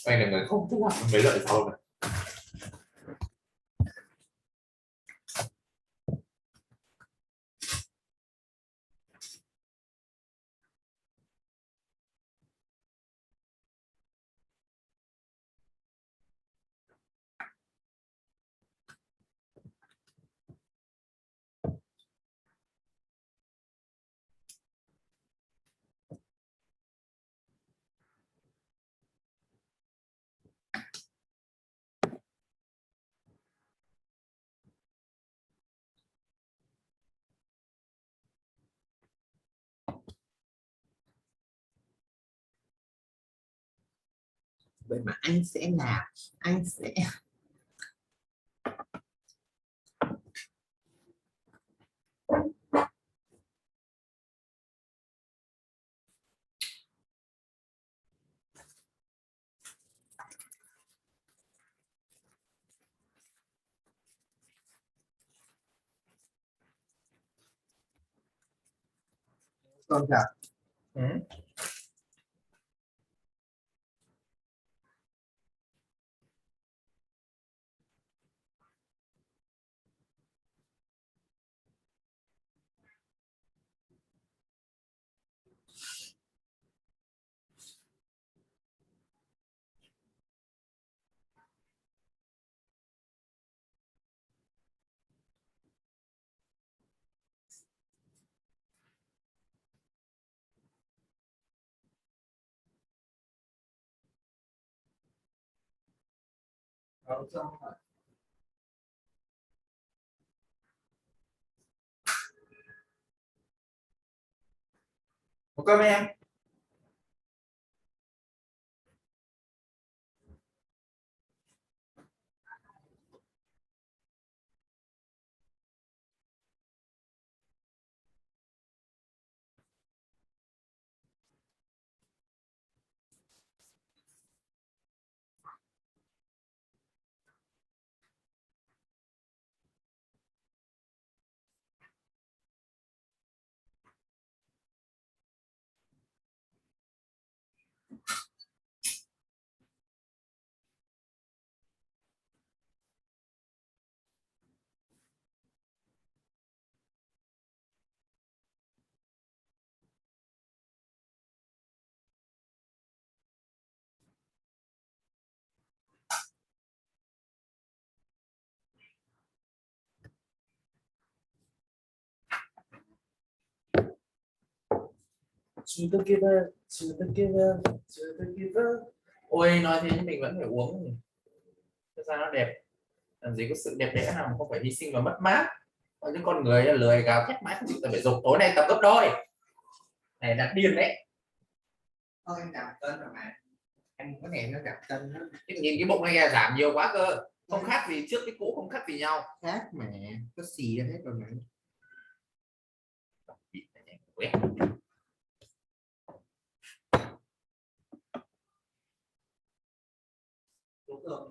Anh là người không thích làm mấy lợi sau này. Vậy mà anh sẽ làm, anh sẽ con chào. Một cơm em. To the giver, to the giver, to the giver. Ôi nói thế nhưng mình vẫn phải uống cho da nó đẹp. Làm gì có sự đẹp đẽ nào mà không phải hy sinh và mất mát. Có những con người lười gào thét mãi không chịu tập thể dục, tối nay tập gấp đôi này đã điên đấy. Thôi em giảm cân rồi mà em có thể nó giảm cân đó. Nhìn cái bụng này giảm nhiều quá cơ, không khác gì trước cái cũ, không khác gì nhau. Khác mà có xì ra hết rồi mà. Đúng rồi.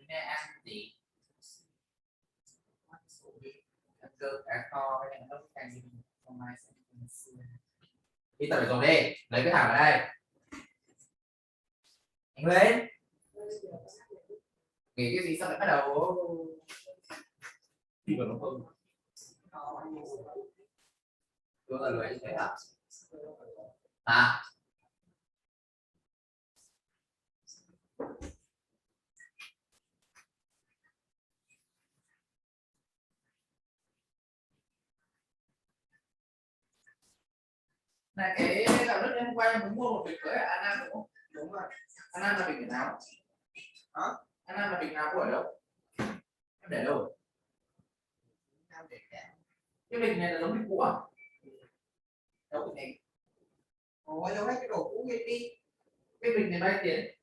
nay ăn gì? Ăn cơm cá kho với lại nấu canh gì? Hôm mai sẽ ăn xương. Đi tập thể dục đi, lấy cái thảm ở đây. Anh lên. Nghỉ cái gì sao lại bắt đầu? Đi vào nó không? Tôi là lười như thế hả? À? Này cái gạo lứt em hôm qua em muốn mua một bịch với Anna đúng không? Đúng rồi. Anna là bịch nào? Hả? Anna là bịch nào của ở đâu? Em để đâu? Tao để cả. Cái bịch này là giống bịch cũ à? Đâu cái này. Ôi đâu hết cái đồ cũ kia đi. Cái bịch này bao nhiêu tiền?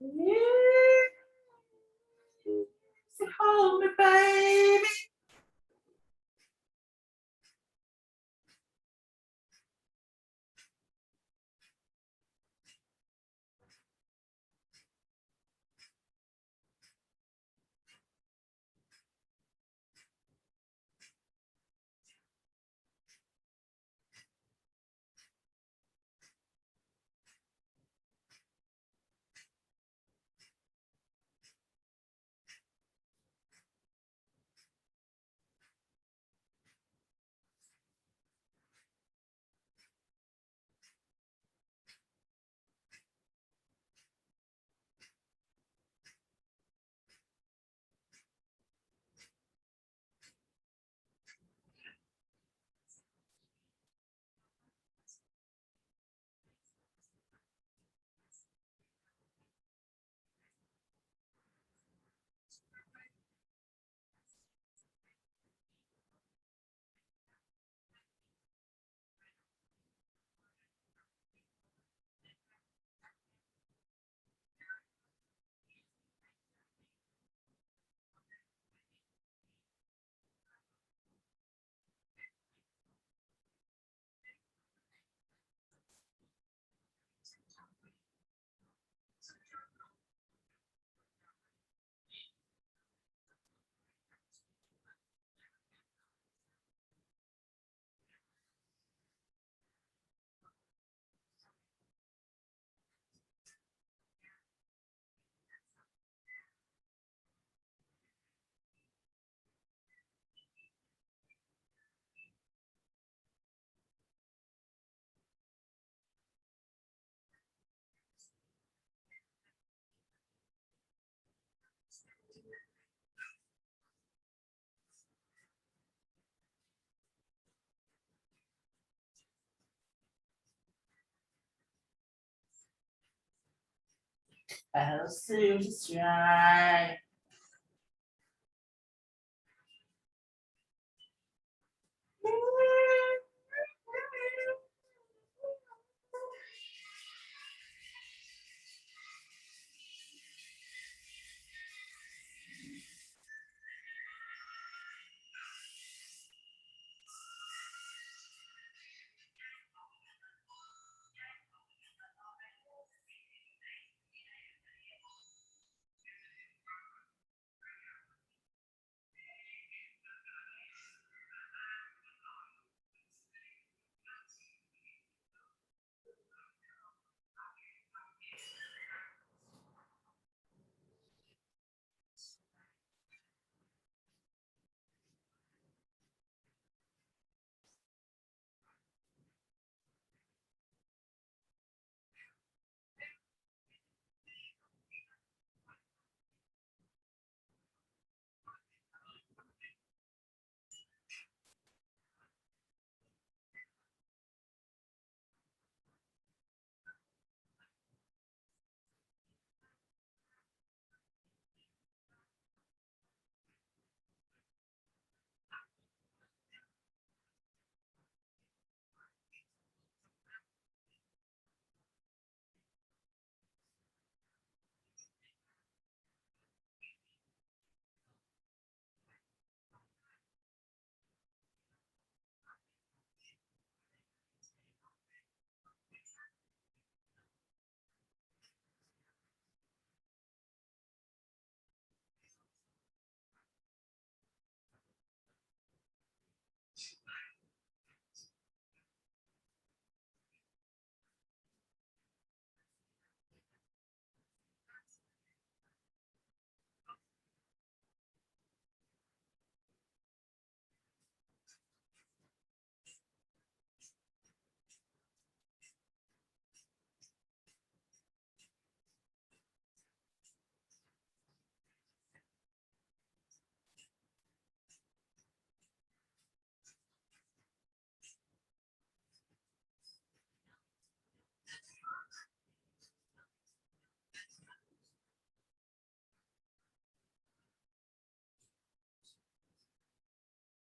Say hold me baby. I'll still just try.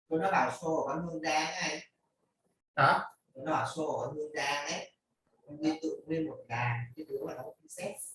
Tôi nó bảo show của con Hương Giang này. Hả? Tôi nó bảo show của con Hương Giang ấy. Con đi tự lên một đàn cái đứa mà nó princess.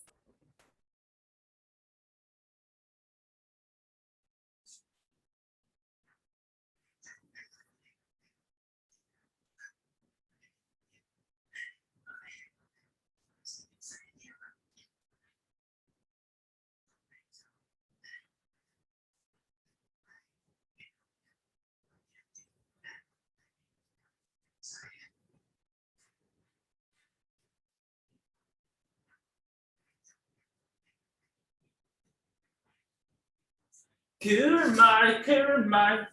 Kill my.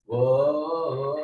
Whoa.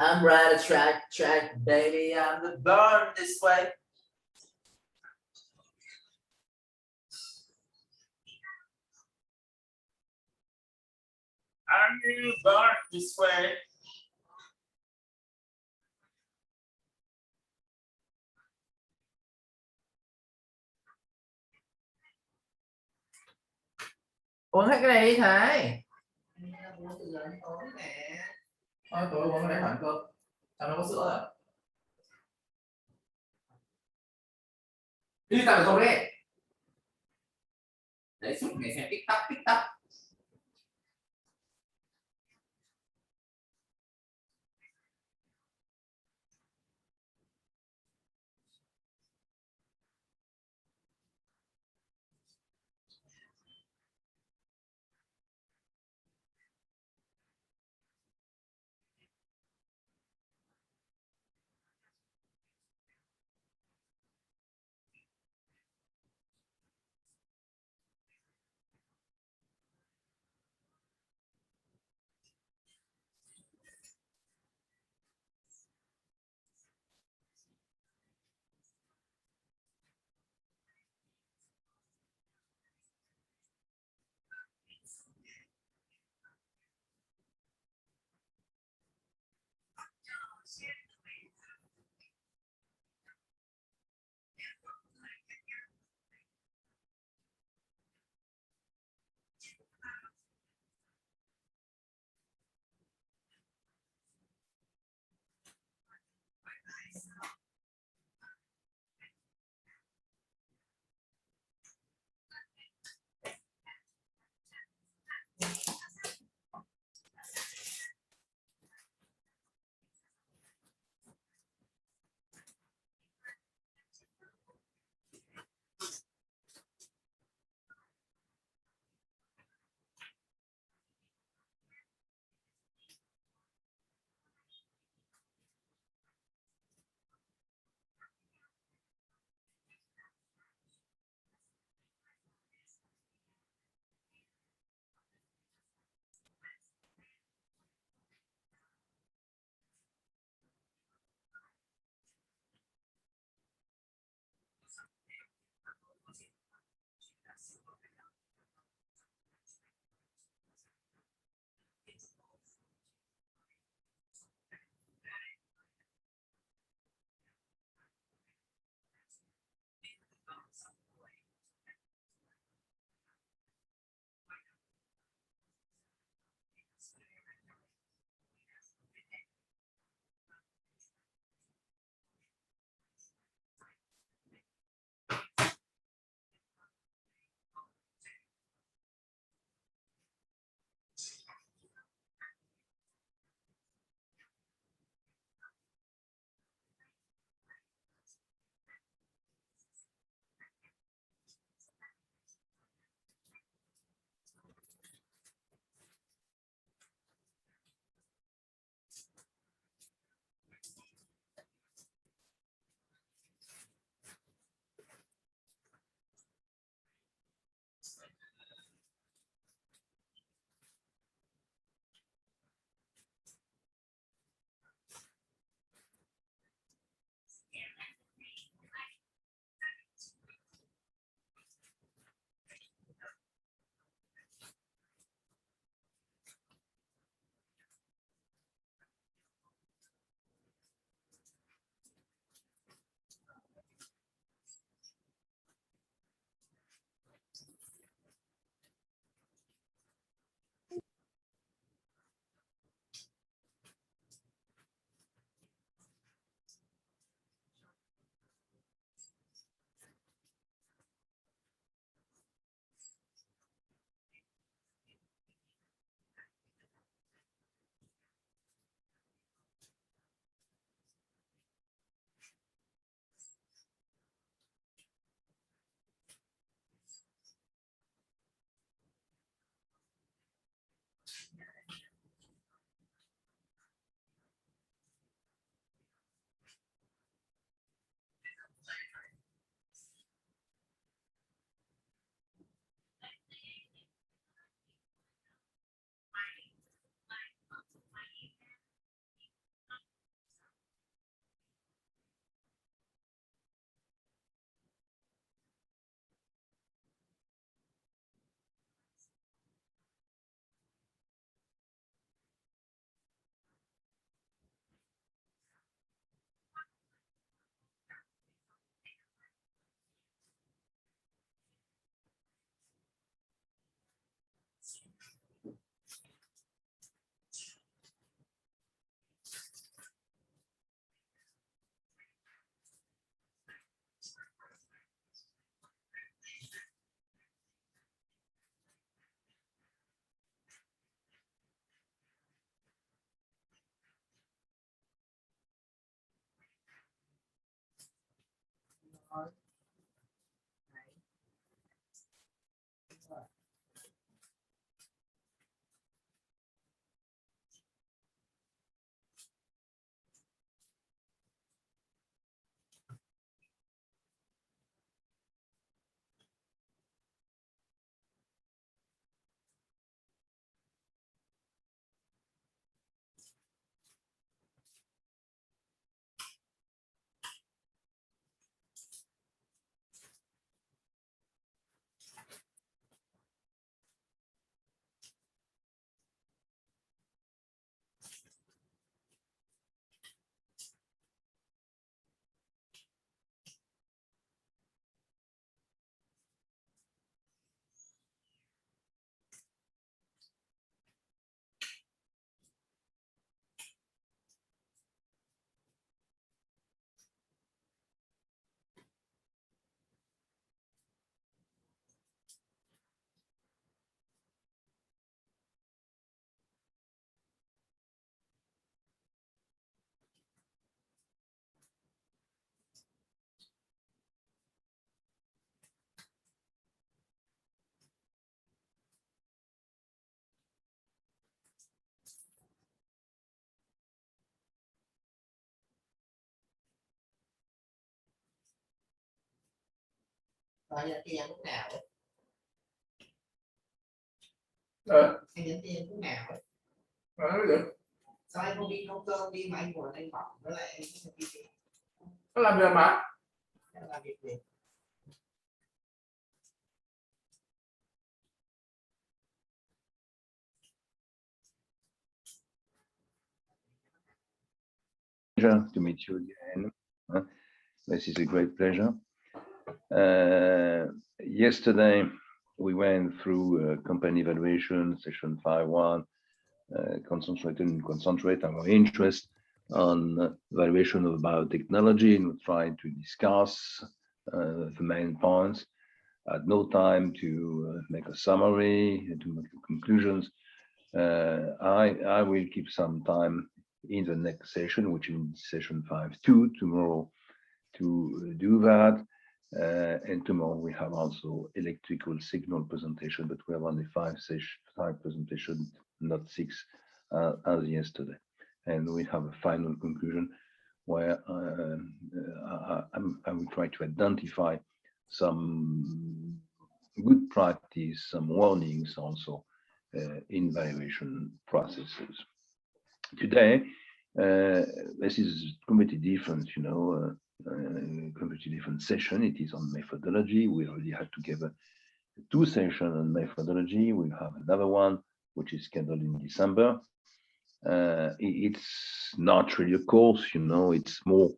I'm right a track, baby. I'm the born this way. I'm the born this way. Uống hết cái này đi Thái. Uống từ lớn tối nè. Thôi tối uống cái đấy hẳn cơ. Sao nó có sữa rồi? Đi tao rồi đấy. Đấy suốt ngày xem TikTok. thôi. Đấy. Đúng rồi. Rồi giờ thì ăn lúc nào ấy? Anh nhắn tin lúc nào ấy? Được. Sao anh không đi nấu cơm đi mà anh ngồi anh bỏng với lại anh không đi gì? Nó làm việc mà. Anh làm việc gì? Pleasure to meet you again. This is a great pleasure. Yesterday, we went through company evaluation, session 5.1, concentrate our interest on evaluation of biotechnology, and we tried to discuss the main points. At no time to make a summary, to make conclusions. I will keep some time in the next session, which is session 5.2 tomorrow, to do that. And tomorrow we have also electrical signal presentation, but we have only five presentations, not six as yesterday. And we have a final conclusion where I will try to identify some good practice, some warnings also in evaluation processes. Today, this is completely different, completely different session. It is on methodology. We already had together 2 sessions on methodology. We'll have another one, which is scheduled in December. It's not really a course, it's more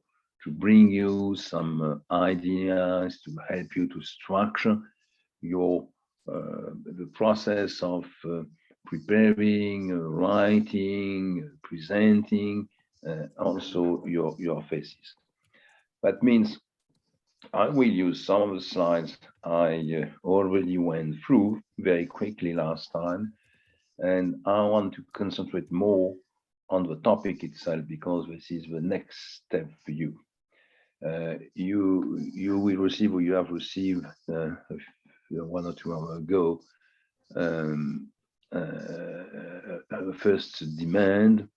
to bring you some ideas to help you to structure your the process of preparing, writing, presenting, also your thesis. That means I will use some of the slides I already went through very quickly last time, and I want to concentrate more on the topic itself because this is the next step for you. You will receive, or you have received 1 or 2 hours ago, first demand,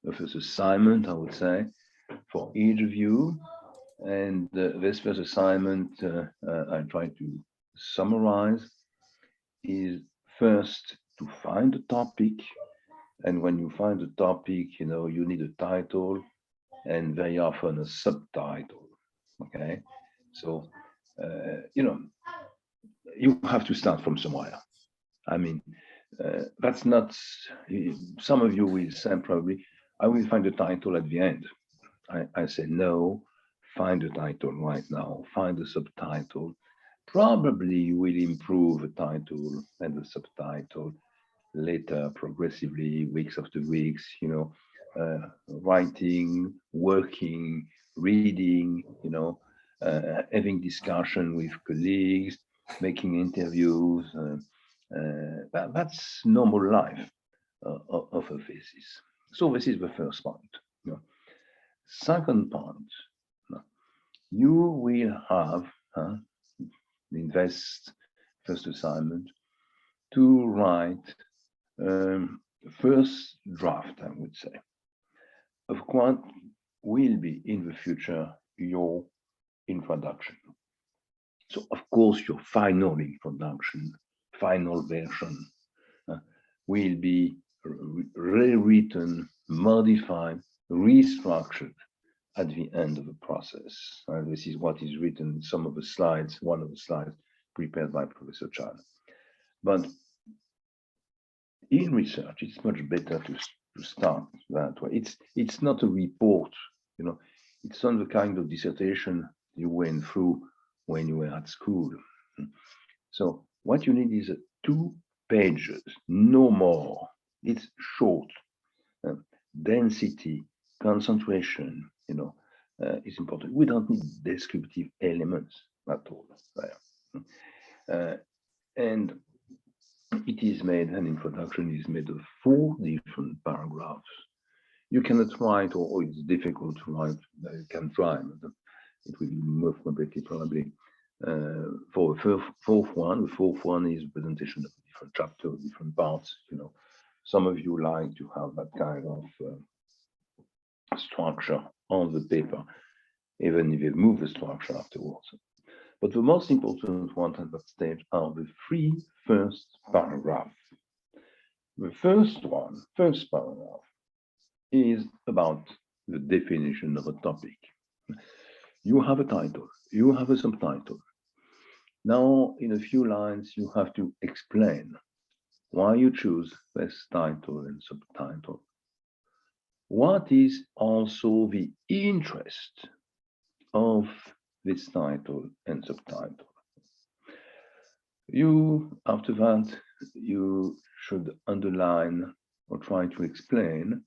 the first assignment, I would say, for each of you. And this first assignment, I try to summarize, is first to find a topic. And when you find a topic, you need a title and very often a subtitle. Okay, so you have to start from somewhere. I mean, that's not, some of you will say probably, I will find a title at the end. I say, no, find a title right now, find a subtitle. Probably you will improve the title and the subtitle later, progressively, weeks after weeks, writing, working, reading, having discussion with colleagues, making interviews. That's normal life of a thesis. So this is the first point. Second point, you will have the invest first assignment to write first draft, I would say, of what will be in the future your introduction. So of course your final introduction, final version will be rewritten, modified, restructured at the end of the process. And this is what is written in some of the slides, one of the slides prepared by Professor Chan. But in research, it's much better to start that way. It's not a report, you know, it's not the kind of dissertation you went through when you were at school. So what you need is 2 pages, no more. It's short. Density, concentration, you know, is important. We don't need descriptive elements at all. And it is made, an introduction is made of 4 different paragraphs. You cannot write, or it's difficult to write, you can try, but it will be more complicated probably. For the fourth one is presentation of different chapters, different parts. You know, some of you like to have that kind of structure on the paper, even if you move the structure afterwards. But the most important one at that stage are the 3 first paragraphs. The first paragraph, is about the definition of a topic. You have a title, you have a subtitle. Now, in a few lines, you have to explain why you choose this title and subtitle. What is also the interest of this title and subtitle? After that, you should underline or try to explain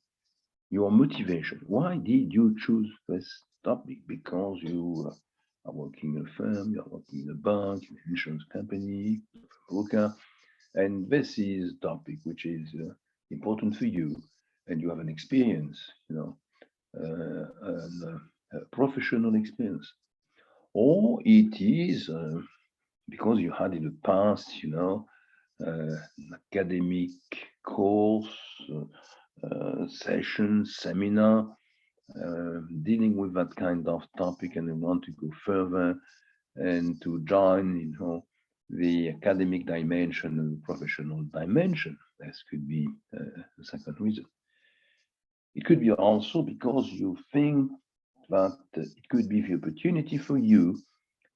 your motivation. Why did you choose this topic? Because you are working in a firm, you are working in a bank, in an insurance company, a broker, and this is a topic which is important for you, and you have an experience, you know, a professional experience. Or it is because you had in the past, you know, an academic course, session, seminar, dealing with that kind of topic, and you want to go further and to join, you know, the academic dimension and the professional dimension. This could be the second reason. It could be also because you think that it could be the opportunity for you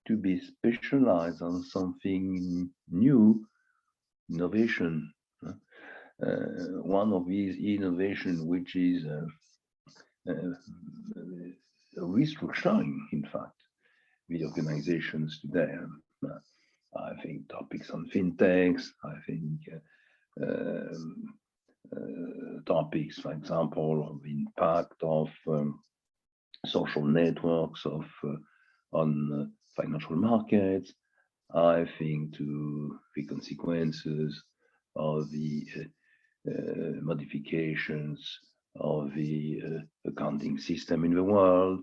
to be specialized on something new, innovation. One of these innovation, which is restructuring, in fact, the organizations today. I think topics on fintechs, I think topics, for example, of the impact of social networks on financial markets. I think to the consequences of the modifications of the accounting system in the world.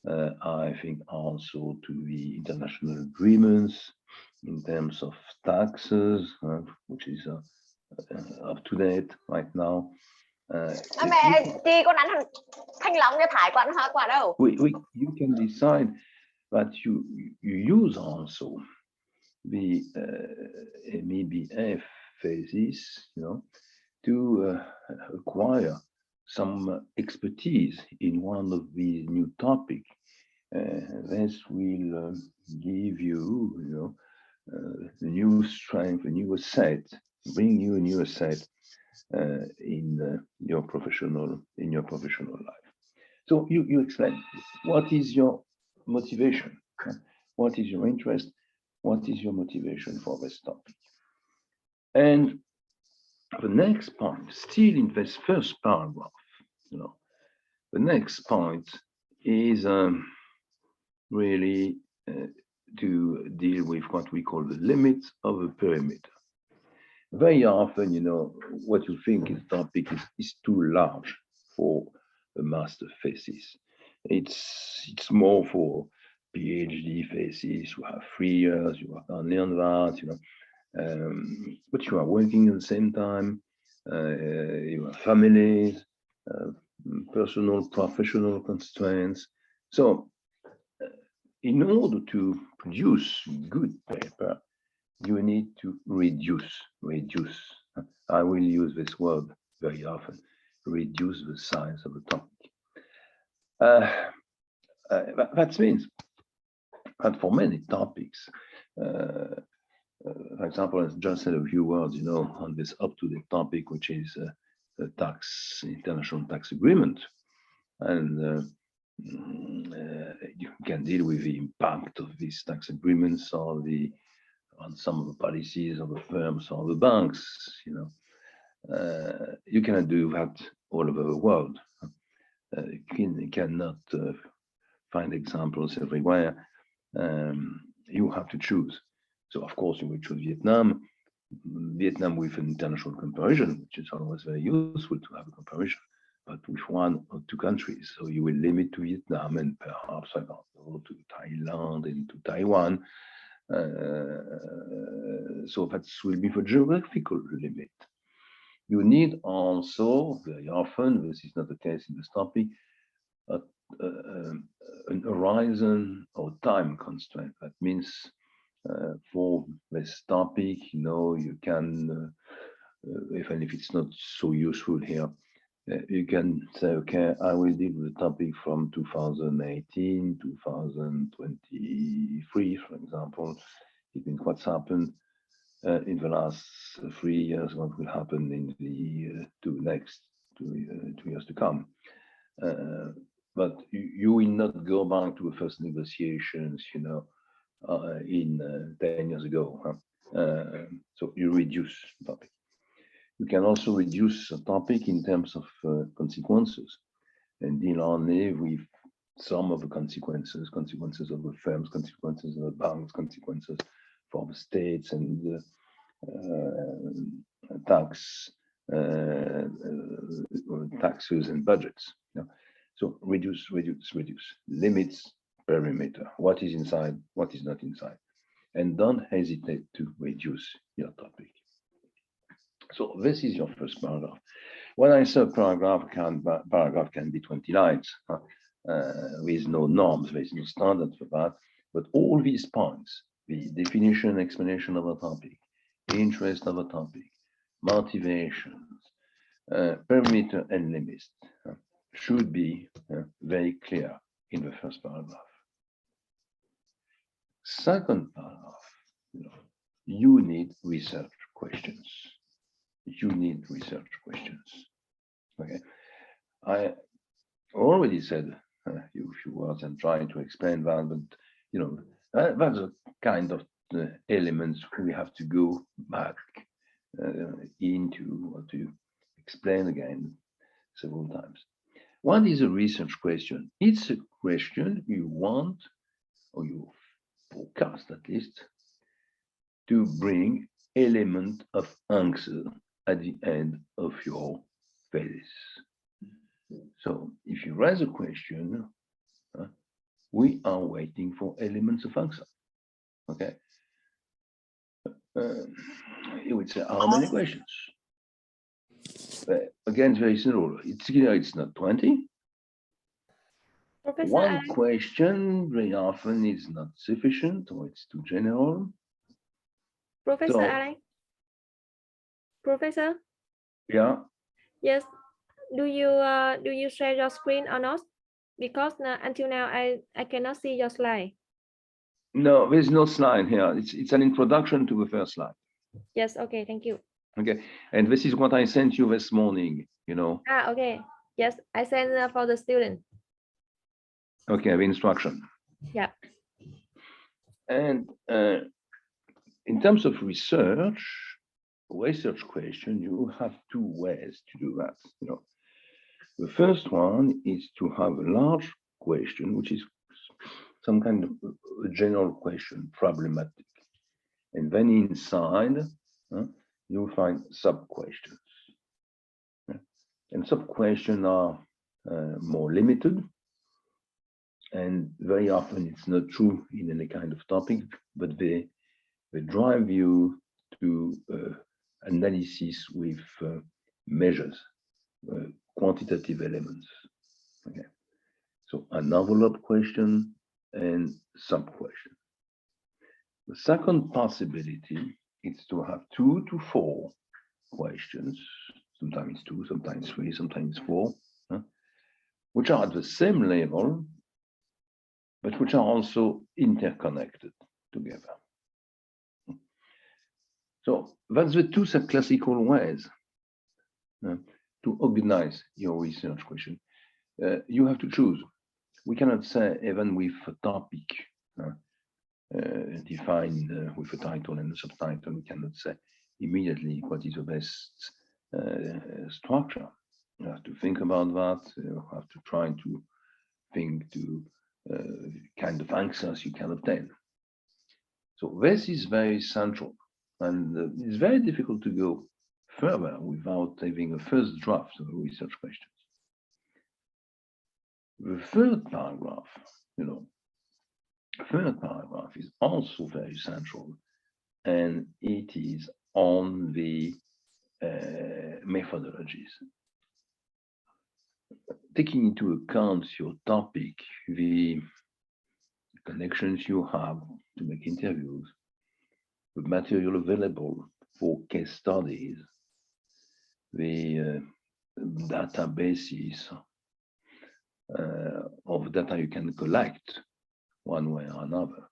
I think also to the international agreements in terms of taxes, which is up to date right now. Mẹ chi con đánh thanh long cho thải quán hoa quả đâu. You can decide that you use also the MEBF phases, you know, to acquire some expertise in one of these new topics. This will give you, you know, a new strength, a new asset, bring you a new asset in your professional life. So you explain what is your motivation, what is your interest, what is your motivation for this topic, and the next point, still in this first paragraph, you know, the next point is really to deal with what we call the limits of a perimeter. Very often, you know, what you think is topic is too large for a master thesis. It's more for PhD thesis, you have 3 years, you work only on that, you know, but you are working at the same time, you have families, personal, professional constraints. So in order to produce good paper, you need to reduce. I will use this word very often, reduce the size of the topic. That means that for many topics, for example, I just said a few words, you know, on this up-to-date topic, which is the international tax agreement, and you can deal with the impact of these tax agreements on some of the policies of the firms or the banks. You know, you cannot do that all over the world. You cannot find examples everywhere. You have to choose. So of course you will choose Vietnam with an international comparison, which is always very useful to have a comparison, but with 1 or 2 countries. So you will limit to Vietnam and perhaps I don't know, to Thailand and to Taiwan. So that will be the geographical limit. You need also, very often, this is not the case in this topic, an horizon or time constraint. That means for this topic, you know, you can, even if it's not so useful here, you can say, okay, I will deal with the topic from 2018, 2023, for example. It means what's happened in the last 3 years, what will happen in the next two years to come. But you will not go back to the first negotiations, you know, in 10 years ago. So you reduce the topic. You can also reduce a topic in terms of consequences and deal only with some of the consequences of the firms, consequences of the banks, consequences for the states and taxes and budgets. You know? So reduce, limits, perimeter, what is inside, what is not inside, and don't hesitate to reduce your topic. So this is your first paragraph. When I say paragraph can be 20 lines, with no norms, there is no standard for that, but all these points, the definition, explanation of a topic, interest of a topic, motivations, perimeter and limits, should be very clear in the first paragraph. Second paragraph, you need research questions. You need research questions. Okay, I already said a few words and trying to explain that, but you know, that's a kind of elements we have to go back into or to explain again several times. What is a research question? It's a question you want, or you forecast at least, to bring element of answer at the end of your thesis. So if you raise a question, we are waiting for elements of answer. Okay. You would say, how many questions? Again, it's very simple. It's clear it's not 20. Professor One Alex, question very often is not sufficient, or it's too general. Professor So- Alex, Professor, Yeah. yes, do you share your screen or not? Because until now I cannot see your slide. No, there's no slide here. It's an introduction to the first slide. Yes, okay, thank you. Okay, and this is what I sent you this morning, you know. Okay, yes, I send for the student. Okay, the instruction. Yeah. And in terms of research question, you have 2 ways to do that. You know, the first one is to have a large question, which is some kind of a general question, problematic, and then inside you'll find sub-questions. And sub-questions are more limited. And very often it's not true in any kind of topic, but they drive you to analysis with measures, quantitative elements. Okay, so an envelope question and sub-question. The second possibility is to have 2 to 4 questions, sometimes 2, sometimes 3, sometimes 4, which are at the same level, but which are also interconnected together. So that's the two classical ways to organize your research question. You have to choose. We cannot say, even with a topic defined with a title and a subtitle, we cannot say immediately what is the best structure. You have to think about that. You have to try to think to kind of answers you can obtain. So this is very central, and it's very difficult to go further without having a first draft of research questions. The third paragraph, third paragraph is also very central, and it is on the methodologies. Taking into account your topic, the connections you have to make interviews, the material available for case studies, the databases of data you can collect one way or another.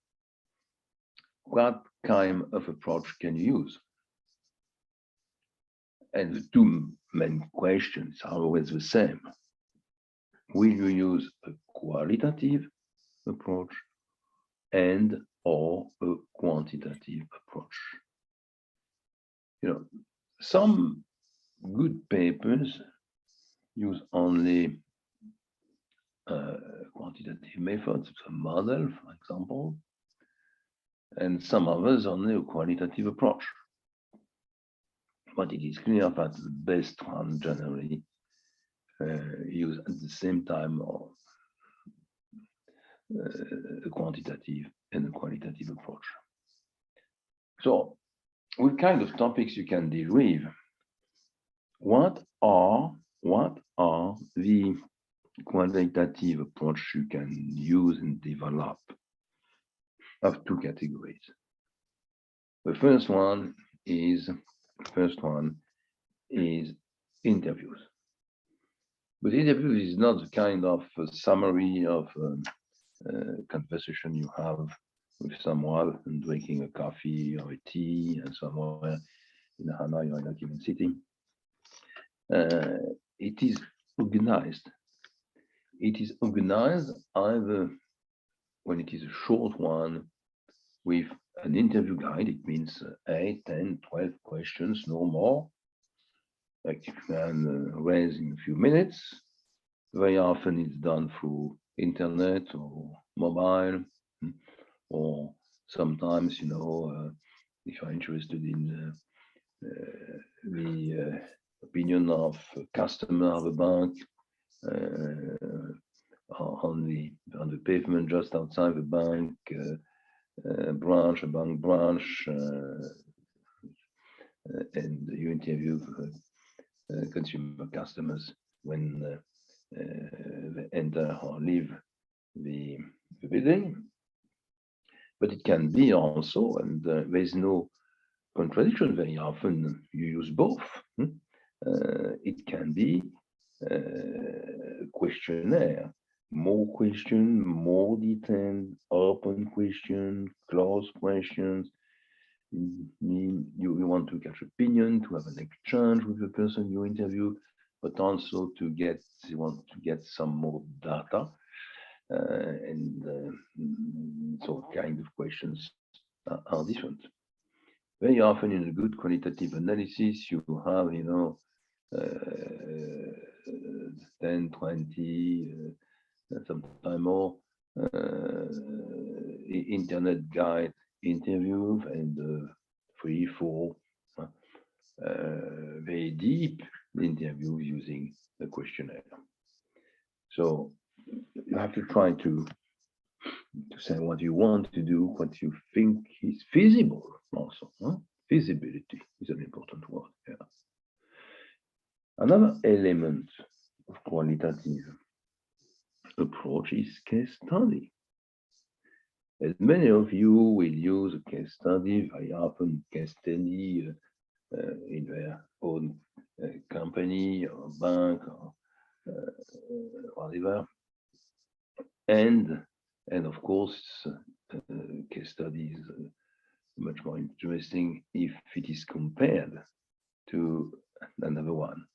What kind of approach can you use? And the two main questions are always the same. Will you use a qualitative approach and or a quantitative approach? Some good papers use only quantitative methods, a model, for example, and some others only a qualitative approach. But it is clear that the best one generally use at the same time a quantitative and a qualitative approach. So, what kind of topics you can deal with? What are the quantitative approach you can use and develop? Of two categories. The first one is interviews. But interviews is not the kind of summary of conversation you have with someone and drinking a coffee or a tea and somewhere in Hanoi or in a given city. It is organized. It is organized either when it is a short one with an interview guide, it means 8, 10, 12 questions, no more, like you can raise in a few minutes. Very often it's done through internet or mobile, or sometimes, if you're interested in the opinion of a customer of a bank on the pavement just outside the bank, a bank branch, and you interview consumer customers when they enter or leave the building. But it can be also, and there's no contradiction very often, you use both. It can be a questionnaire, more question, more detailed, open question, closed questions. You want to catch opinion, to have an exchange with the person you interview, but also you want to get some more data. So kind of questions are different. Very often in a good qualitative analysis, you have, 10, 20, sometimes more internet guide interviews and 3, 4 very deep interviews using a questionnaire. So you have to try to to say what you want to do, what you think is feasible also. Feasibility is an important word here. Another element of qualitative approach is case study. As many of you will use a case study, very often case study in their own company or bank or whatever. And of course, case study is much more interesting if it is compared to another one.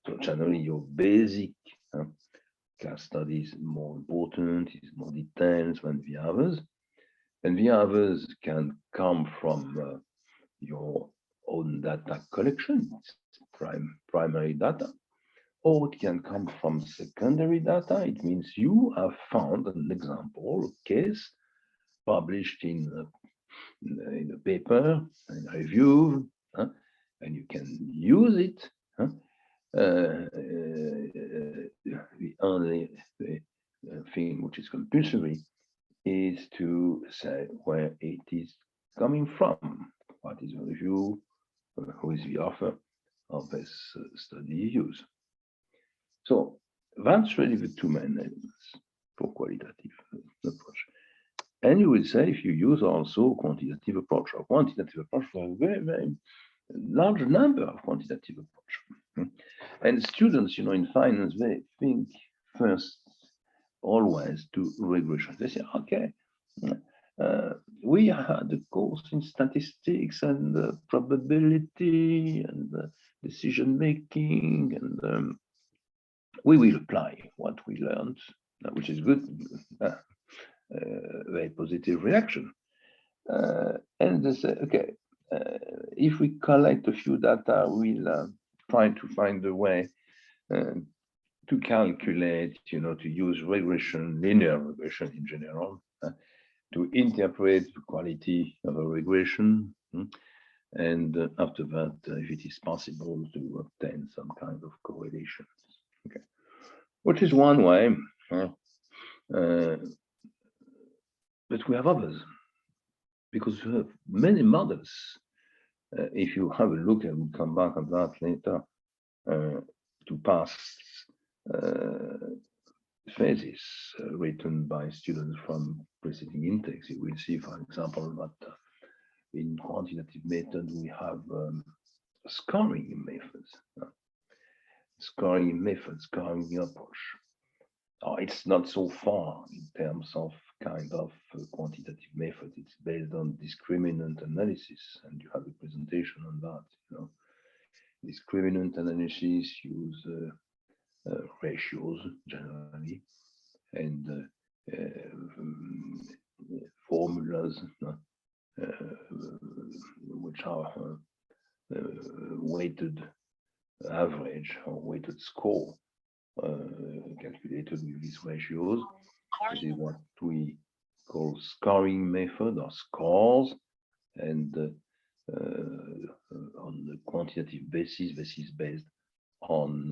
So generally your basic case study is more important, is more detailed than the others. And the others can come from your own data collection, primary data, or it can come from secondary data. It means you have found an example, a case published in a paper, in a review, and you can use it. The only thing which is compulsory is to say where it is coming from, what is the review, who is the author of this study you use. So that's really the two main elements for qualitative approach. And you will say if you use also quantitative approach or quantitative approach for a very, very large number of quantitative approach. And students, in finance, they think first always to regression. They say, okay, we had a course in statistics and probability and decision making, and we will apply what we learned, which is good, very positive reaction. And they say, okay, if we collect a few data, we'll try to find a way to calculate, to use regression, linear regression in general, to interpret the quality of a regression. And after that, if it is possible to obtain some kind of correlations. Okay, which is one way, but we have others, because we have many models. If you have a look, and we'll come back on that later, to past phases written by students from preceding intakes, you will see, for example, that in quantitative method we have scoring methods. Scoring approach. It's not so far in terms of kind of quantitative method. It's based on discriminant analysis, and you have a presentation on that. Discriminant analysis use ratios generally, and formulas which are weighted average or weighted score calculated with these ratios. This is what we call scoring method or scores, and on the quantitative basis, this is based on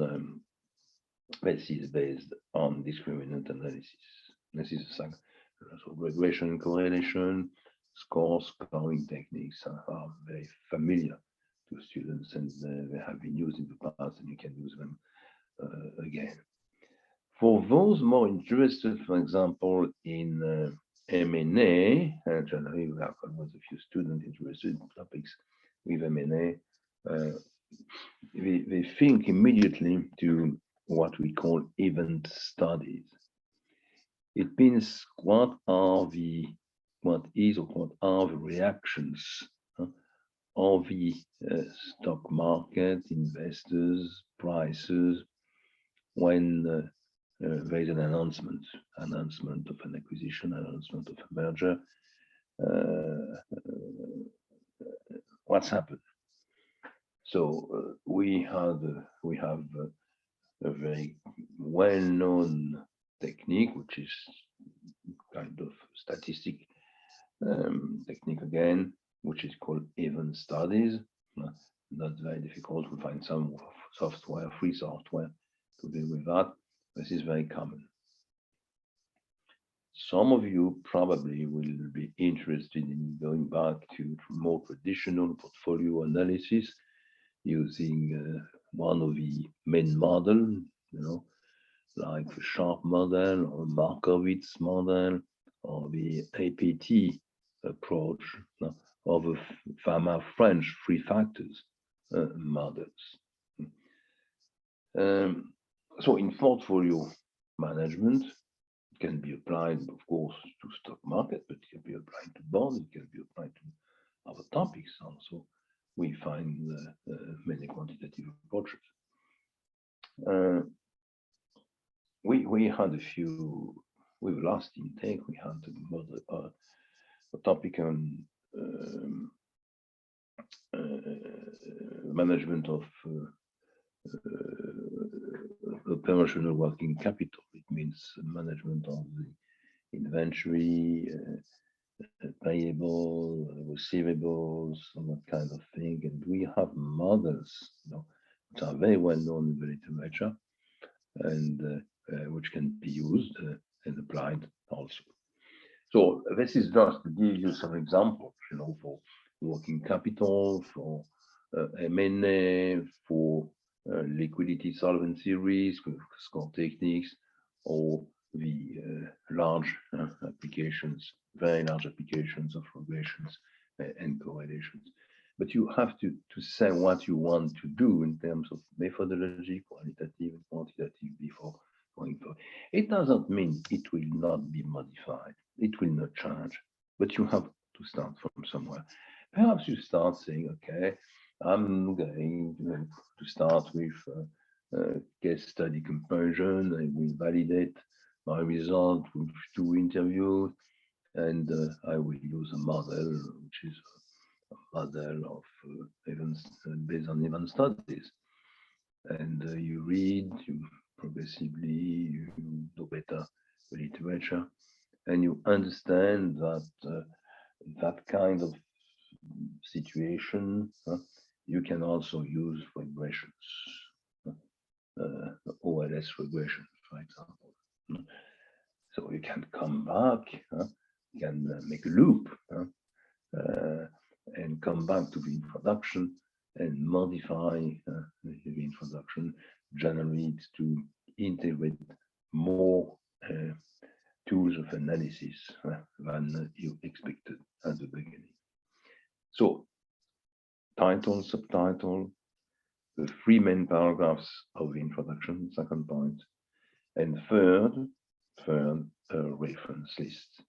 discriminant analysis. This is so regression, correlation, scoring techniques are very familiar to students, and they have been used in the past, and you can use them again. For those more interested, for example, in M&A, generally we have always a few students interested in topics with M&A, they think immediately to what we call event studies. It means what are the reactions of the stock market, investors, prices, when there is an announcement of an acquisition, announcement of a merger. What's happened? So we have a very well-known technique, which is kind of statistic technique again, which is called event studies. Not very difficult. We find some software, free software, to deal with that. This is very common. some of you probably will be interested in going back to more traditional portfolio analysis using one of the main model, like the Sharpe model or Markowitz model or the APT approach or the French three factors models. So in portfolio management, it can be applied, of course, to stock market, but it can be applied to bonds, it can be applied to other topics also. We find many quantitative approaches. We had a few, with last intake, we had a topic on management of operational working capital. It means management of the inventory, payable, receivables, that kind of thing. And we have models, which are very well known in the literature and which can be used and applied also. So this is just to give you some examples, for working capital, for M&A, for liquidity solvency risk, score techniques, or the large applications, very large applications of regressions and correlations. But you have to say what you want to do in terms of methodology, qualitative and quantitative before going forward. It doesn't mean it will not be modified. It will not change, but you have to start from somewhere. Perhaps you start saying, okay, I'm going to start with case study comparison. I will validate my result with 2 interviews, and I will use a model, which is a model of events based on event studies. And you read, you progressively, you know better the literature, and you understand that that kind of situation, you can also use regressions, OLS regression, for example. So you can come back, you can make a loop, and come back to the introduction and modify the introduction, generate to integrate more tools of analysis than you expected at the beginning. So, title, subtitle, the 3 main paragraphs of the introduction, second point, and third, a reference list.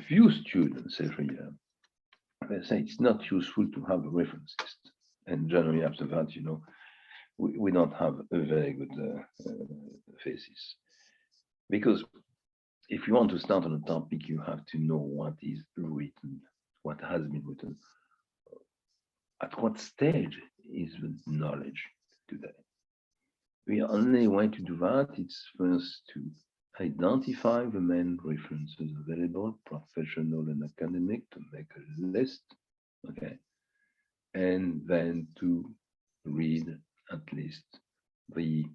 Few students every year, they say it's not useful to have a reference list. And generally after that, we don't have a very good thesis. Because if you want to start on a topic, you have to know what is written, what has been written. At what stage is the knowledge today? The only way to do that is first to identify the main references available, professional and academic, to make a list, okay, and then to read at least the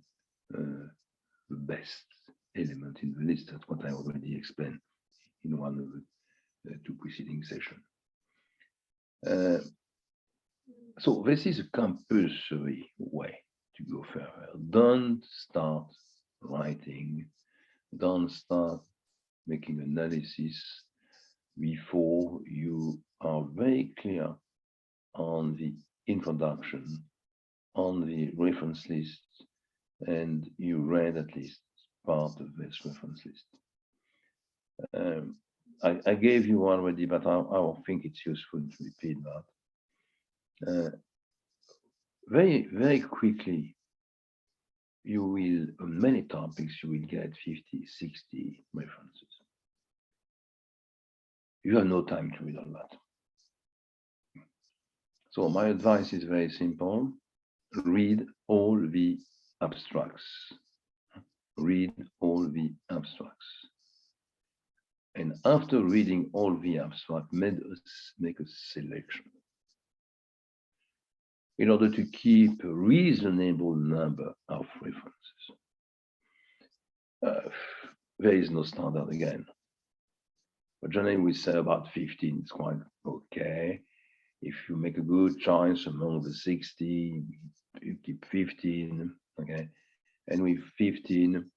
best element in the list. That's what I already explained in one of the 2 preceding sessions. So this is a compulsory way to go further. Don't start writing, don't start making analysis before you are very clear on the introduction, on the reference list, and you read at least part of this reference list. I gave you already, but I think it's useful to repeat that. Very, very quickly, you will, on many topics, you will get 50, 60 references. You have no time to read all that. So my advice is very simple. Read all the abstracts. Read all the abstracts. And after reading all the abstracts, make a selection in order to keep a reasonable number of references. there is no standard again. But generally we say about 15 is quite okay. If you make a good choice among the 60, you keep 15, okay? And with 15,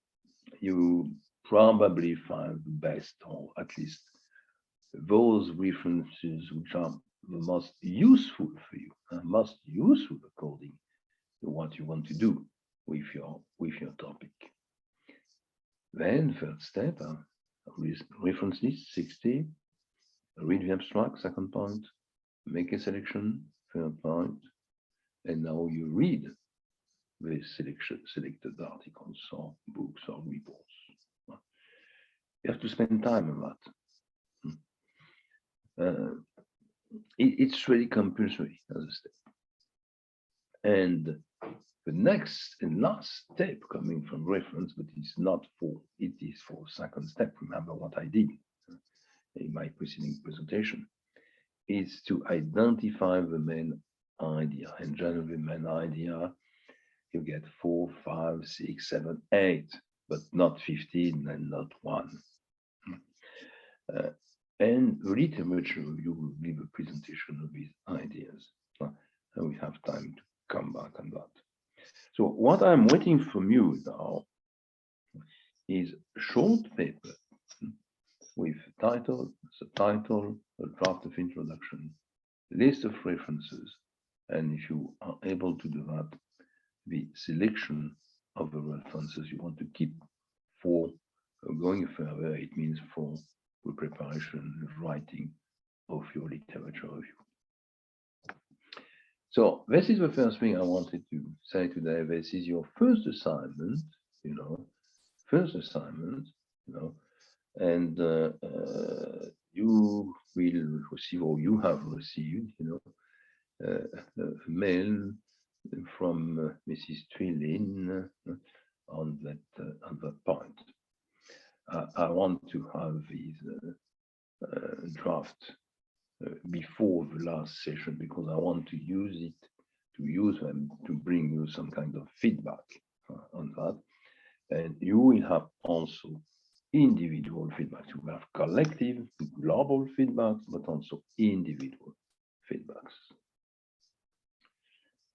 you probably find the best, or at least those references which are the most useful for you, most useful according to what you want to do with your topic. Then third step, reference list 60, read the abstract, second point, make a selection, third point, and now you read the selected articles or books or reports. You have to spend time on that. It's really compulsory as a step. And the next and last step coming from reference, but it is for second step. Remember what I did in my preceding presentation, is to identify the main idea. And generally, the main idea, you get 4, 5, 6, 7, 8, but not 15 and not 1. And the literature review will give a presentation of these ideas. And we have time to come back on that. So what I'm waiting from you now is a short paper with title, subtitle, a draft of introduction, list of references, and if you are able to do that, the selection of the references you want to keep for going further. It means for the preparation and writing of your literature review. So this is the first thing I wanted to say today. This is your first assignment, and you will receive, or you have received, a mail from Mrs. Twillin on that point. I want to have these draft before the last session because I want to use them to bring you some kind of feedback on that. And you will have also individual feedback. You will have collective, global feedback, but also individual feedbacks.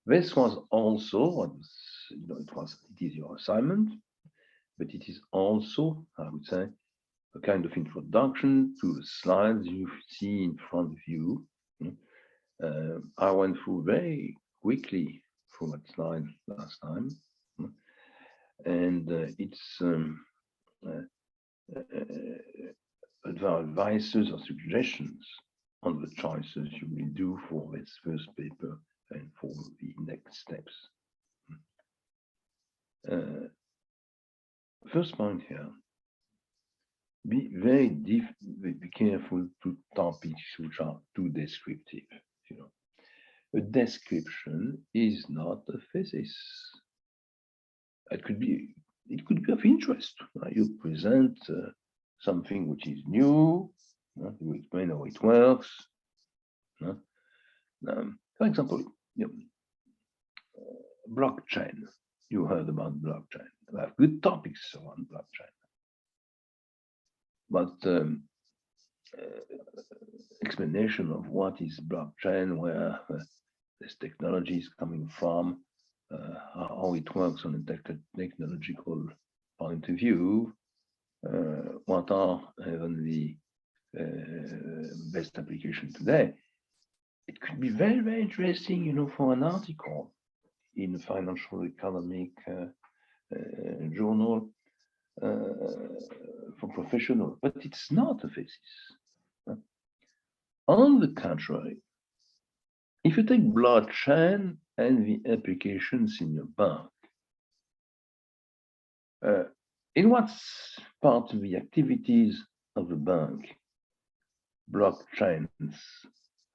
This was also, it is your assignment, but it is also, I would say, a kind of introduction to the slides you see in front of you. I went through very quickly through that slide last time, and it's advices or suggestions on the choices you will do for this first paper and for the next steps. First point here. Be be careful to topics which are too descriptive. A description is not a thesis. It could be of interest. You present something which is new. You explain how it works. For example, blockchain. You heard about blockchain. I have good topics around blockchain. But explanation of what is blockchain, where this technology is coming from, how it works on a technological point of view, what are even the best application today. It could be very, very interesting, for an article in a financial economic journal. For professional, but it's not a thesis. On the contrary, if you take blockchain and the applications in your bank, in what part of the activities of the bank blockchain's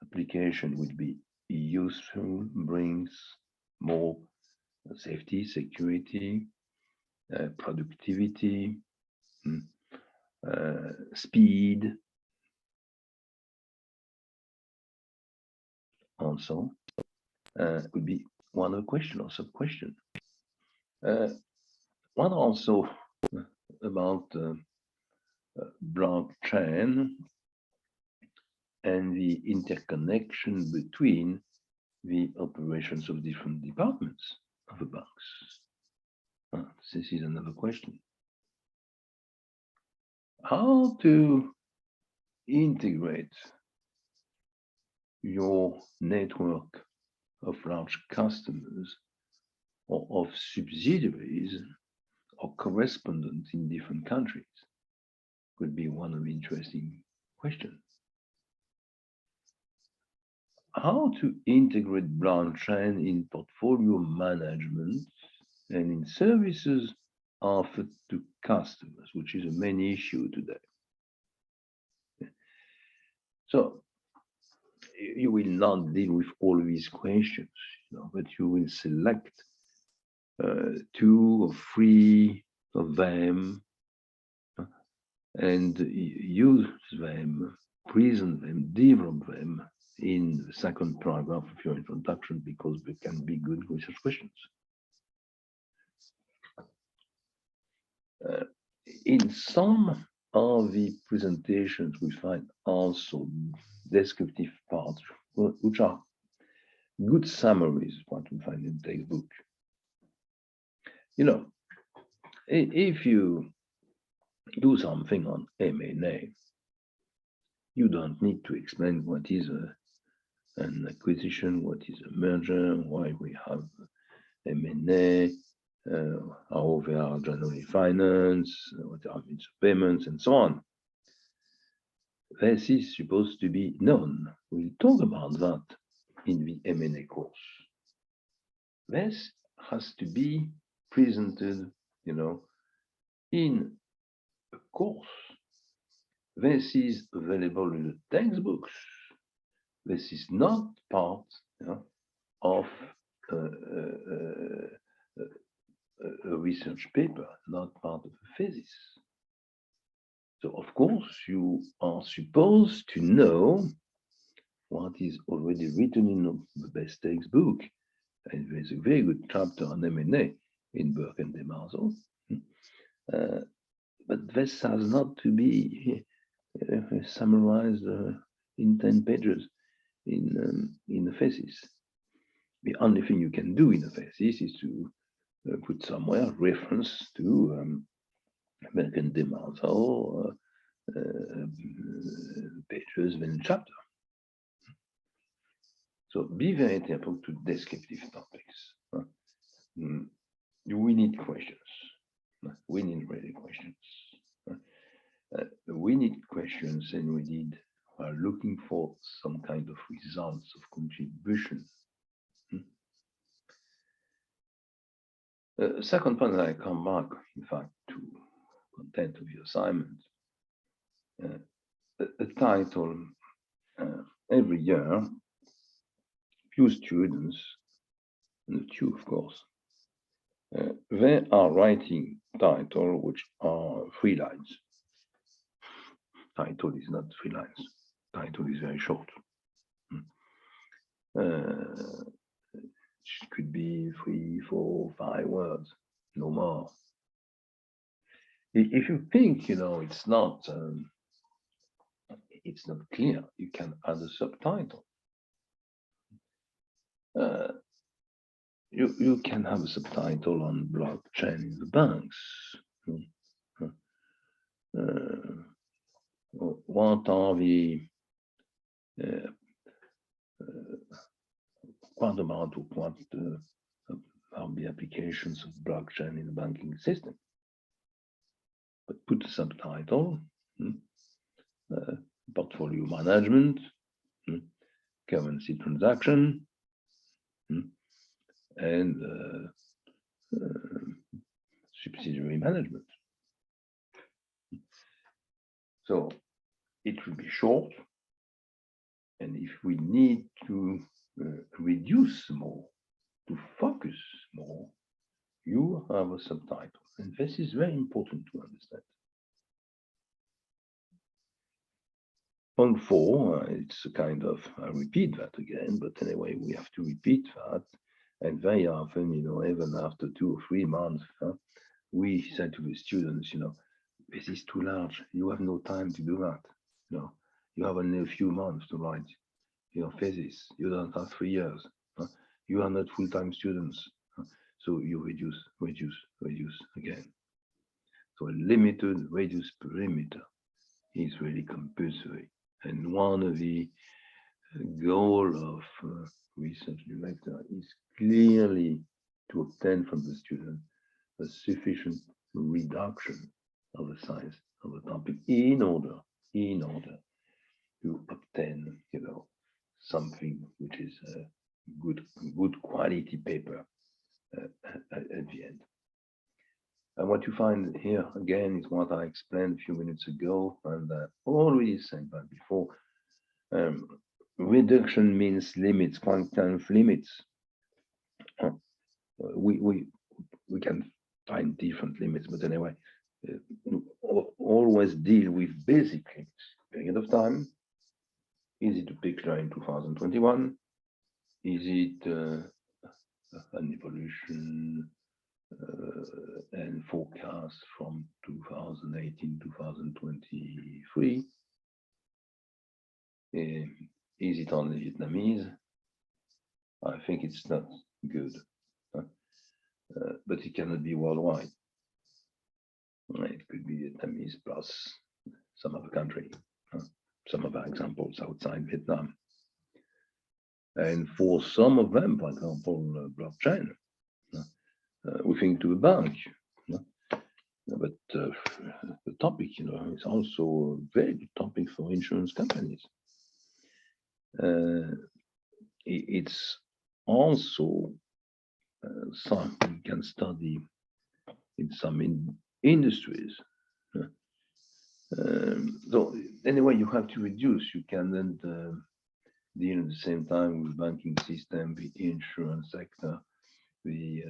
application would be useful, brings more safety, security, productivity, speed, also would be one of the question or sub-question. One also about blockchain and the interconnection between the operations of different departments of the banks. This is another question. How to integrate your network of large customers or of subsidiaries or correspondents in different countries could be one of the interesting questions. How to integrate blockchain in portfolio management and in services offered to customers, which is a main issue today. So you will not deal with all these questions, but you will select 2 or 3 of them and use them, present them, develop them in the second paragraph of your introduction, because they can be good research questions. In some of the presentations, we find also descriptive parts, which are good summaries, what we find in textbook. If you do something on M&A, you don't need to explain what is an acquisition, what is a merger, why we have M&A, how they are generally financed, what are means of payments, and so on. This is supposed to be known. We'll talk about that in the M&A course. This has to be presented, in a course. This is available in the textbooks. This is not part of a research paper, not part of a thesis. So, of course, you are supposed to know what is already written in the best textbook. And there's a very good chapter on M&A in Burke and DeMarzo. But this has not to be summarized in 10 pages in a thesis. The only thing you can do in a thesis is to put somewhere reference to Burke and DeMarzo pages within chapter. So be very careful to descriptive topics. We need questions. We need really questions. We need questions, and we are looking for some kind of results of contribution. Second point that I come back, in fact, to content of the assignment. A title every year, few students, and two, of course, they are writing title which are 3 lines. Title is not 3 lines. Title is very short. It could be 3, 4, 5 words, no more. If you think, it's not clear, you can add a subtitle. You can have a subtitle on blockchain in the banks. What are the what are the applications of blockchain in the banking system? But put a subtitle, portfolio management, currency transaction, and subsidiary management. So it will be short, and if we need to reduce more, to focus more, you have a subtitle, and this is very important to understand. Point 4, it's a kind of, I repeat that again, but anyway, we have to repeat that. And very often, even after 2 or 3 months, we said to the students, this is too large. You have no time to do that. No, you have only a few months to write your thesis. You don't have 3 years. You are not full-time students. So you reduce again. So a limited reduced perimeter is really compulsory. And one of the goal of research director is clearly to obtain from the student a sufficient reduction of the size of the topic in order to obtain, something which is a good quality paper at the end. And what you find here again is what I explained a few minutes ago, and already said that before. Reduction means limits, quantitative limits. We can find different limits, but anyway, always deal with basic limits. Period of time. Is it a picture in 2021? Is it an evolution and forecast from 2018-2023? Is it only Vietnamese? I think it's not good, but it cannot be worldwide. It could be Vietnamese plus some other country, some other examples outside Vietnam. And for some of them, for example, blockchain, we think to a bank, but the topic, is also a very good topic for insurance companies. It's also something you can study in some industries. So anyway, you have to reduce. You can then deal at the same time with banking system, the insurance sector, the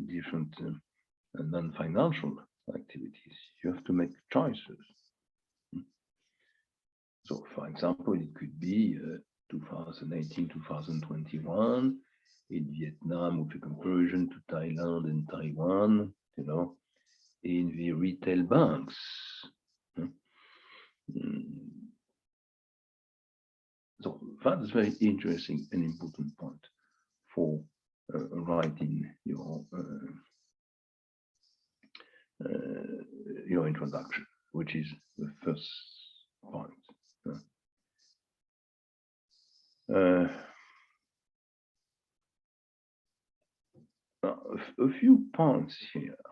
different non-financial activities. You have to make choices. So, for example, it could be 2018-2021 in Vietnam with a comparison to Thailand and Taiwan, in the retail banks. So that's very interesting and important point for writing your introduction, which is the first point. A few points here,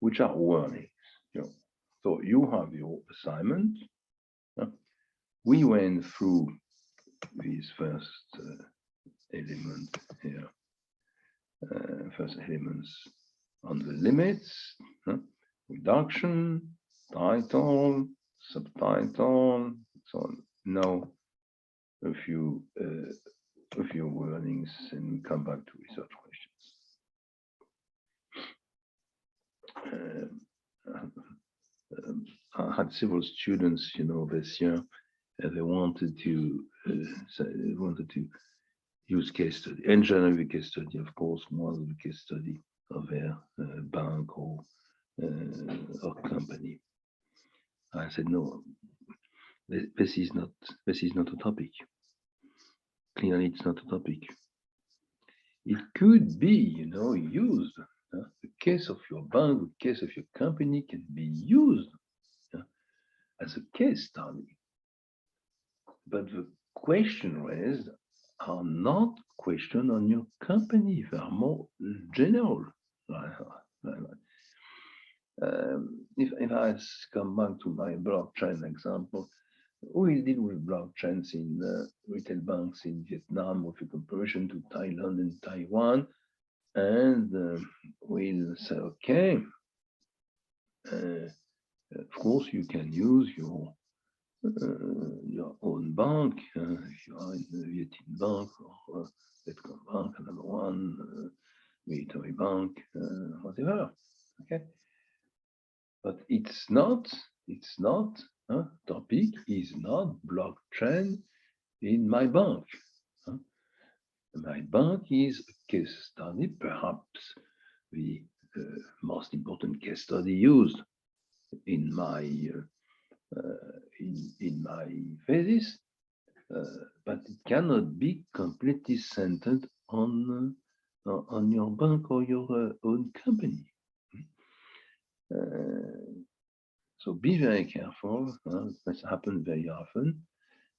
which are warnings. So you have your assignment. We went through these first element here, first elements on the limits, reduction, title, subtitle, so on. Now a few warnings, and we come back to research questions. I had several students, this year, they wanted to use case study, and generally case study, of course, one of the case study of their bank or company. I said, no, this is not a topic. Clearly, it's not a topic. It could be, used. The case of your bank, the case of your company can be used as a case study. But the question raised are not questions on your company. They are more general. If I come back to my blockchain example, we deal with blockchains in retail banks in Vietnam with a comparison to Thailand and Taiwan, and we'll say, okay, of course you can use your own bank if you are in the Vietnam Bank or Vietcombank, another one, Military Bank, whatever. Okay, but it's not. Topic is not blockchain in my bank. My bank is a case study. Perhaps the most important case study used in my in my thesis, but it cannot be completely centered on your bank or your own company. So be very careful. This happens very often,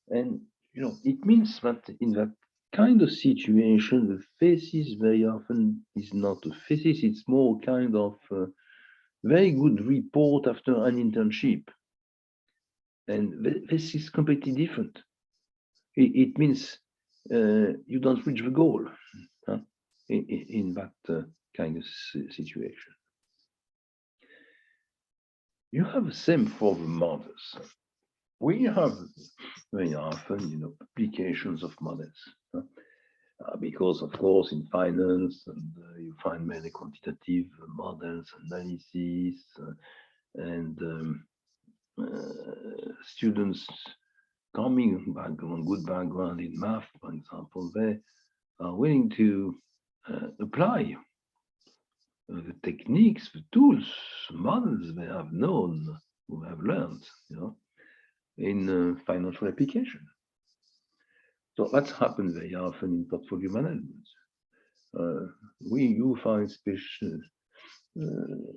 and it means that in that kind of situation, the thesis very often is not a thesis; it's more kind of very good report after an internship, and this is completely different. It means you don't reach the goal in that kind of situation. You have the same for the models. We have very often, publications of models, because of course in finance and you find many quantitative models, analysis, and students coming background, good background in math, for example, they are willing to apply the techniques, the tools, models they have known, who have learned, in financial application. So that's happened very often in portfolio management. You find special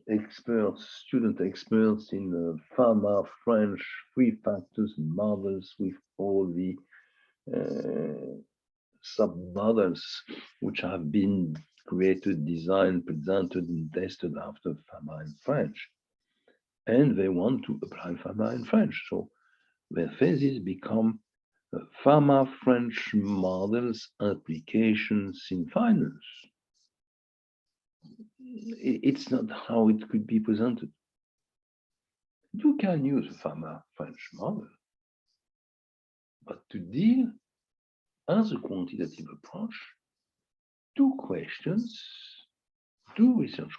experts, student experts in pharma, French, 3 factors models with all the sub-models which have been created, designed, presented, and tested after pharma and French. And they want to apply pharma and French. So their thesis become pharma French models applications in finance. It's not how it could be presented. You can use a pharma French model, but to deal as a quantitative approach, 2 research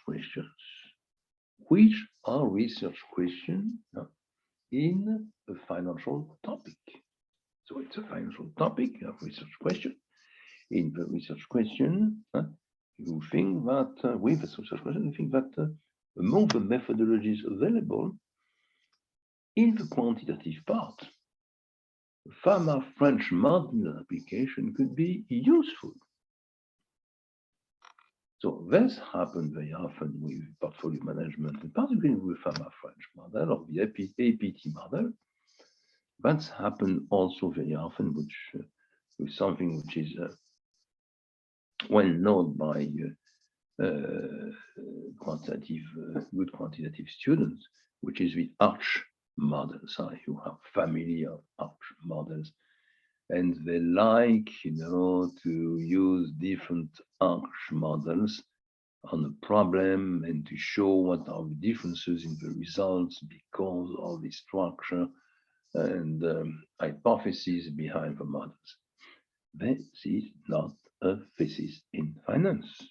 questions, which are research questions in a financial topic. So it's a financial topic, a research question. In the research question, you think that with the research question, you think that among the methodologies available in the quantitative part, pharma French model application could be useful. So this happens very often with portfolio management, and particularly with pharma French model or the APT model. That's happened also very often, with something which is well known by good quantitative students, which is the ARCH model. So you have family of ARCH models, and they like, to use different ARCH models on a problem and to show what are the differences in the results because of the structure and hypotheses behind the models. This is not a thesis in finance.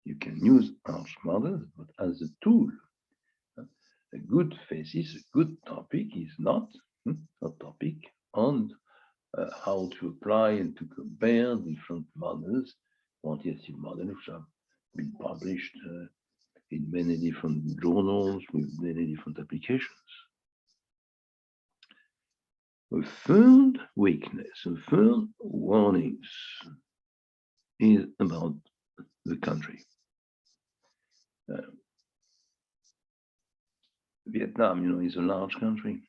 You can use ARCH models, but as a tool. A good thesis, a good topic is not a topic on how to apply and to compare different models, quantitative models, which have been published in many different journals with many different applications. A third weakness, a third warnings is about the country. Vietnam, is a large country,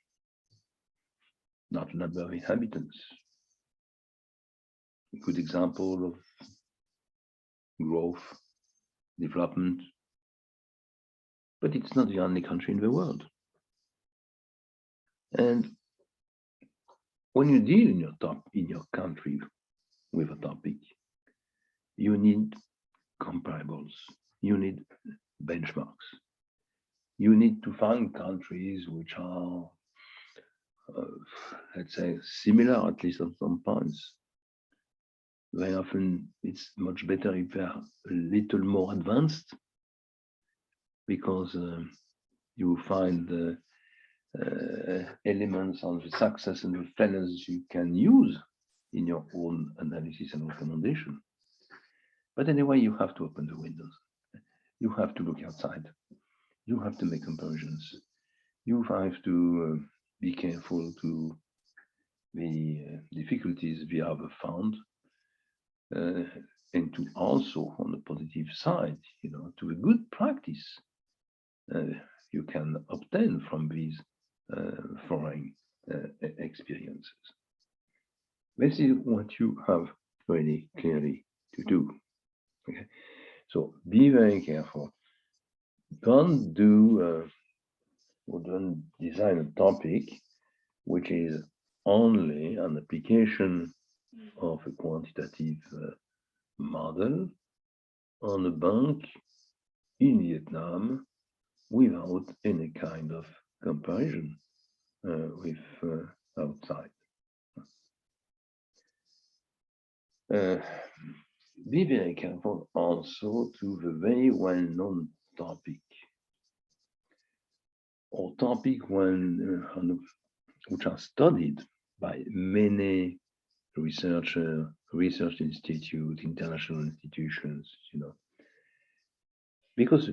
not a number of inhabitants. A good example of growth, development, but it's not the only country in the world. And when you deal in your country with a topic, you need comparables, you need benchmarks. You need to find countries which are, let's say, similar, at least at some points. Very often, it's much better if they are a little more advanced, because you find the elements of the success and the failures you can use in your own analysis and recommendation. But anyway, you have to open the windows. you have to look outside. You have to make comparisons. You have to be careful to the difficulties we have found, and to also, on the positive side, to a good practice you can obtain from these foreign experiences. This is what you have really clearly to do. Okay, so be very careful. Don't do or don't design a topic which is only an application of a quantitative model on a bank in Vietnam without any kind of comparison with outside. Be very careful also to the very well-known topic or topic which are studied by many research institutes, international institutions, because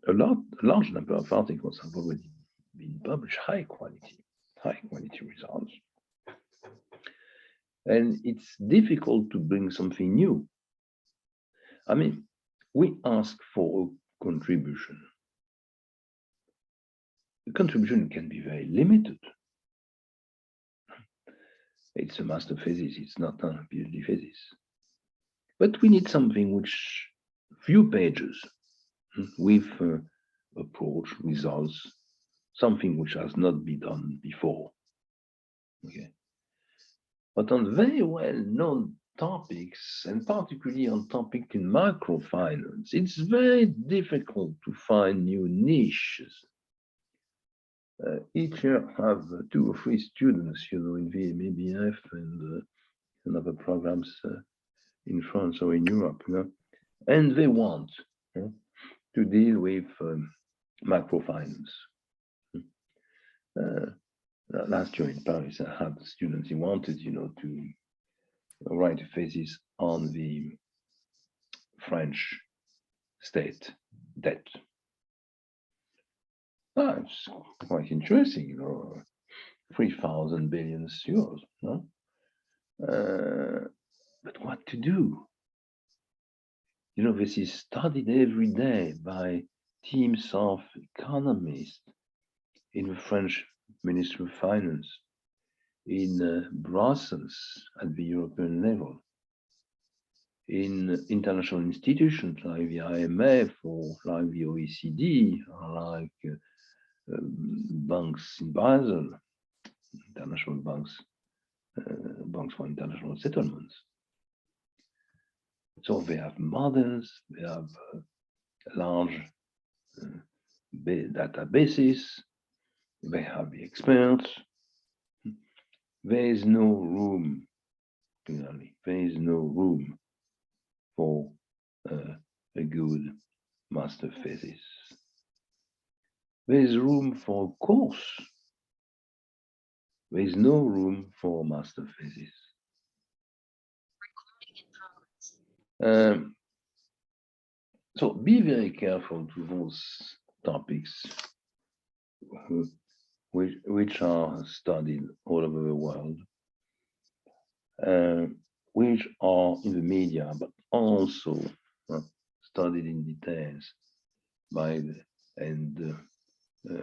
a large number of articles have already been published, high quality results. And it's difficult to bring something new. I mean, we ask for a contribution. The contribution can be very limited. It's a master thesis, it's not a PhD thesis. But we need something which few pages with approach, results, something which has not been done before. Okay. But on very well-known topics, and particularly on topic in microfinance, it's very difficult to find new niches. Each year I have 2 or 3 students, in VMABF and other programs in France or in Europe, and they want to deal with microfinance. Last year in Paris, I had students who wanted, to write a thesis on the French state debt. It's quite interesting, 3,000 billion euros. But what to do? This is studied every day by teams of economists in the French Ministry of Finance, in Brussels at the European level, in international institutions like the IMF or like the OECD, or like banks in Basel, international banks, banks for international settlements. So they have models, they have large databases, they have the experts. There is no room, clearly, there is no room for a good master thesis. There is room for a course. There is no room for a master thesis. So be very careful to those topics which are studied all over the world, which are in the media, but also studied in details by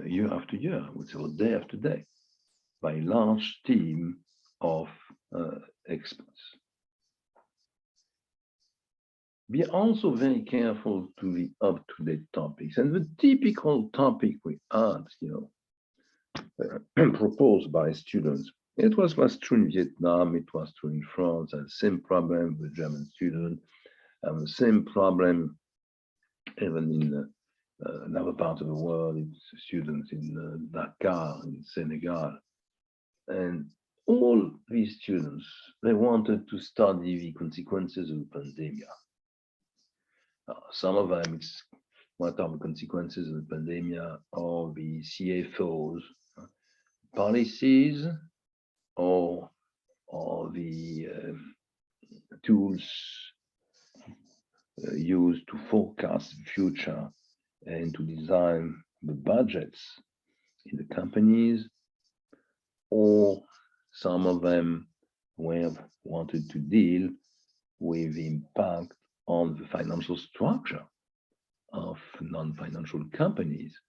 year after year, or day after day, by a large team of experts. Be also very careful to the up-to-date topics, and the typical topic we had, proposed by students. It was true in Vietnam, it was true in France, and the same problem with German students, and the same problem even in another part of the world, it's students in Dakar, in Senegal. And all these students, they wanted to study the consequences of the pandemic. Some of them, it's what are the consequences of the pandemic, or the CFOs policies, or the tools used to forecast the future and to design the budgets in the companies, or some of them were wanted to deal with the impact on the financial structure of non-financial companies.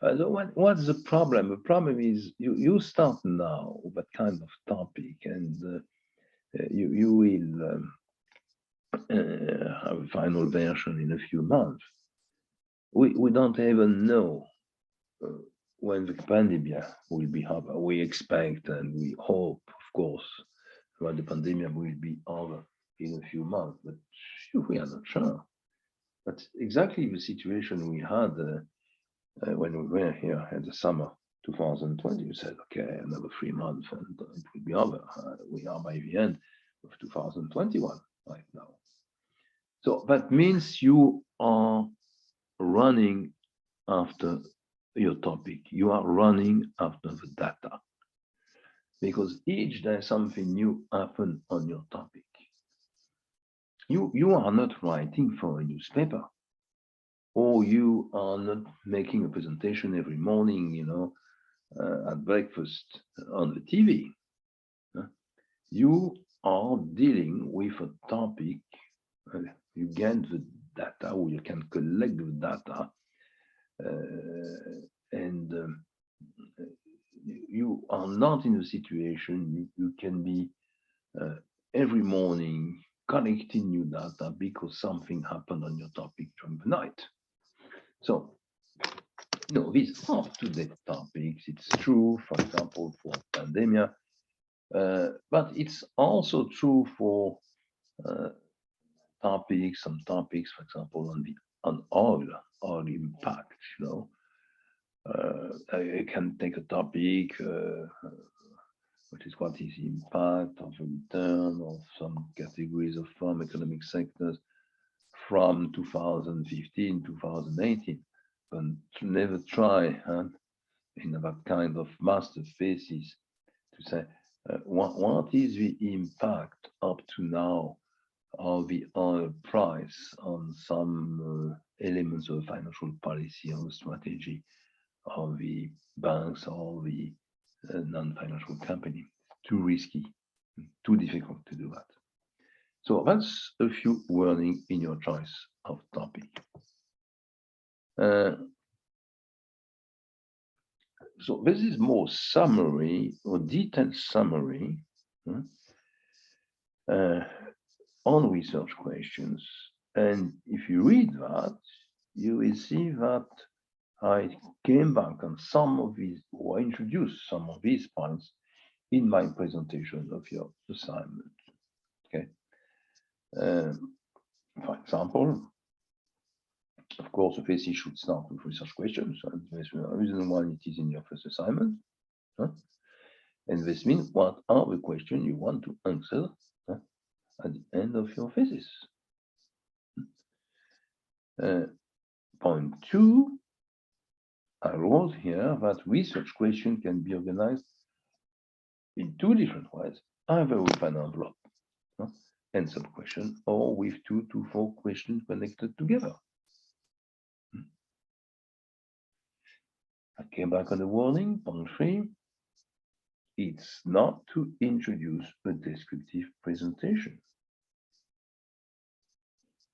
So what's the problem? The problem is you start now with that kind of topic, and you will have a final version in a few months. We don't even know when the pandemic will be over. We expect and we hope, of course, that the pandemic will be over in a few months, but we are not sure. That's exactly the situation we had when we were here in the summer 2020. We said, okay, another 3 months and it will be over. We are by the end of 2021 right now. So that means you are running after your topic. You are running after the data, because each day something new happens on your topic. You are not writing for a newspaper, or you are not making a presentation every morning, at breakfast on the TV. You are dealing with a topic. You get the data, or you can collect the data, and you are not in a situation you can be every morning collecting new data because something happened on your topic during the night. So, these are up-to-date topics. It's true, for example, for pandemic, but it's also true for some topics, for example, on oil impact. I can take a topic, what is the impact of a return of some categories of farm economic sectors from 2015, 2018, but never try in that kind of master thesis to say what is the impact up to now of the oil price on some elements of financial policy or strategy of the banks or the non-financial company. Too risky, too difficult to do that. So that's a few warnings in your choice of topic. So this is more summary or detailed summary on research questions. And if you read that, you will see that I came back on some of these, or introduced some of these points in my presentation of your assignment. Okay. For example, of course, the thesis should start with research questions, and there's a reason why it is in your first assignment. And this means what are the questions you want to answer at the end of your thesis. Point 2, I wrote here that research question can be organized in 2 different ways, either with an envelope and some question, or with 2 to 4 questions connected together. I came back on the warning, point 3. It's not to introduce a descriptive presentation.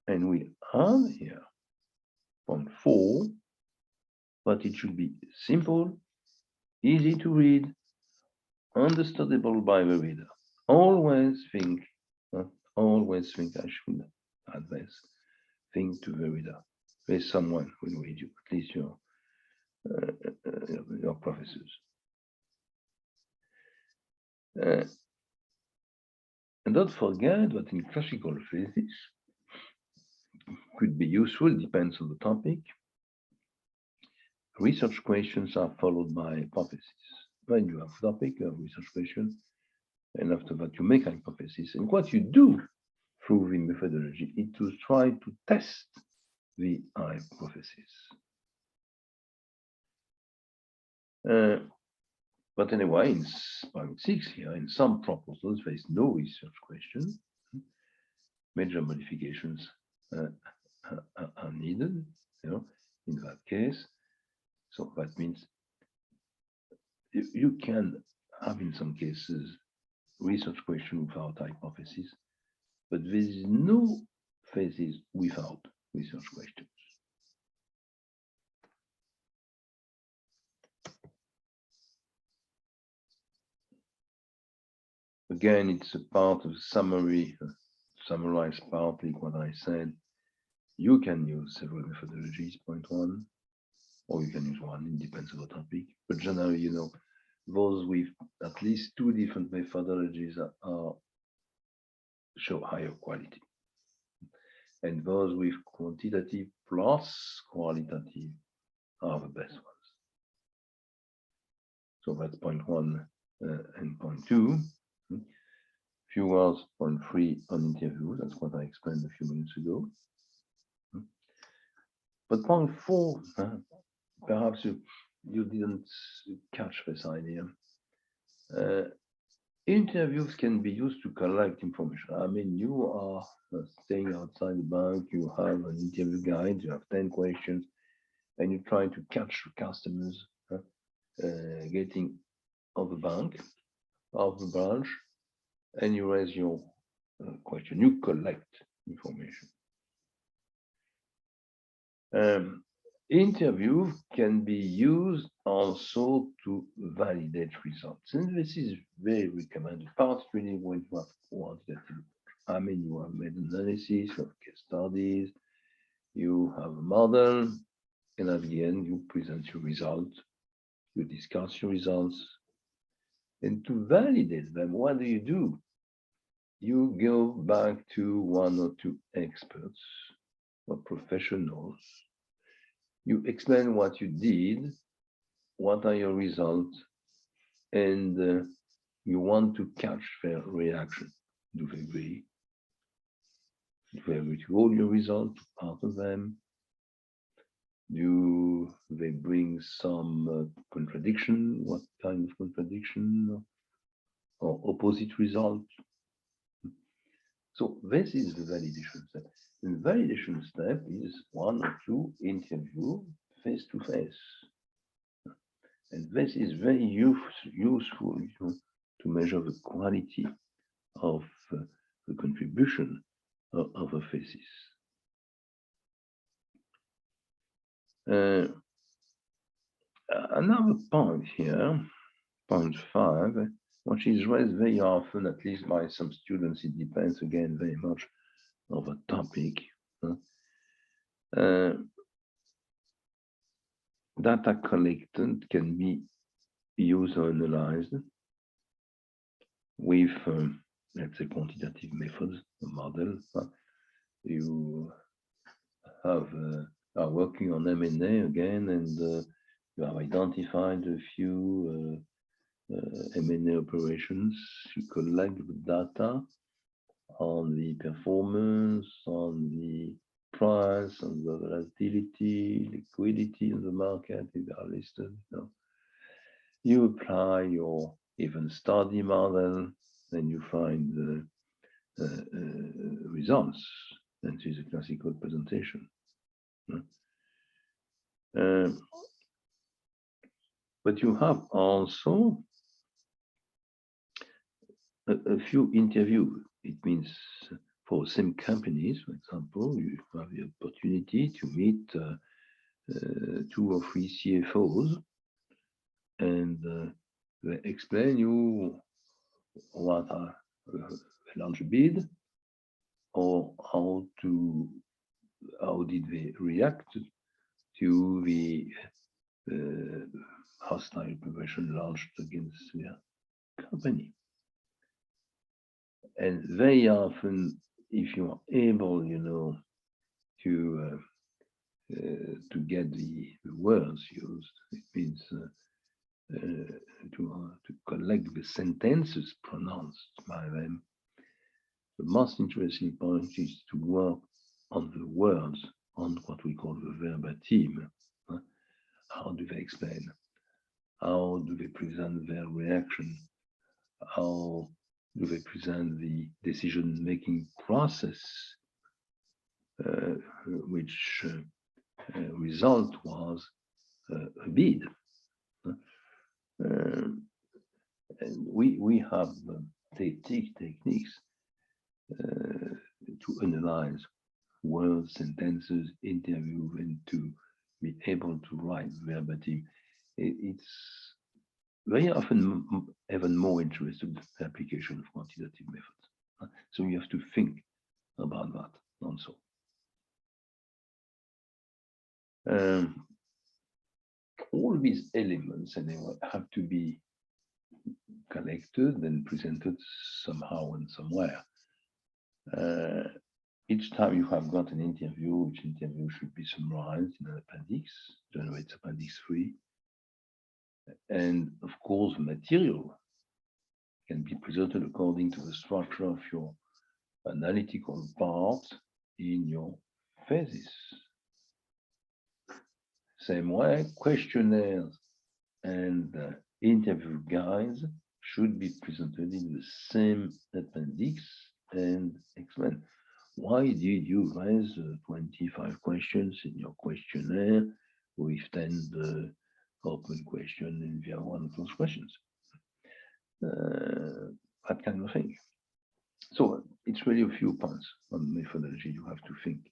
And we have here, point 4, but it should be simple, easy to read, understandable by the reader. Always think I should advise, think to the reader. There's someone who will read you, at least your professors. And don't forget that in classical thesis could be useful, depends on the topic. Research questions are followed by hypotheses. When you have a topic, you have research question, and after that you make a hypothesis. And what you do through the methodology is to try to test the hypothesis. But anyway, in point 6 here, in some proposals, there is no research question. Major modifications are needed, in that case. So that means you can have, in some cases, research question without hypothesis, but there is no thesis without research questions. Again, it's a part of summary, summarize partly what I said. You can use several methodologies, point one, or you can use one, it depends on the topic. But generally, those with at least two different methodologies show higher quality. And those with quantitative plus qualitative are the best ones. So that's point one and point two. Few words, point three on interviews. That's what I explained a few minutes ago. But point four, perhaps you didn't catch this idea. Interviews can be used to collect information. I mean, you are staying outside the bank, you have an interview guide, you have 10 questions, and you're trying to catch customers getting of the bank, of the branch, and you raise your question. You collect information. Interview can be used also to validate results, and this is very recommended, particularly when you have quantitative. I mean, you have made analysis of case studies, you have a model, and at the end you present your results, you discuss your results, and to validate them, what do? You go back to one or two experts or professionals. You explain what you did, what are your results, and you want to catch their reaction. Do they agree? Do they agree to all your results, part of them? Do they bring some contradiction? What kind of contradiction or opposite result? So this is the validation step. The validation step is one or two interview face to face. And this is very useful to measure the quality of the contribution of a thesis. Another point here, point 5, which is raised very often, at least by some students, it depends again very much on the topic. Data collected can be used or analyzed with, let's say, quantitative methods, a model. You have are working on M&A again, and you have identified a few M&A operations. You collect the data on the performance, on the price, on the volatility, liquidity in the market, if they are listed. You apply your even study model, and you find the results. That is a classical presentation. But you have also a few interviews. It means for same companies, for example, you have the opportunity to meet 2 or 3 CFOs, and they explain you what are large bid, or how did they react to the hostile operation launched against their company. And very often, if you are able, to get the words used, it means to collect the sentences pronounced by them. The most interesting point is to work on the words, on what we call the verbatim. How do they explain? How do they present their reaction? How do they present the decision-making process which result was a bid. And we have techniques to analyze words, sentences, interview, and to be able to write verbatim. It's very often even more interested in the application of quantitative methods. So you have to think about that also. All these elements, and they will have to be collected and presented somehow and somewhere. Each time you have got an interview, each interview should be summarized in an appendix. Generally, it's appendix 3. And of course, the material can be presented according to the structure of your analytical part in your thesis. Same way, questionnaires and interview guides should be presented in the same appendix and explain why did you raise 25 questions in your questionnaire with 10 open questions and via one of those questions. That kind of thing. So it's really a few points on methodology you have to think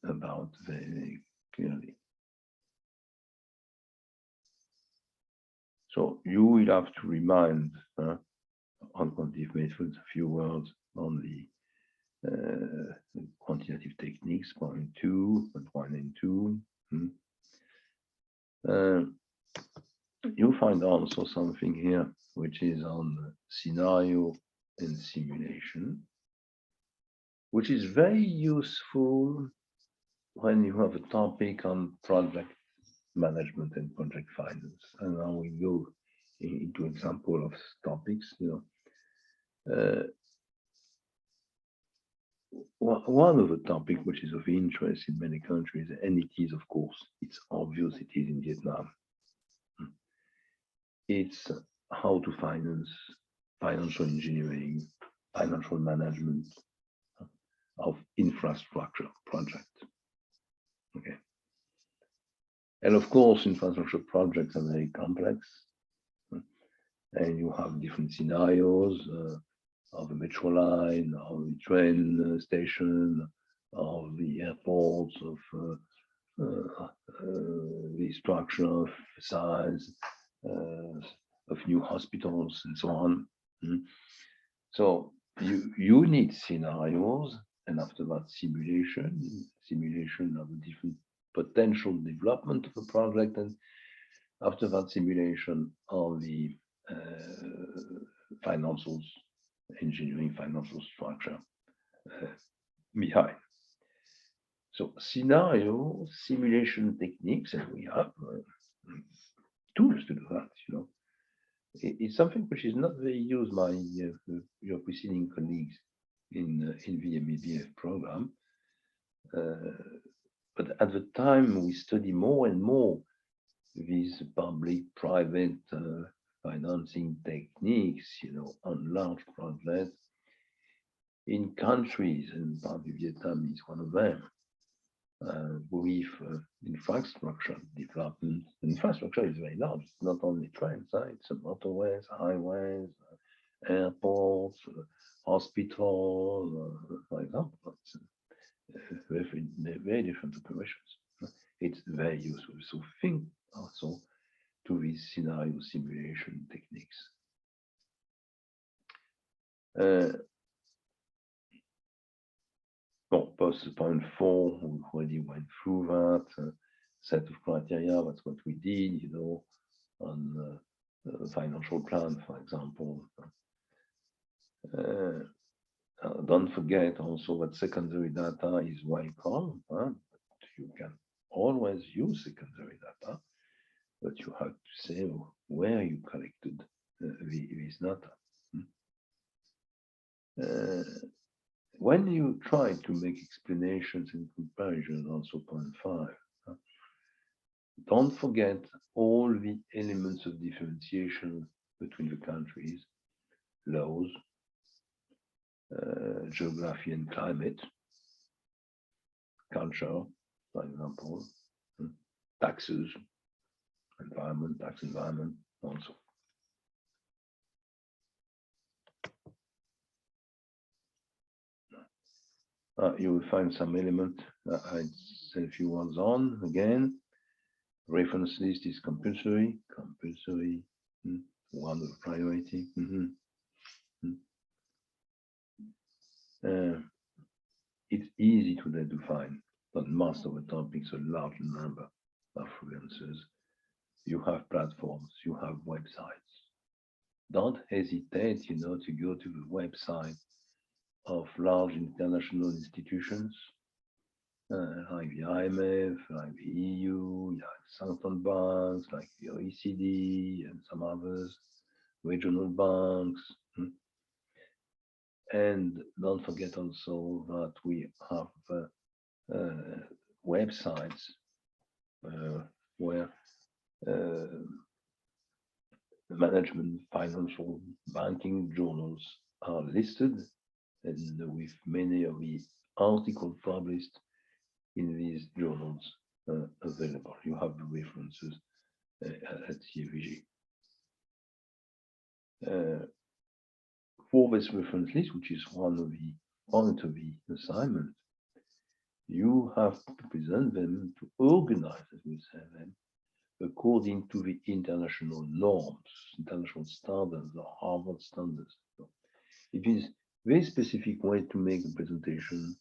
about very clearly. So you will have to remind on quantitative methods a few words on the quantitative techniques, point 2, point 1 and 2. You'll find also something here which is on scenario and simulation, which is very useful when you have a topic on project management and project finance. And now we go into example of topics, one of the topics which is of interest in many countries, and it is, of course, it's obvious it is in Vietnam. It's how to finance financial engineering, financial management of infrastructure projects. Okay. And of course, infrastructure projects are very complex. And you have different scenarios of the metro line, of the train station, of the airports, of the structure of size, of new hospitals, and so on. So you need scenarios, and after that simulation of the different potential development of a project, and after that simulation of the financials, engineering financial structure behind. So scenario simulation techniques, and we have tools to do that, It's something which is not very used by your preceding colleagues in the MEBF program. But at the time we study more and more these public-private financing techniques, on large projects in countries, and probably Vietnam is one of them, with infrastructure development. Infrastructure is very large. It's not only trains, it's motorways, highways, airports, hospitals, for example. It's very different operations. It's very useful. So think also to these scenario simulation techniques. Post point 4, we already went through that set of criteria. That's what we did, on the financial plan, for example. Don't forget also that secondary data is welcome. You can always use secondary data, but you have to say where you collected this data. When you try to make explanations and comparisons, also point 5, don't forget all the elements of differentiation between the countries, laws, geography and climate, culture, for example, taxes, environment, tax environment also. You will find some element I said a few words on again. Reference list is compulsory, one of priority. It's easy today to find, but most of the topics, a large number of references. You have platforms, you have websites. Don't hesitate, to go to the website of large international institutions, like the IMF, like the EU, like central banks, like the OECD and some others, regional banks. And don't forget also that we have websites where management, financial, banking journals are listed, and with many of the articles published in these journals available. You have the references at CFVG. For this reference list, which is one of the points of the assignment, you have to present them, to organize, as we say them, according to the international norms, international standards, or Harvard standards. So it is a very specific way to make a presentation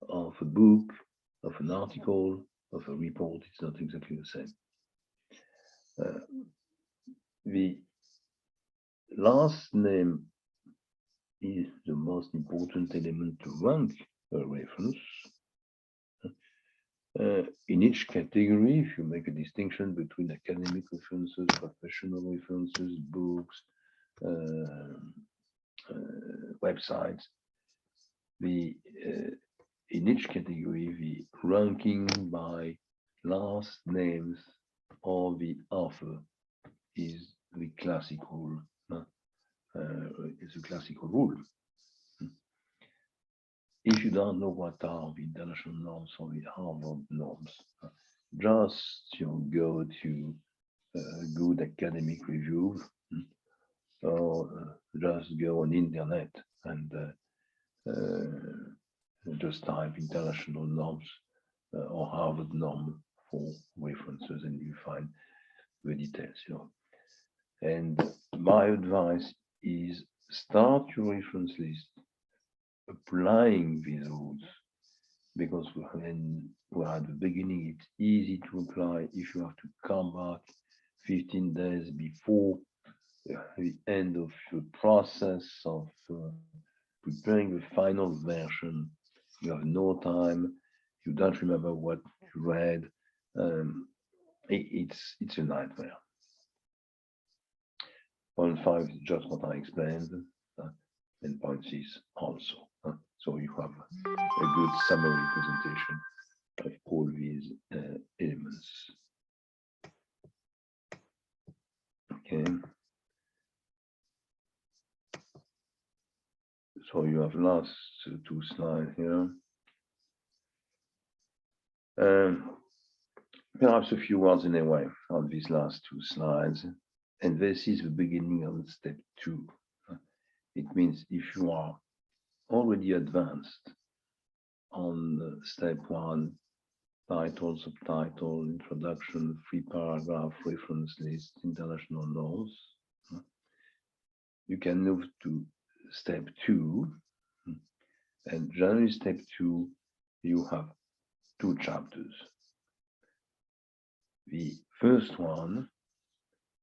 of a book, of an article, of a report. It's not exactly the same. The last name is the most important element to rank a reference. In each category, if you make a distinction between academic references, professional references, books, websites, in each category, the ranking by last names or the author is the classical rule. If you don't know what are the international norms or the Harvard norms, just go to a good academic review, or just go on internet and just type international norms or Harvard norm for references, and you find the details. And my advice is start your reference list applying these rules, because when we're at the beginning, it's easy to apply. If you have to come back 15 days before the end of the process of preparing the final version, you have no time, you don't remember what you read, it's a nightmare. Point 5 is just what I explained, and point 6 also. So you have a good summary presentation of all these elements. Okay. So you have last 2 slides here. Perhaps a few words anyway on these last 2 slides. And this is the beginning of step 2. It means if you are already advanced on step 1, title, subtitle, introduction, 3-paragraph, reference list, international norms, you can move to step 2. And generally step 2, you have 2 chapters. The first one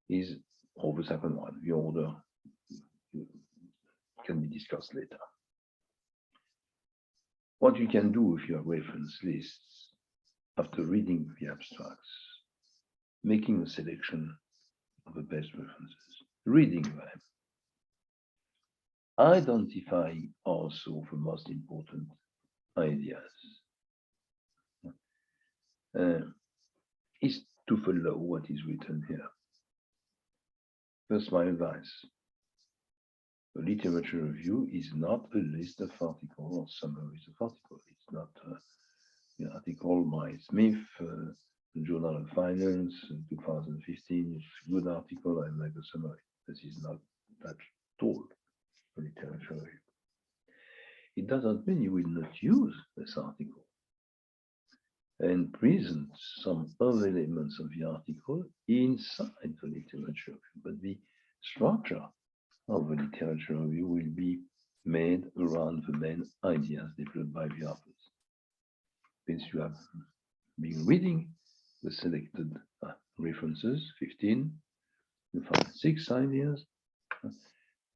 is, or the second one, the order can be discussed later. What you can do with your reference lists after reading the abstracts, making a selection of the best references, reading them, identifying also the most important ideas, is to follow what is written here. That's my advice. A literature review is not a list of articles or summaries of articles. It's not the article by Smith, Journal of Finance, 2015. It's a good article. I make a summary. This is not that at all a literature review. It doesn't mean you will not use this article and present some other elements of the article inside the literature review, but the structure of the literature review will be made around the main ideas developed by the authors. Since you have been reading the selected references, 15, you find 6 ideas.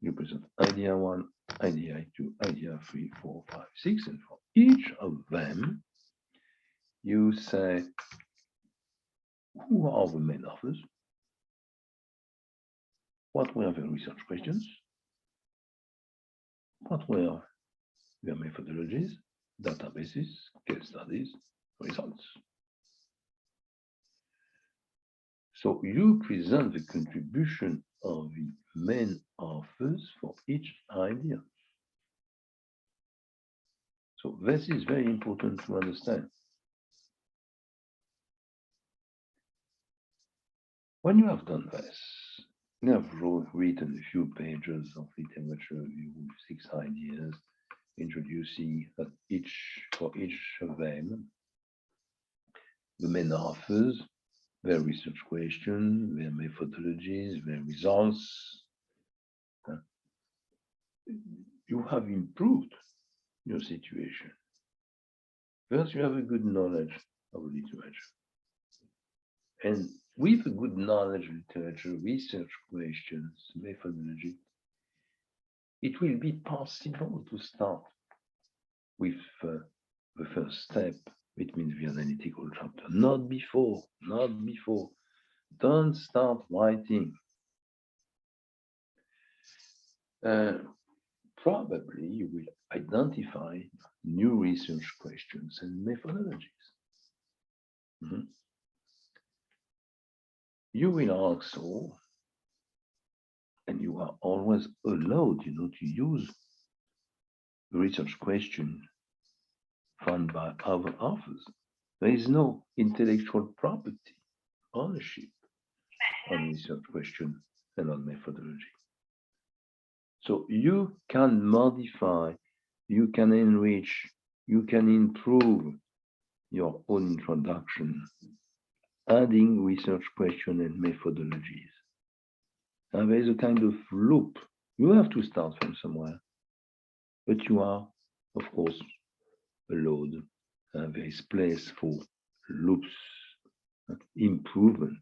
You present idea 1, idea 2, idea 3, 4, 5, 6, and for each of them, you say, who are the main authors? What were the research questions? What were their methodologies, databases, case studies, results? So you present the contribution of the main authors for each idea. So this is very important to understand. When you have done this, you have written a few pages of literature review with 6 ideas, introducing for each of them the main authors, their research questions, their methodologies, their results. You have improved your situation. First, you have a good knowledge of literature. And with a good knowledge of literature, research questions, methodology, it will be possible to start with the first step. It means the analytical chapter, not before. Don't start writing. Probably you will identify new research questions and methodologies. You will also, and you are always allowed, to use the research question found by other authors. There is no intellectual property ownership on research question and on methodology. So you can modify, you can enrich, you can improve your own introduction, adding research question and methodologies. And there is a kind of loop. You have to start from somewhere, but you are, of course, allowed. There is place for loops, improvement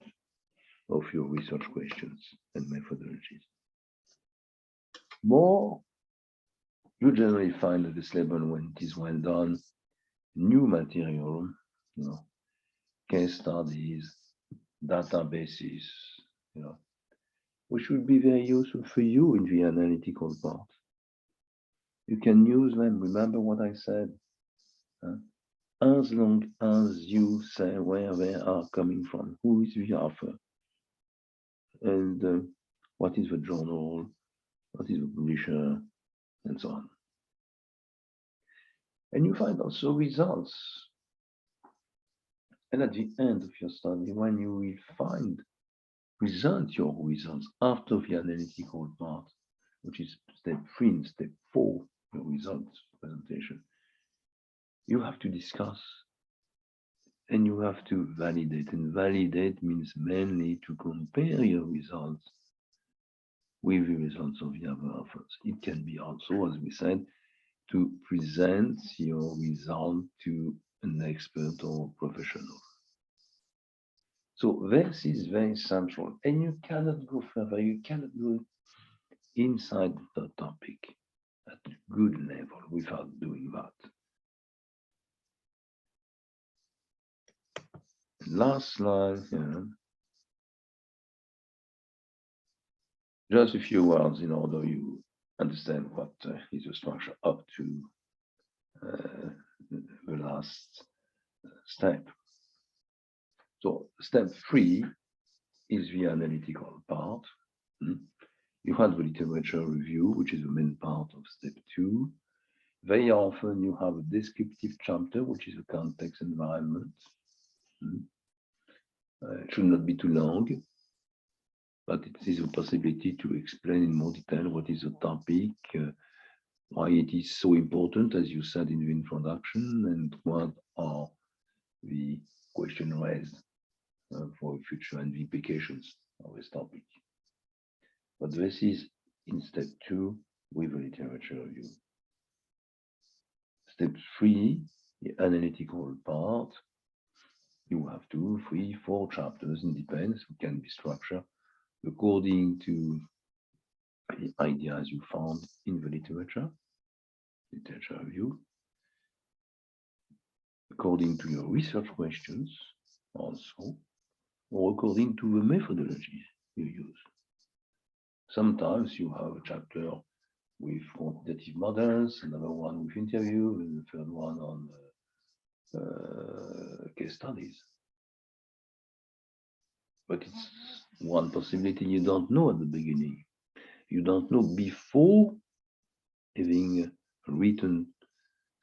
of your research questions and methodologies. More, you generally find at this level, when it is well done, new material, case studies, databases, which will be very useful for you in the analytical part. You can use them. Remember what I said. As long as you say where they are coming from, who is the author, and what is the journal, what is the publisher, and so on. And you find also results. And at the end of your study, when you will present your results after the analytical part, which is step 3 and step 4, your results presentation, you have to discuss and you have to validate. And validate means mainly to compare your results with the results of the other authors. It can be also, as we said, to present your result to an expert or professional. So this is very central, and you cannot go further. You cannot go inside the topic at a good level without doing that. Last slide. Just a few words in order you understand what is the structure up to the last step. So step 3 is the analytical part. You have the literature review, which is the main part of step 2. Very often you have a descriptive chapter, which is a context environment. It should not be too long, but it is a possibility to explain in more detail what is the topic, why it is so important, as you said in the introduction, and what are the questions raised for future and the implications of this topic. But this is in step 2 with a literature review. Step 3, the analytical part. You have 2, 3, 4 chapters, it depends, it can be structured according to the ideas you found in the literature review, according to your research questions also, or according to the methodology you use. Sometimes you have a chapter with quantitative models, another one with interview, and the third one on case studies. But it's one possibility you don't know at the beginning. You don't know before having written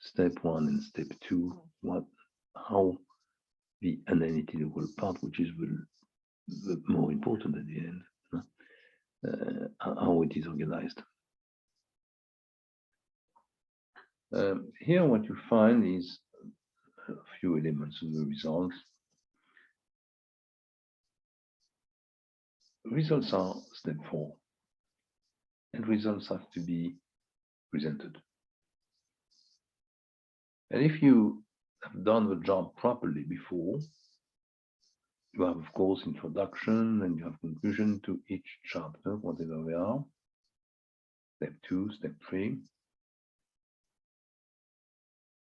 step 1 and step 2, how the analytical part, which is the more important at the end, how it is organized. Here what you find is a few elements of the results. Results are step 4, and results have to be presented. And if you have done the job properly before, you have, of course, introduction and you have conclusion to each chapter, whatever they are. Step 2, step 3.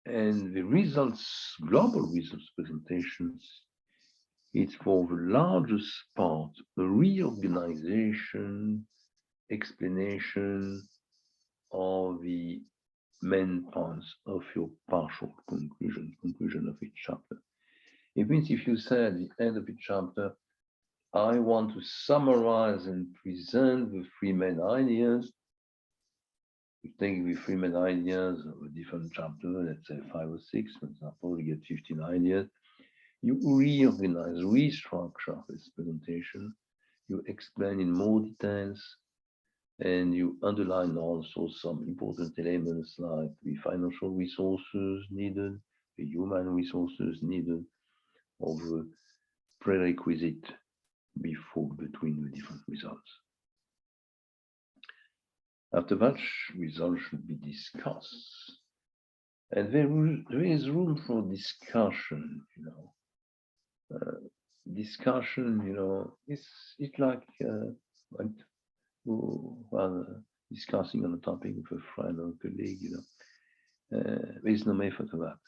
And the results, global results presentations, it's for the largest part, the reorganization, explanation of the main points of your partial conclusion of each chapter. It means if you say at the end of each chapter, I want to summarize and present the 3 main ideas, you take the 3 main ideas of a different chapter, let's say 5 or 6, for example, you get 15 ideas. You reorganize, restructure this presentation, you explain in more details, and you underline also some important elements like the financial resources needed, the human resources needed, or the prerequisite between the different results. After that, results should be discussed. And there is room for discussion, discussion, it's like discussing on a topic with a friend or a colleague, there is no method for that.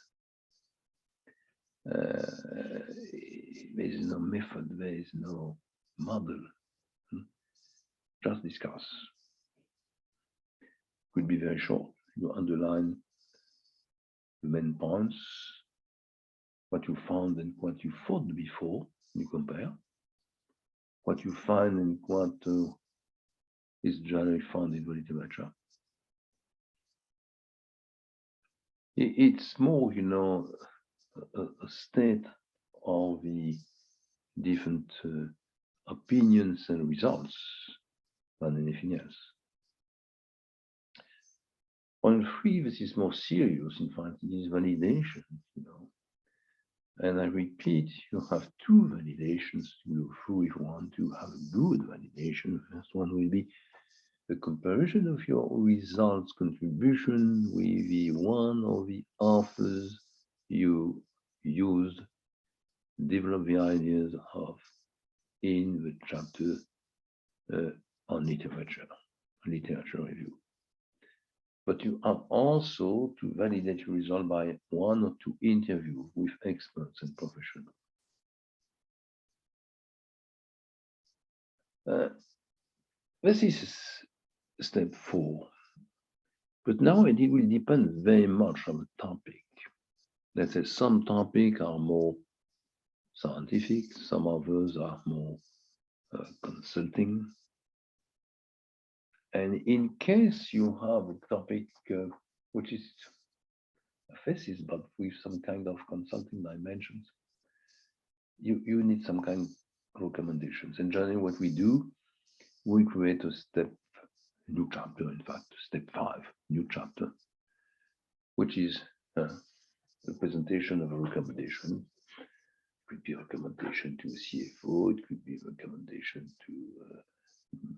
There is no method, there is no model. Just discuss. Could be very short. You underline the main points, what you found and what you thought before, you compare. What you find and what is generally found in the literature. It's more, a state of the different opinions and results than anything else. On 3, this is more serious, in fact, it is validation, And I repeat, you have 2 validations to go through if you want to have a good validation. The first one will be the comparison of your results contribution with the one or the authors you used to develop the ideas of in the chapter on literature review. But you have also to validate your result by 1 or 2 interviews with experts and professionals. This is step 4. But now it will depend very much on the topic. Let's say some topics are more scientific, some others are more consulting. And in case you have a topic which is a thesis, but with some kind of consulting dimensions. You need some kind of recommendations. And generally what we do, we create a new chapter, in fact, step 5, new chapter, which is the presentation of a recommendation. It could be a recommendation to a CFO, it could be a recommendation to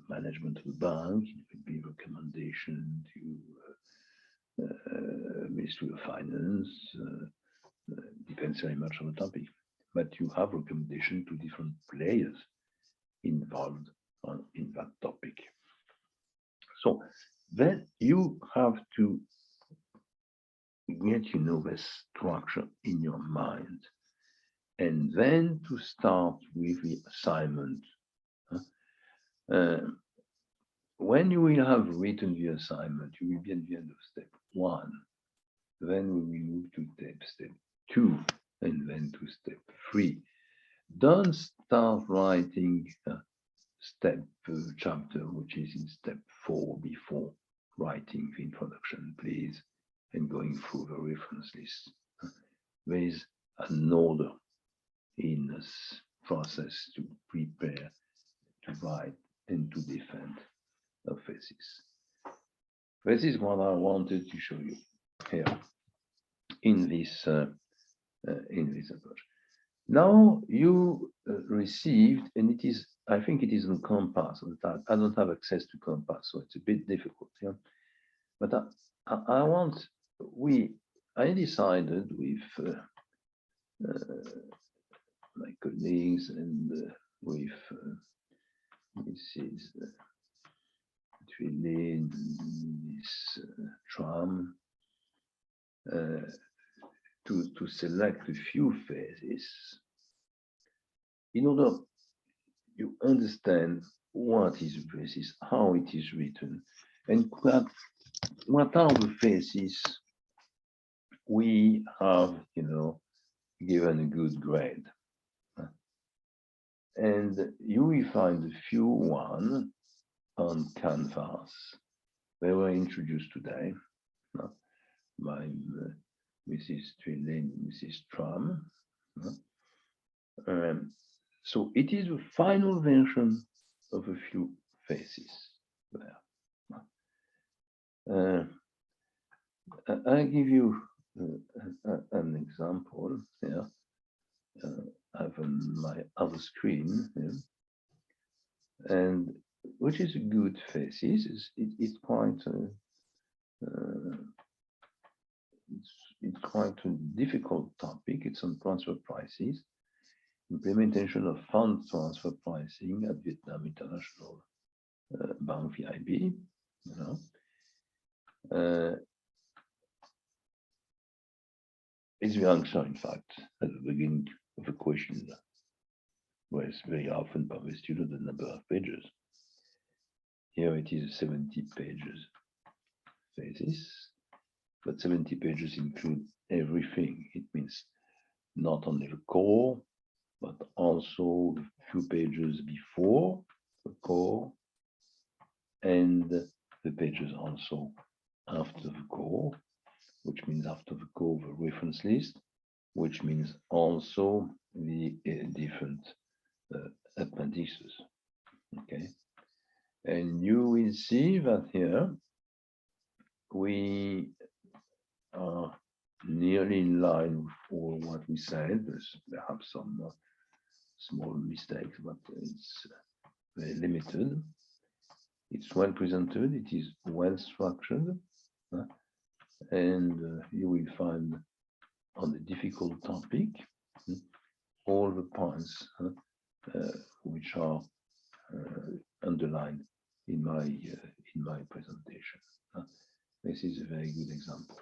management of the bank, it could be a recommendation to Ministry of Finance, depends very much on the topic. But you have recommendation to different players involved in that topic. So then you have to get the structure in your mind, and then to start with the assignment. When you will have written the assignment, you will be at the end of step 1. Then we will move to step 2, and then to step 3. Don't start writing chapter, which is in step 4, before writing the introduction, please, and going through the reference list. There is an order in this process to prepare, to write, and to defend a thesis. This is what I wanted to show you here in this approach. Now you received, and it is, I think it is in Compass. I don't have access to Compass, so it's a bit difficult here. But I decided with my colleagues and with Mrs. Twilin, Miss Tram, to select a few phases in order you understand what is a thesis, how it is written, and what are the phases we have, given a good grade. And you will find a few one on Canvas. They were introduced today by Mrs. Twilin, Mrs. Tram. So it is the final version of a few phases there. I give you an example here. I have on my other screen here, and which is a good thesis. It's quite it's quite a difficult topic. It's on transfer prices, implementation of fund transfer pricing at Vietnam International Bank VIB. It's the answer, in fact, at the beginning of the question, where it's very often by the student the number of pages. Here it is 70 pages thesis, but 70 pages include everything. It means not only the core, but also a few pages before the core, and the pages also after the core, which means after the core, the reference list, which means also the different appendices. Okay, and you will see that here we are nearly in line with all what we said. There's perhaps some small mistakes, but it's very limited. It's well presented, it is well structured, and you will find on the difficult topic all the points which are underlined in my presentation. This is a very good example.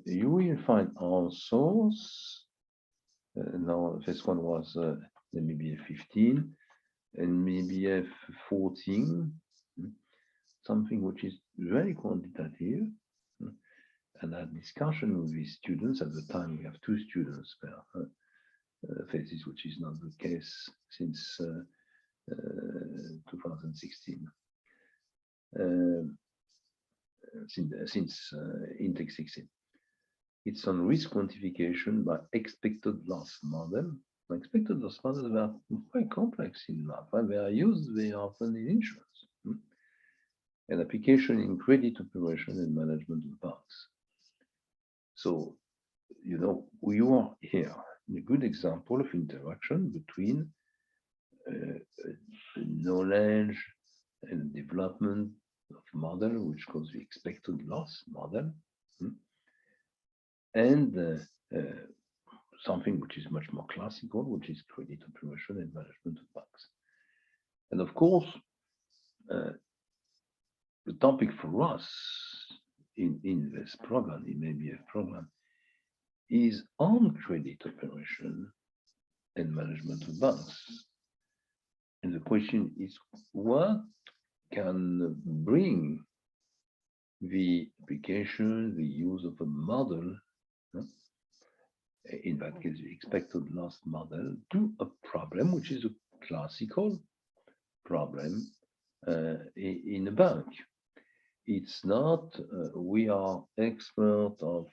You will find also now this one was maybe 15 and maybe 14, something which is very quantitative. And a discussion with these students. At the time, we have 2 students per thesis, which is not the case since 2016. since Index 16. It's on risk quantification by expected loss model. Expected loss models are quite complex in math, and they are used very often in insurance. An application in credit operation and management of banks. So, you know, you are here in a good example of interaction between knowledge and development of model, which calls the expected loss model, and something which is much more classical, which is credit operation and management of banks. And of course, the topic for us in this program, in ABF program, is on credit operation and management of banks. And the question is, what can bring the application, the use of a model, in that case, the expected loss model, to a problem which is a classical problem in a bank. It's not, we are expert of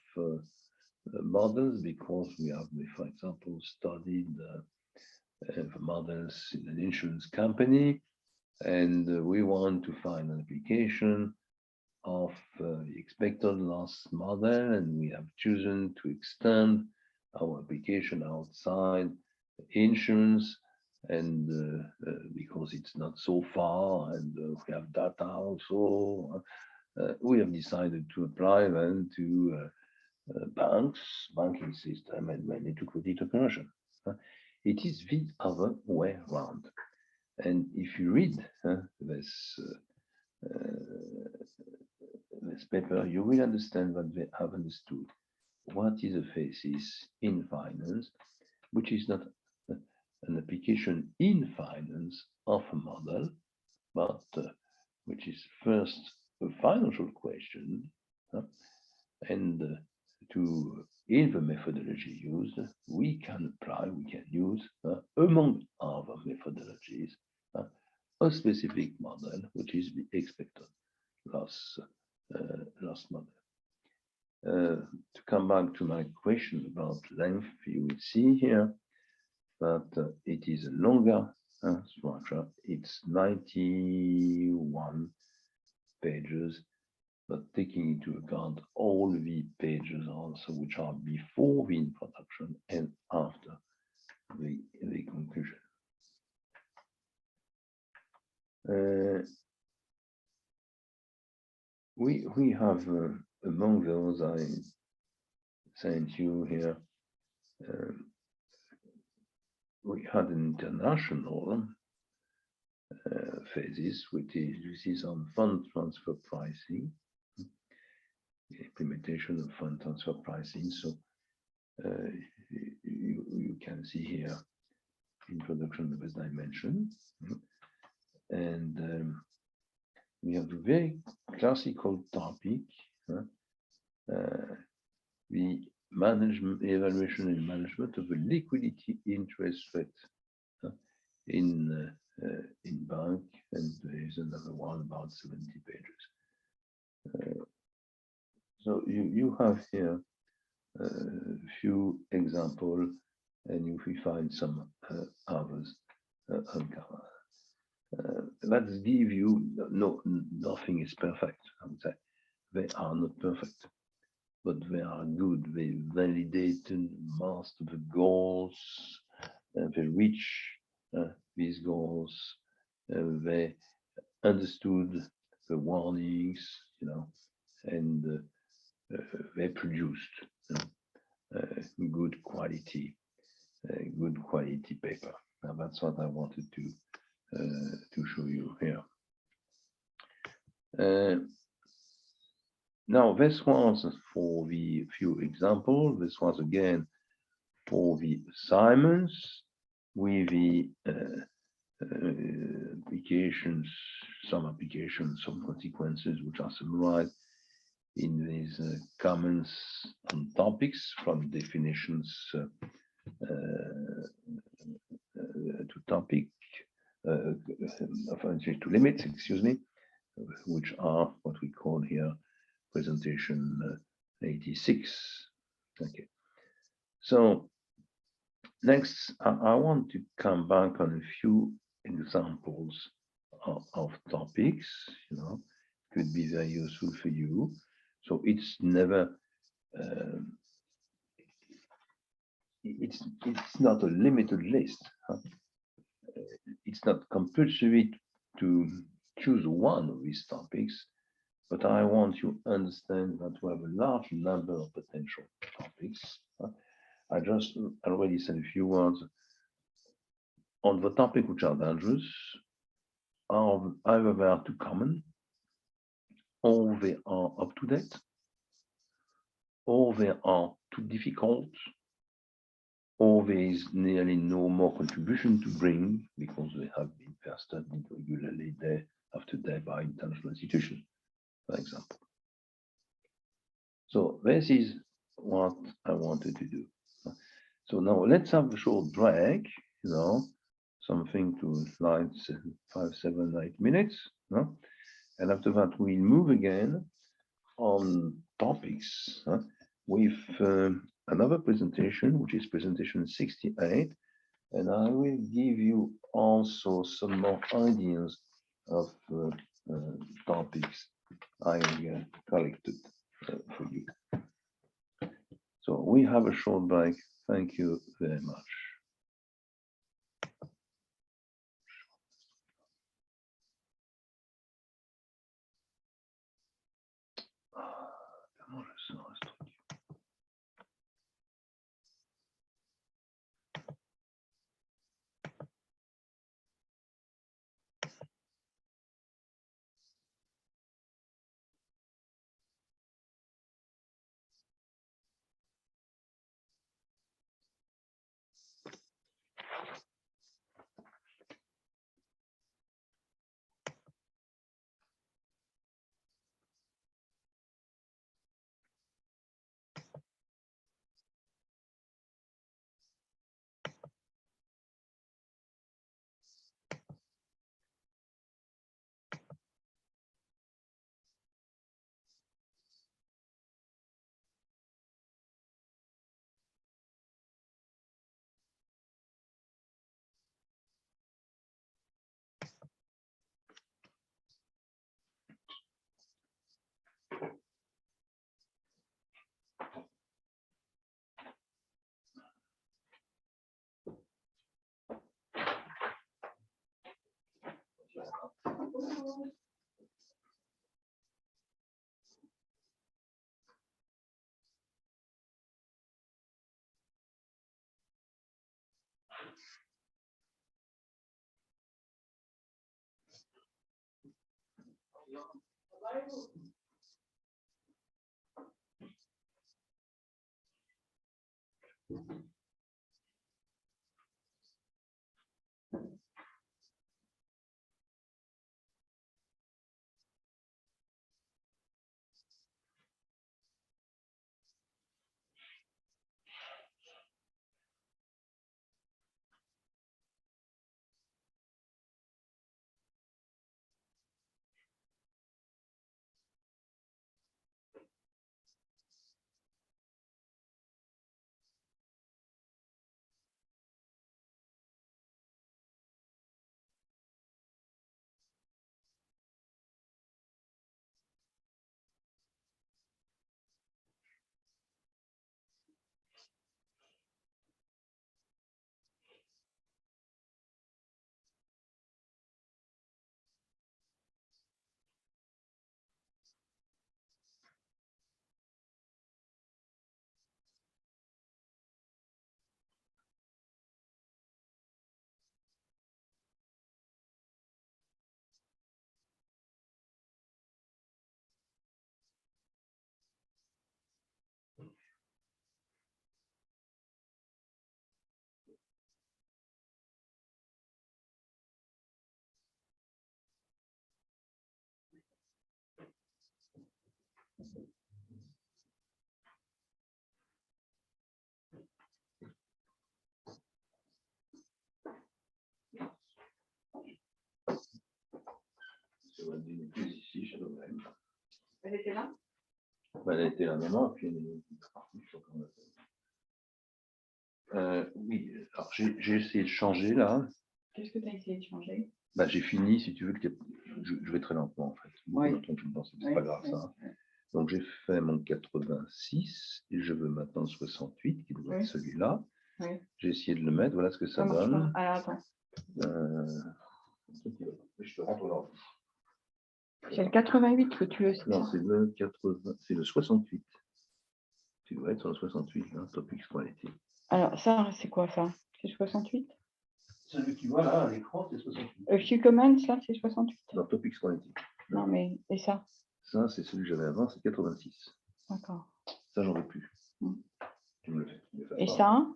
models because we have, for example, studied the models in an insurance company, and we want to find an application of the expected loss model, and we have chosen to extend our application outside insurance, and because it's not so far, and we have data also, we have decided to apply then to banks, banking system, and mainly to credit operation. It is the other way around. And if you read this paper, you will understand that they have understood what is a thesis in finance, which is not an application in finance of a model, but which is first a financial question, and in the methodology used, we can use, among other methodologies, a specific model, which is the expected loss model. To come back to my question about length, you will see here that it is a longer structure. It's 91 pages, but taking into account all the pages also which are before the introduction and after the conclusion. We have among those I sent you here, we had an international thesis, which is on fund transfer pricing, the implementation of fund transfer pricing. So you can see here introduction of this dimension, and we have a very classical topic, the management, evaluation and management of the liquidity interest rate in bank, and there is another one about 70 pages. So you have here a few examples, and if we find some others uncovered. Let's give you, nothing is perfect, I would say. They are not perfect, but they are good. They validated most of the goals, they reach these goals, they understood the warnings, and they produced good quality paper. Now that's what I wanted to show you here. Now this was for the few examples. This was again for the assignments with the applications, some consequences which are summarized in these comments on topics, from definitions to topic, to limits, excuse me, which are what we call here presentation 86. Okay. So next, I want to come back on a few examples of topics, could be very useful for you. So it's never, it's not a limited list. It's not compulsory to choose one of these topics, but I want you to understand that we have a large number of potential topics. I just already said a few words on the topic which are dangerous, are either they are too common, or they are up to date, or they are too difficult, or there is nearly no more contribution to bring because they have been studied regularly day after day by international institutions, for example. So this is what I wanted to do. So now let's have a short break, something to like 5, 7, 8 minutes. And after that, we'll move again on topics with another presentation, which is presentation 68. And I will give you also some more ideas of topics I collected for you. So we have a short break. Thank you very much. Elle était là? Elle a été là maintenant, puis elle est partie. Oui, alors j'ai essayé de changer là. Qu'est-ce que tu as essayé de changer? Bah, j'ai fini, si tu veux, je vais très lentement en fait. Oui. Longtemps que je pense, c'est Oui, pas grave oui, ça. oui. Donc j'ai fait mon 86 et je veux maintenant le 68 qui doit Oui. être celui-là. Oui. J'ai essayé de le mettre, voilà ce que ça marche donne. pas. Alors attends, Je te rentre dans. c'est le 88 que tu veux. Non, c'est le 80, c'est le 68. Tu dois être sur le 68, hein, Topics Quality. Alors ça, c'est quoi ça? C'est 68? Celui que tu vois là à l'écran, c'est 68. Few Commands, ça, c'est 68. Dans Topics Quality. Non, mais, et ça? Ça, c'est celui que j'avais avant, c'est 86. D'accord. Ça, j'en veux plus. Mm. Tu me le fais. Tu me le fais Et pas. ça?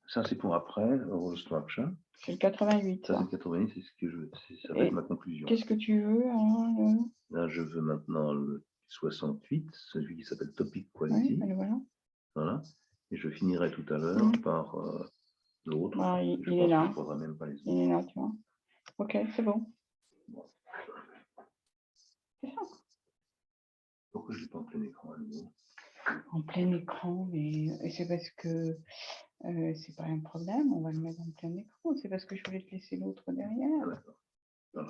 Ça, c'est pour après, Structure. C'est le 88. Ça, ça. c'est 88, c'est ce que je veux. Ça va Et être ma conclusion. Qu'est-ce que tu veux alors, Là, je veux maintenant le 68, celui qui s'appelle Topic Oui, Quality. allez, voilà. Voilà. Et je finirai tout à l'heure Mm. par l'autre. Ah, il Je est pense là. qu'il ne faudra même pas les autres. Il est là, tu vois. Ok, c'est bon. C'est ça. Pourquoi je n'ai pas en plein écran à nouveau? En plein écran, mais c'est parce que c'est pas un problème, on va le mettre en plein écran. C'est parce que je voulais te laisser l'autre derrière. Ah, d'accord. Voilà.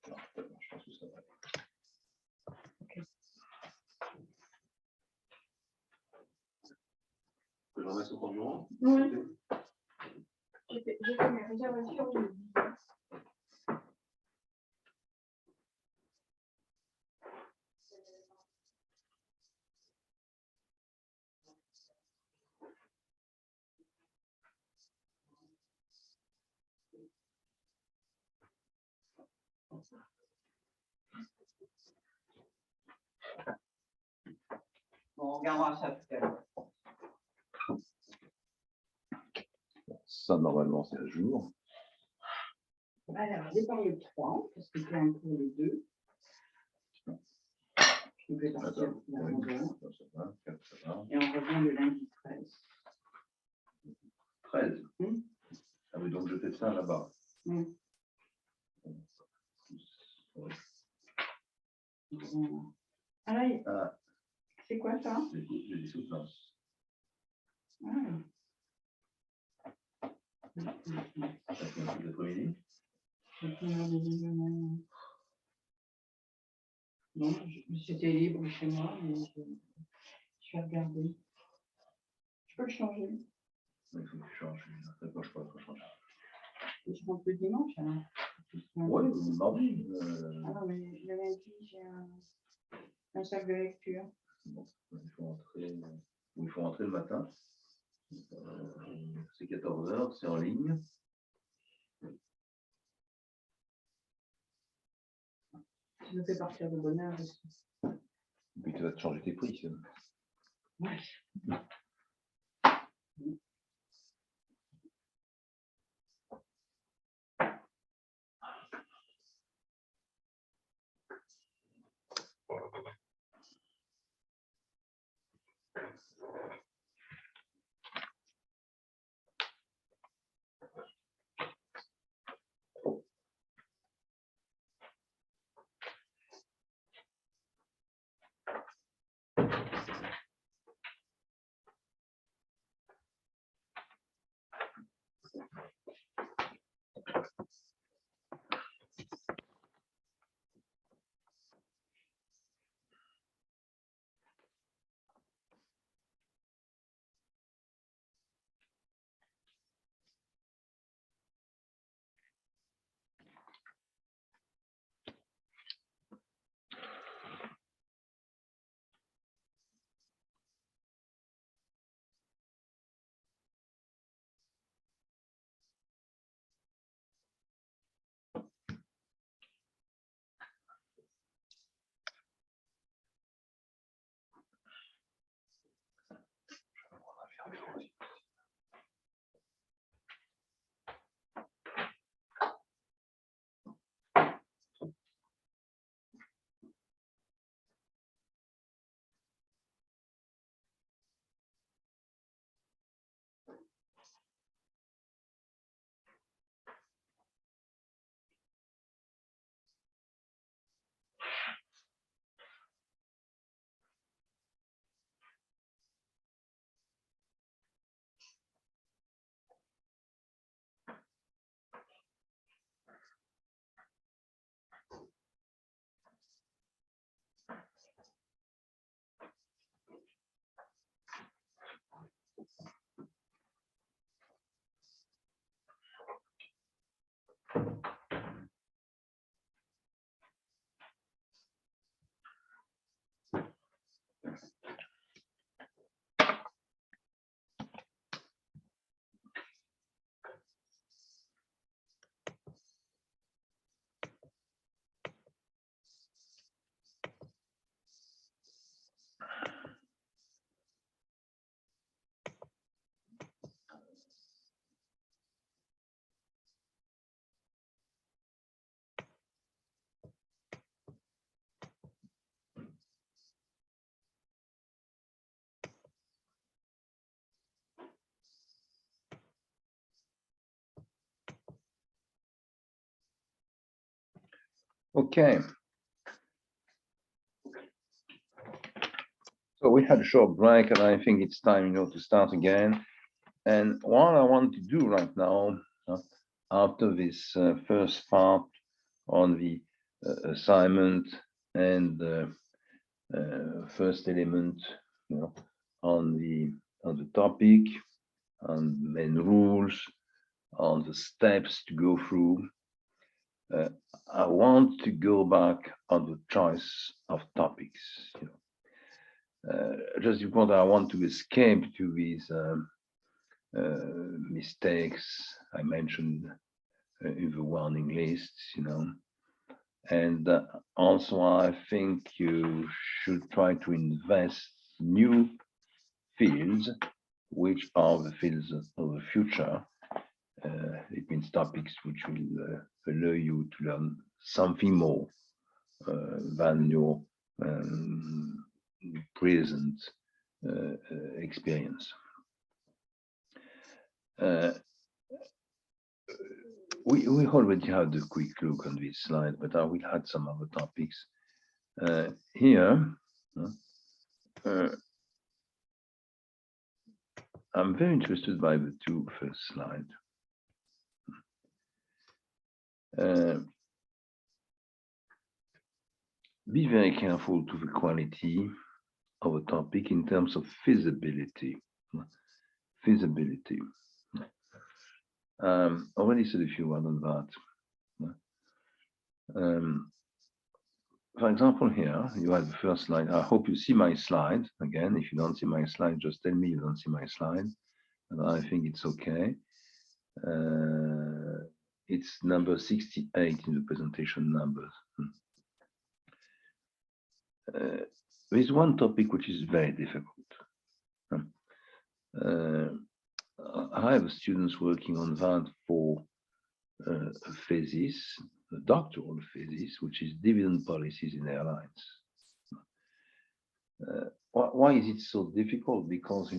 Non, je pense que ça va aller. Ok. Que j'en mette au fond du rang? Oui. J'ai fait mes réservations. Bon, on regardera ça tout à l'heure. Ça, normalement, c'est à jour. Alors, départ le 3, parce que tu as un cours le 2. Je vais partir Attends. la Oui. rondeur. Ça va, ça va. Et on revient le lundi 13. 13. Hmm. Ah oui, donc je fais ça là-bas. Hmm. Ouais. Voilà. Ah là, Ah, c'est quoi ça? j'ai des soutenances. Ah. Ça fait un peu d'après-midi. Non, c'était libre chez moi, mais je vais regarder. Je peux le changer. Il faut que tu changes. D'accord, je peux changer. Je rentre le dimanche alors. Oui, mardi. Ah non, mais le lundi, j'ai un sac de lecture. Bon, il faut rentrer le matin. C'est 14h, c'est en ligne. Tu me fais partir de bonne heure aussi. Et puis tu vas te changer tes prix. Ouais. Okay. So we had a short break, and I think it's time, to start again. And what I want to do right now, after this first part on the assignment and first element, on the topic, on main rules, on the steps to go through. I want to go back on the choice of topics. Just because I want to escape to these mistakes I mentioned in the warning lists, and also I think you should try to invest new fields, which are the fields of the future. It means topics which will allow you to learn something more than your present experience. We already had a quick look on this slide, but I will add some other topics. Here, I'm very interested by the two first slides. Be very careful to the quality of a topic in terms of feasibility. Feasibility. Already said a few words on that. For example, here you have the first slide. I hope you see my slide. Again, if you don't see my slide, just tell me you don't see my slide, and I think it's okay. It's number 68 in the presentation numbers. There's one topic which is very difficult. I have students working on that for a thesis, a doctoral thesis, which is dividend policies in airlines. Why is it so difficult? Because,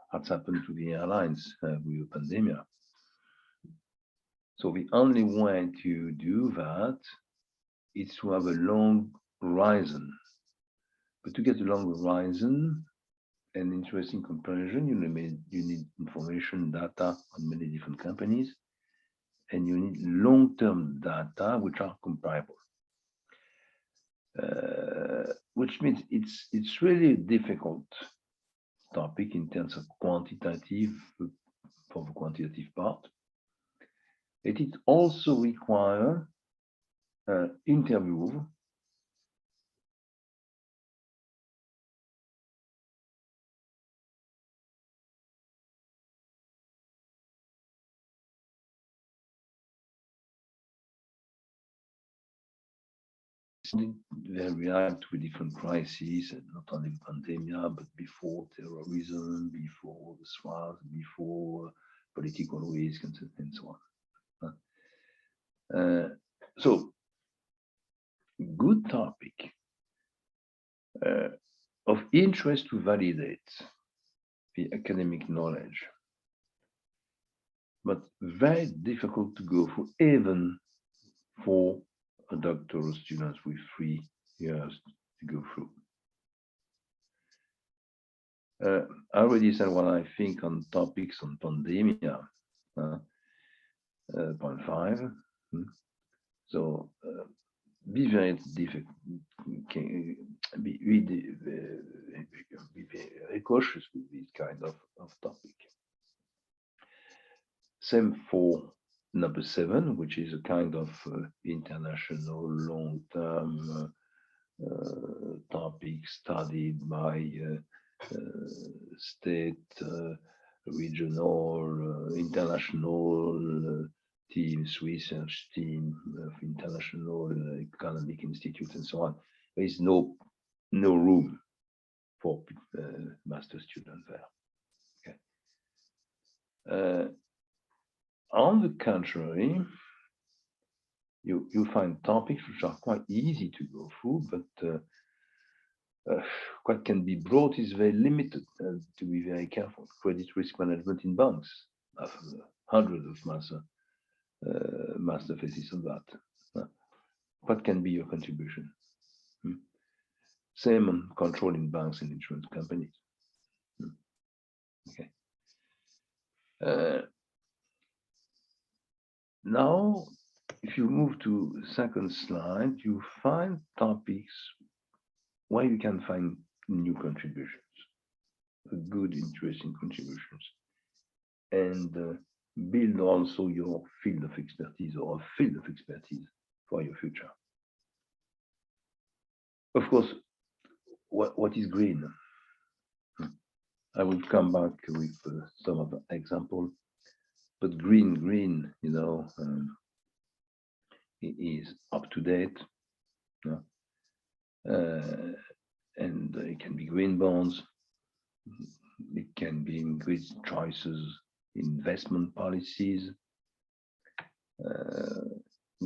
what's happened to the airlines with the pandemic. So the only way to do that is to have a long horizon. But to get a long horizon and interesting comparison, you need information, data on many different companies, and you need long-term data which are comparable. Which means it's really a difficult topic in terms of quantitative, for the quantitative part. It also requires interview they react to different crises, and not only pandemic, but before terrorism, before the SWAT, before political risk, and so on. So, good topic of interest to validate the academic knowledge, but very difficult to go through, even for a doctoral student with 3 years to go through. I already said what I think on topics on pandemic, 0.5. So be very difficult, be very cautious with this kind of topic. Same for number 7, which is a kind of international long-term topic studied by state, regional, international teams, research team of international economic institutes, and so on. There is no room for master students there. Okay. On the contrary, you find topics which are quite easy to go through, but what can be brought is very limited, to be very careful. Credit risk management in banks. I have hundreds of master theses on that. what can be your contribution? Same on controlling banks and insurance companies. Okay. Now, if you move to second slide, you find topics where you can find new contributions, good, interesting contributions, and build also your field of expertise or a field of expertise for your future. Of course, what is green? I will come back with some of the example, but green, you know, it is up to date, and it can be green bonds, it can be increased choices, investment policies,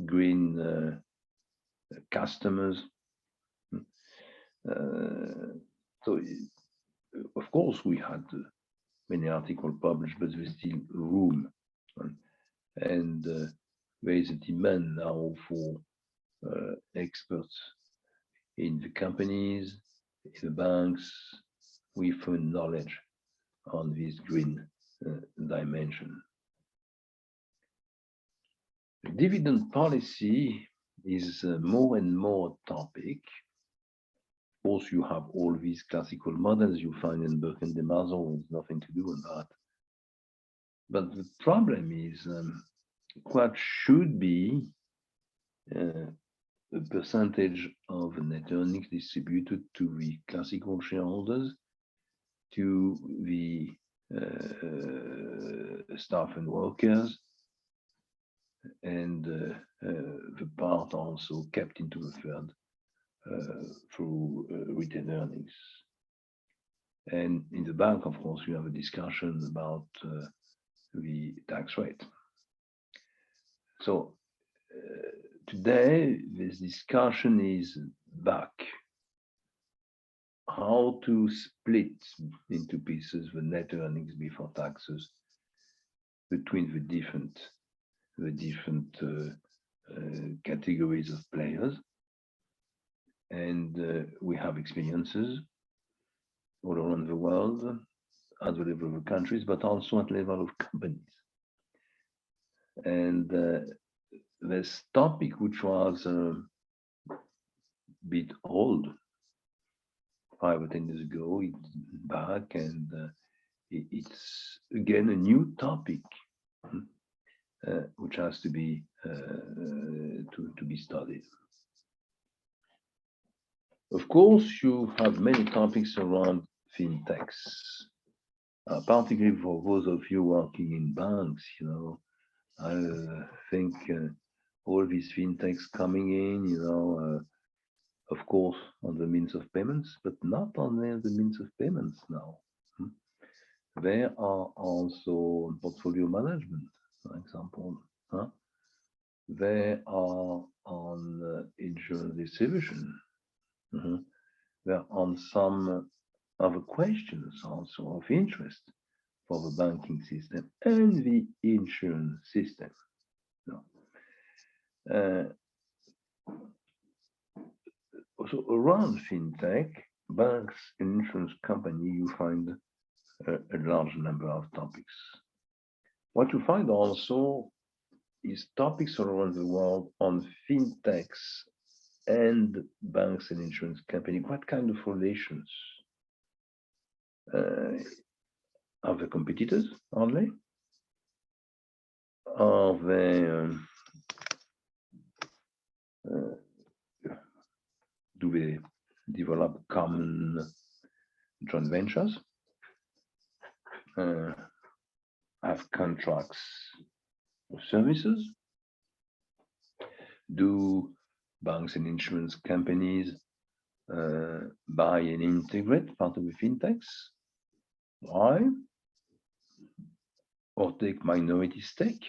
green customers. So, of course, we had many articles published, but there's still room, and there is a demand now for experts in the companies, in the banks, with knowledge on this green dimension. Dividend policy is more and more a topic. Of course, you have all these classical models you find in Burke and DeMazo, with nothing to do with that. But the problem is what should be a percentage of net earnings distributed to the classical shareholders, to the staff and workers, and the part also kept into the fund through retained earnings. And in the bank, of course, you have a discussion about the tax rate. So today, this discussion is back. How to split into pieces the net earnings before taxes between the different categories of players. And we have experiences all around the world at the level of countries, but also at the level of companies. And this topic, which was a bit old, 5 or 10 years ago, it's back, and it's again a new topic, which has to be studied. Of course, you have many topics around fintechs, particularly for those of you working in banks. You know, I think all these fintechs coming in, of course, on the means of payments, but not only on the means of payments now. There are also portfolio management, for example. They are on insurance distribution. There are on some other questions also of interest for the banking system and the insurance system. Also around fintech, banks and insurance company, you find a large number of topics. What you find also is topics around the world on fintechs and banks and insurance company. What kind of relations? Are they competitors only? Are they do they develop common joint ventures? Have contracts of services? Do banks and insurance companies buy and integrate part of the fintechs? Why? Or take minority stake?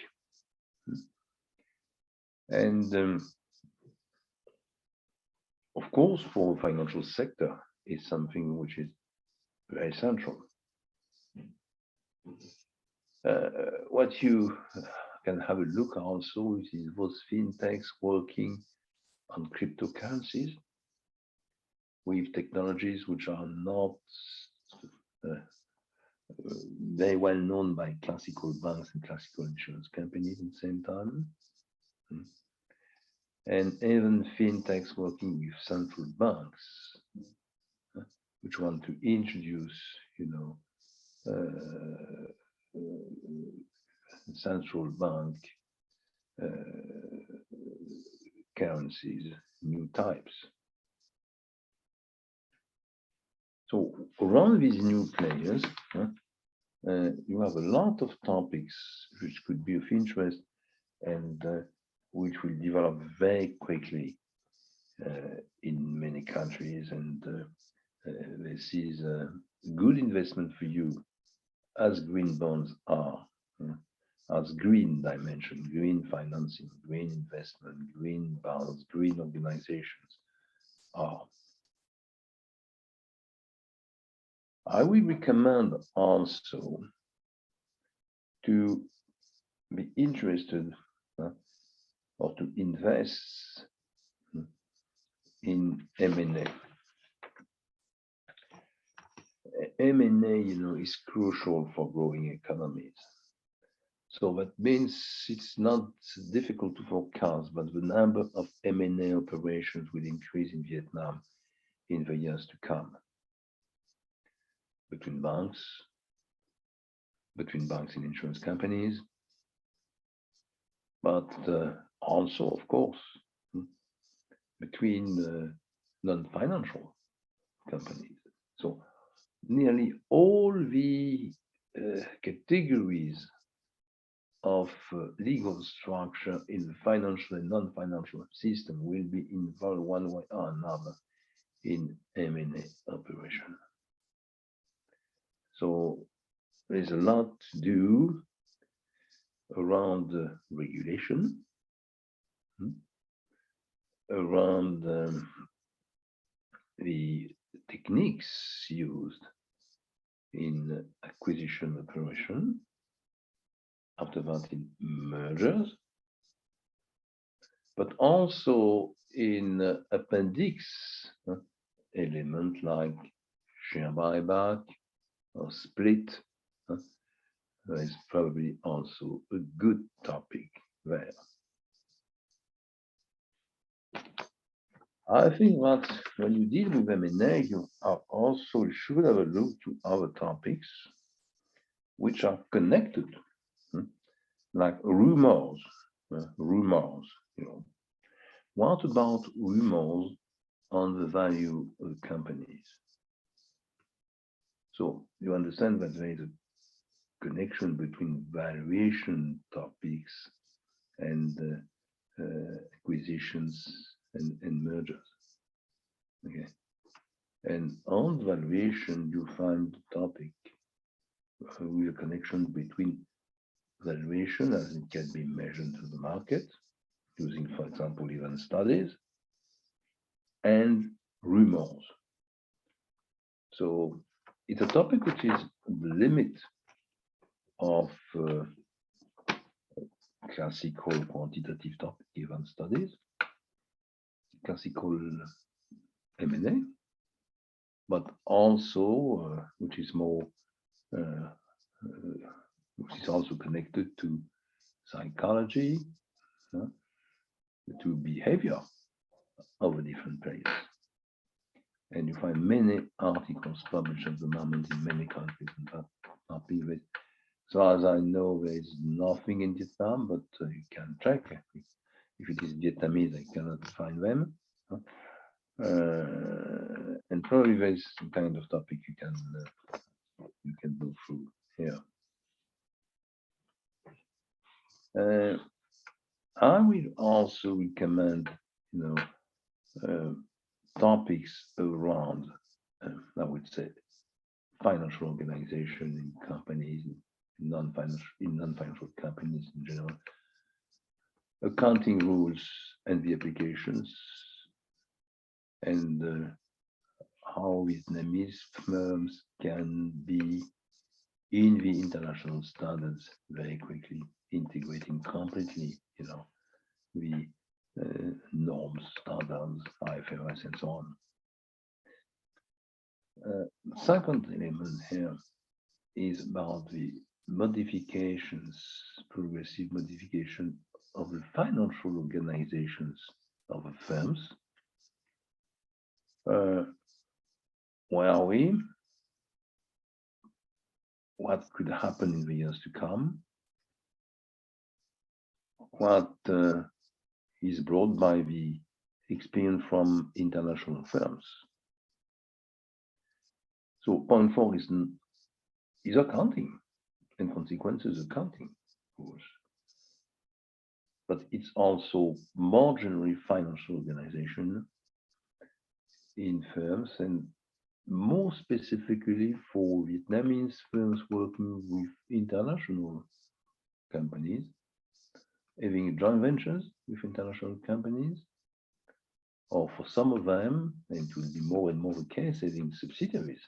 And of course, for the financial sector, is something which is very central. What you can have a look also is those fintechs working on cryptocurrencies with technologies which are not very well known by classical banks and classical insurance companies at the same time. And even fintechs working with central banks, which want to introduce, central bank currencies, new types. So around these new players, you have a lot of topics which could be of interest and which will develop very quickly in many countries. And this is a good investment for you, as green bonds are, as green dimension, green financing, green investment, green bonds, green organizations are. I will recommend also to be interested or to invest in M&A. M&A, is crucial for growing economies. So that means it's not difficult to forecast, but the number of M&A operations will increase in Vietnam in the years to come. Between banks and insurance companies, but also, of course, between non-financial companies. So nearly all the categories of legal structure in the financial and non-financial system will be involved one way or another in M&A operation. So there's a lot to do around regulation, around the techniques used in acquisition operation, after that in mergers, but also in appendix element like share buyback or split. There is probably also a good topic there. I think that when you deal with M&A, you are also should have a look to other topics which are connected, like rumors. What about rumors on the value of companies? So you understand that there is a connection between valuation topics and acquisitions and mergers. Okay, and on valuation you find the topic with a connection between valuation as it can be measured to the market using, for example, even studies, and rumors. So it's a topic which is the limit of classical quantitative topic given studies, classical M&A, but also which is more which is also connected to psychology, to behavior of the different players. And you find many articles published at the moment in many countries on that topic. So as I know, there is nothing in Vietnam, but you can check. If it is Vietnamese, I cannot find them. And probably there is some kind of topic you can go through here. I will also recommend, topics around, I would say, financial organization in companies, in non-financial companies in general, accounting rules and the applications, and how Vietnamese firms can be in the international standards very quickly, integrating completely, the norms, standards, IFRS, and so on. Second element here is about the modifications, progressive modification of the financial organizations of the firms. Where are we? What could happen in the years to come? What is brought by the experience from international firms? So point 4 is accounting, and consequences accounting, of course. But it's also more generally financial organization in firms, and more specifically for Vietnamese firms working with international companies, having joint ventures with international companies, or for some of them, and it will be more and more the case, having subsidiaries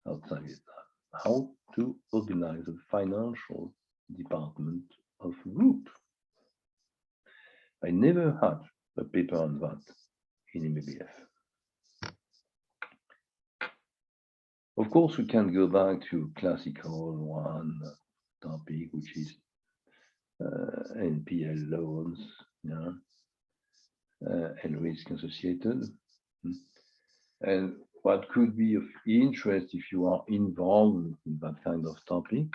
outside Vietnam. How to organize a financial department of a group. I never had a paper on that in MBBF. Of course, we can go back to classical one topic, which is NPL loans, yeah, and risk associated. And what could be of interest if you are involved in that kind of topic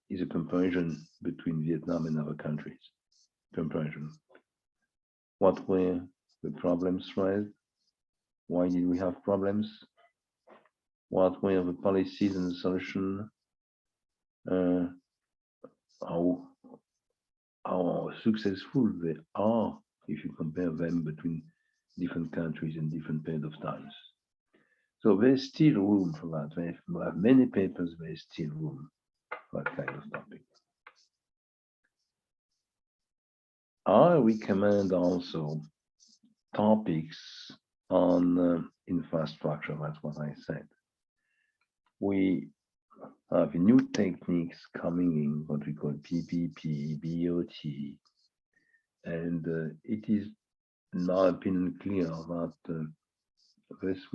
is a comparison between Vietnam and other countries. Comparison. What were the problems raised? Why did we have problems? What were the policies and the solution? How successful they are if you compare them between different countries in different period of times. So there's still room for that. We have many papers, there's still room for that kind of topic. I recommend also topics on infrastructure, that's what I said. We have new techniques coming in, what we call PPP, BOT, and it is, in my opinion, clear that this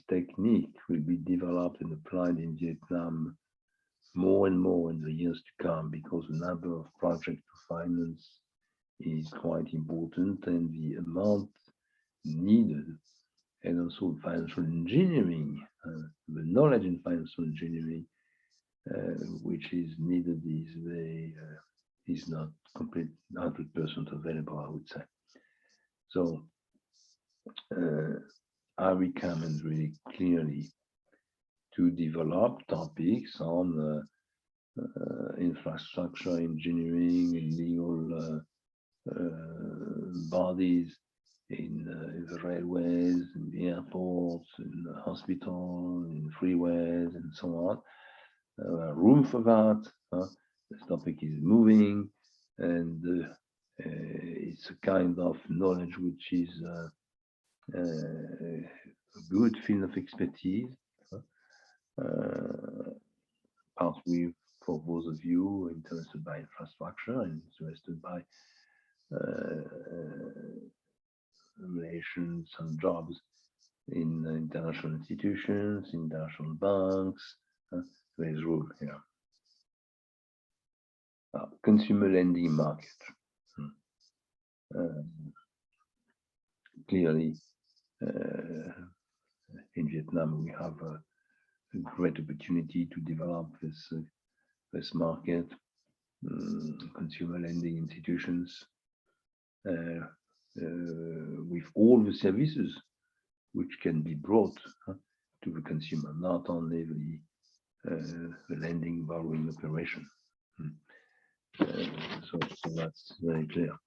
technique will be developed and applied in Vietnam more and more in the years to come, because the number of projects to finance is quite important, and the amount needed, and also financial engineering, the knowledge in financial engineering, which is needed, is not complete 100% available, I would say. So I recommend really clearly to develop topics on infrastructure engineering and legal bodies in the railways, in the airports, in the hospital, in freeways, and so on. Room for that. This topic is moving, and it's a kind of knowledge which is a good field of expertise. Partly for those of you interested by infrastructure and interested by relations and jobs in international institutions, international banks. There's room here. Consumer lending market. Clearly, in Vietnam, we have a great opportunity to develop this market. Consumer lending institutions with all the services which can be brought to the consumer, not only the lending borrowing operation. So that's very clear.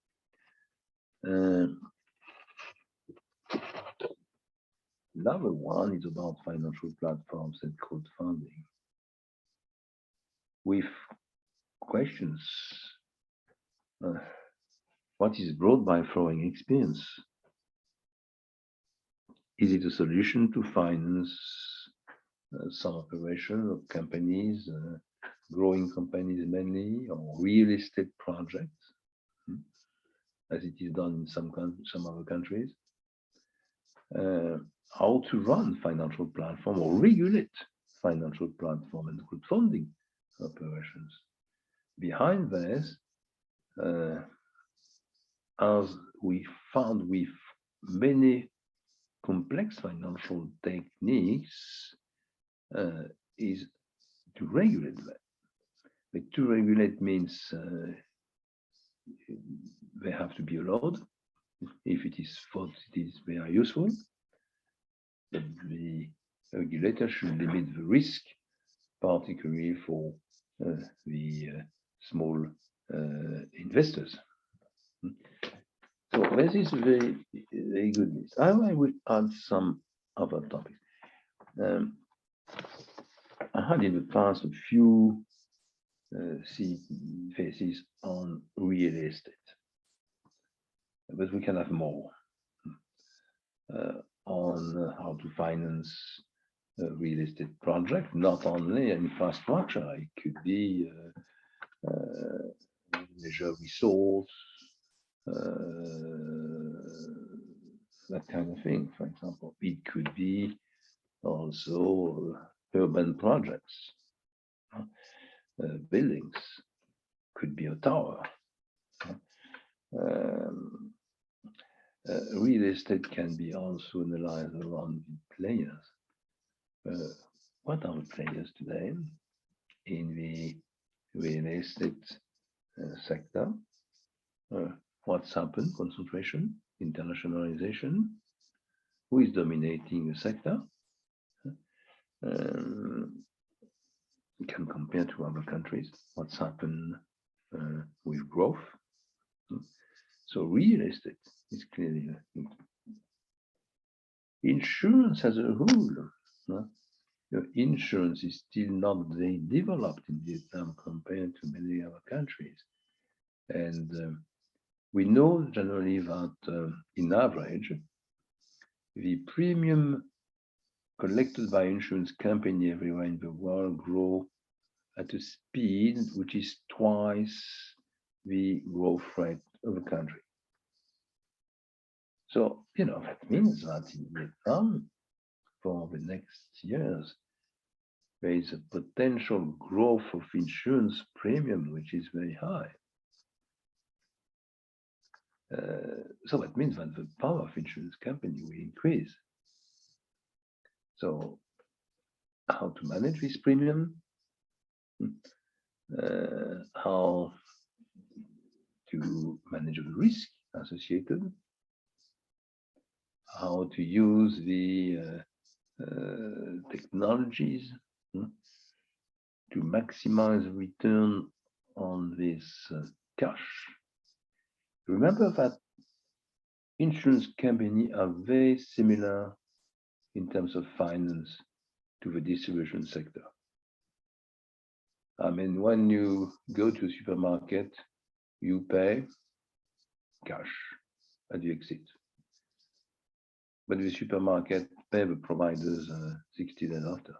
Another one is about financial platforms and crowdfunding, with questions. What is brought by throwing experience? Is it a solution to finance some operation of companies, growing companies mainly, or real estate projects? as it is done in some other countries. How to run financial platform or regulate financial platform and crowdfunding operations. Behind this, as we found with many complex financial techniques, is to regulate that. But to regulate means they have to be allowed. If it is thought it is very useful, but the regulator should limit the risk, particularly for the small investors. So this is very, very good news. I will add some other topics. I had in the past a few theses on real estate, but we can have more on how to finance real estate project, not only infrastructure. It could be leisure resource, that kind of thing. For example, it could be also urban projects, buildings, could be a tower. Real estate can be also analyzed around the players. What are the players today in the real estate sector? What's happened? Concentration, internationalization. Who is dominating the sector? We can compare to other countries. What's happened with growth? So real estate is clearly insurance as a rule. Insurance is still not very developed in Vietnam compared to many other countries, and we know generally that in average, the premium collected by insurance company everywhere in the world grow at a speed which is twice the growth rate of the country. So, that means that in Vietnam, for the next years, there is a potential growth of insurance premium, which is very high. So that means that the power of insurance company will increase. So how to manage this premium? How to manage the risk associated? How to use the technologies to maximize return on this cash. Remember that insurance companies are very similar in terms of finance to the distribution sector. I mean, when you go to a supermarket, you pay cash at the exit. But the supermarket pay the providers 60 days after.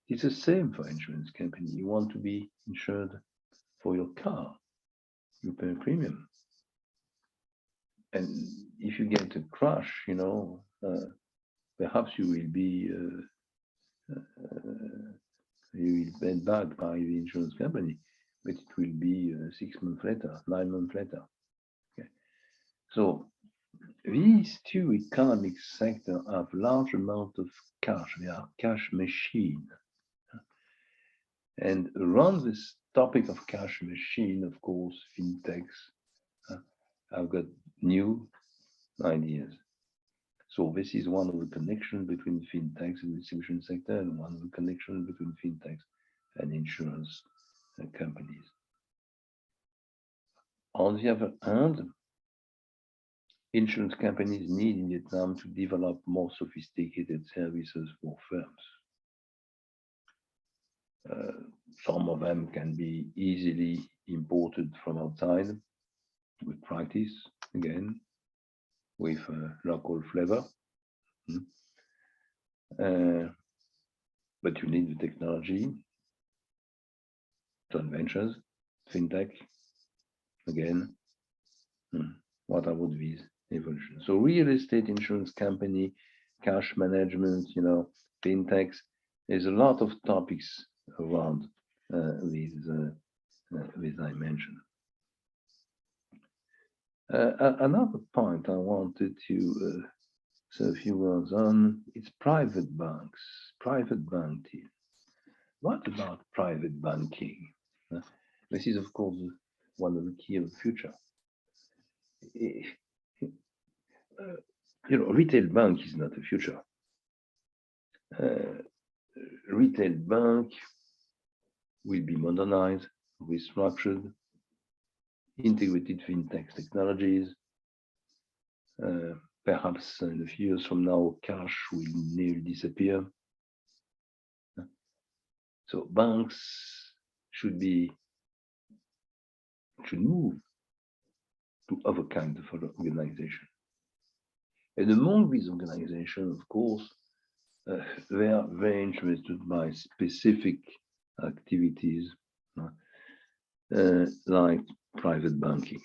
It's the same for insurance company. You want to be insured for your car, you pay a premium. And if you get a crash, perhaps you will be paid back by the insurance company, but it will be 6 months later, 9 months later. Okay. So these two economic sectors have large amount of cash. They are cash machine. And around this topic of cash machine, of course, fintechs have got new ideas. So this is one of the connections between fintechs and the distribution sector, and one of the connections between fintechs and insurance companies. On the other hand, insurance companies need in Vietnam to develop more sophisticated services for firms. Some of them can be easily imported from outside with practice, again, with local flavor. But you need the technology, joint ventures, fintech, again, What about these evolutions? So real estate insurance company, cash management, fintechs. There's a lot of topics around this dimension. Another point I wanted to say a few words on, it's private banks, private banking. What about private banking? This is, of course, one of the key of the future. Retail bank is not the future. Retail bank will be modernized, restructured, integrated fintech technologies. Perhaps in a few years from now, cash will nearly disappear. So banks should move to other kinds of organization. And among these organizations, of course, they are very interested by specific activities like private banking,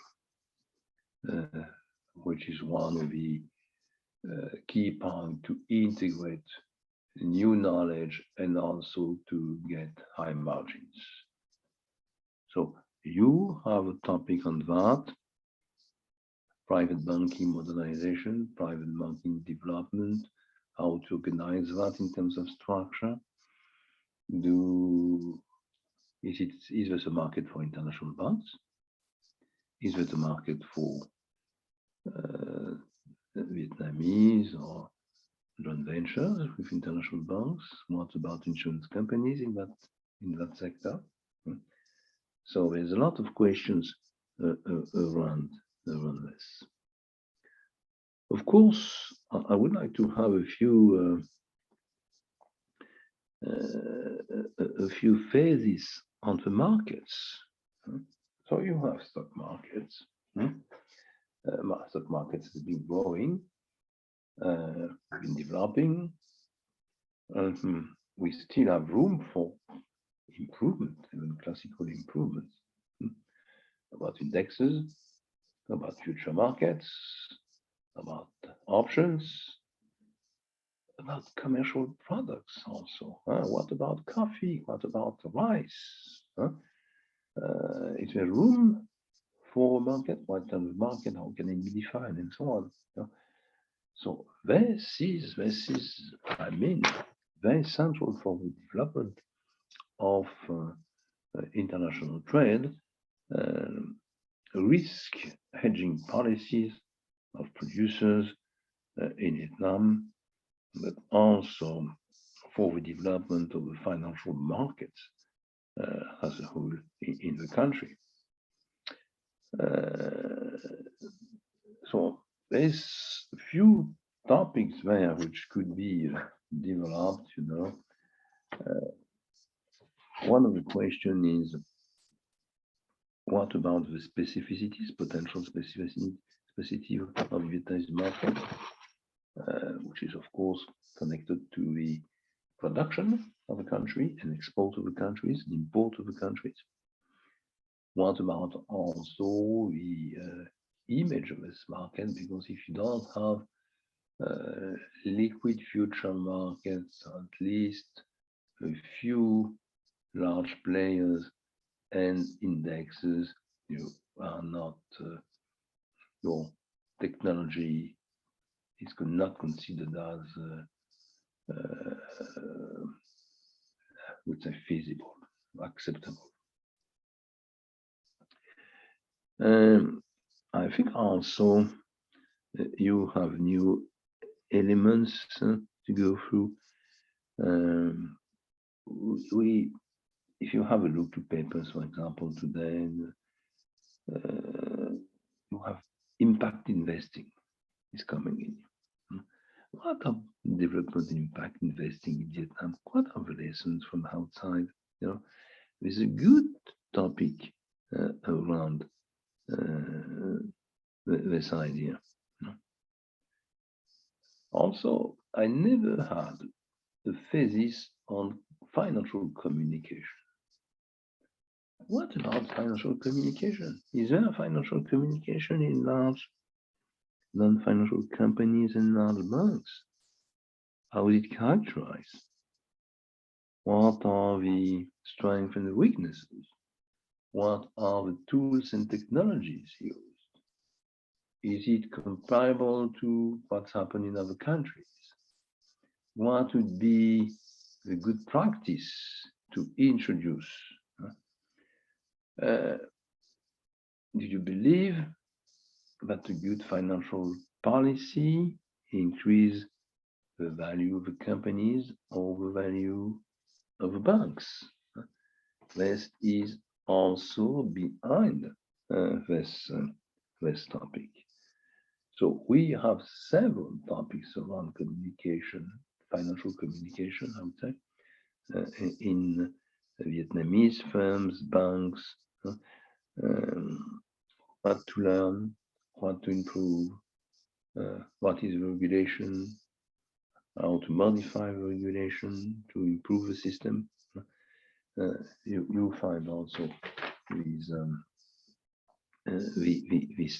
which is one of the key points to integrate new knowledge and also to get high margins. So you have a topic on that. Private banking modernization, private banking development, how to organize that in terms of structure. Is there a market for international banks? Is there a market for Vietnamese or joint ventures with international banks? What about insurance companies in that sector? So there's a lot of questions around this. Of course, I would like to have a few phases on the markets. So you have stock markets. Stock markets have been growing, been developing. We still have room for improvement, even classical improvements. About indexes, about future markets, about options, about commercial products also. What about coffee? What about rice? Is there room for a market? What kind of market? How can it be defined? And so on. So this is, I mean, very central for the development of international trade, risk hedging policies of producers in Vietnam, but also for the development of the financial markets as a whole in the country. So there's a few topics there which could be developed, One of the questions is, what about the specificities, potential specificity of Vietnamese market, which is of course connected to the production of a country and export of the countries, the import of the countries. What about also the image of this market? Because if you don't have liquid future markets, at least a few large players and indexes, you are not, your technology is not considered as, would say, feasible, acceptable. I think also you have new elements to go through. If you have a look to papers, for example, today, you have impact investing is coming in. What are development and impact investing in Vietnam? What are the lessons from outside? There's a good topic around this idea. Also, I never had a thesis on financial communication. What about financial communication? Is there financial communication in large non-financial companies and large banks? How is it characterized? What are the strengths and the weaknesses? What are the tools and technologies used? Is it comparable to what's happened in other countries? What would be the good practice to introduce? Do you believe that a good financial policy increase the value of the companies or the value of the banks? This is also behind this topic. So we have several topics around communication, financial communication, I would say, in Vietnamese firms, banks, what to learn, what to improve, what is regulation, how to modify the regulation to improve the system. You find also these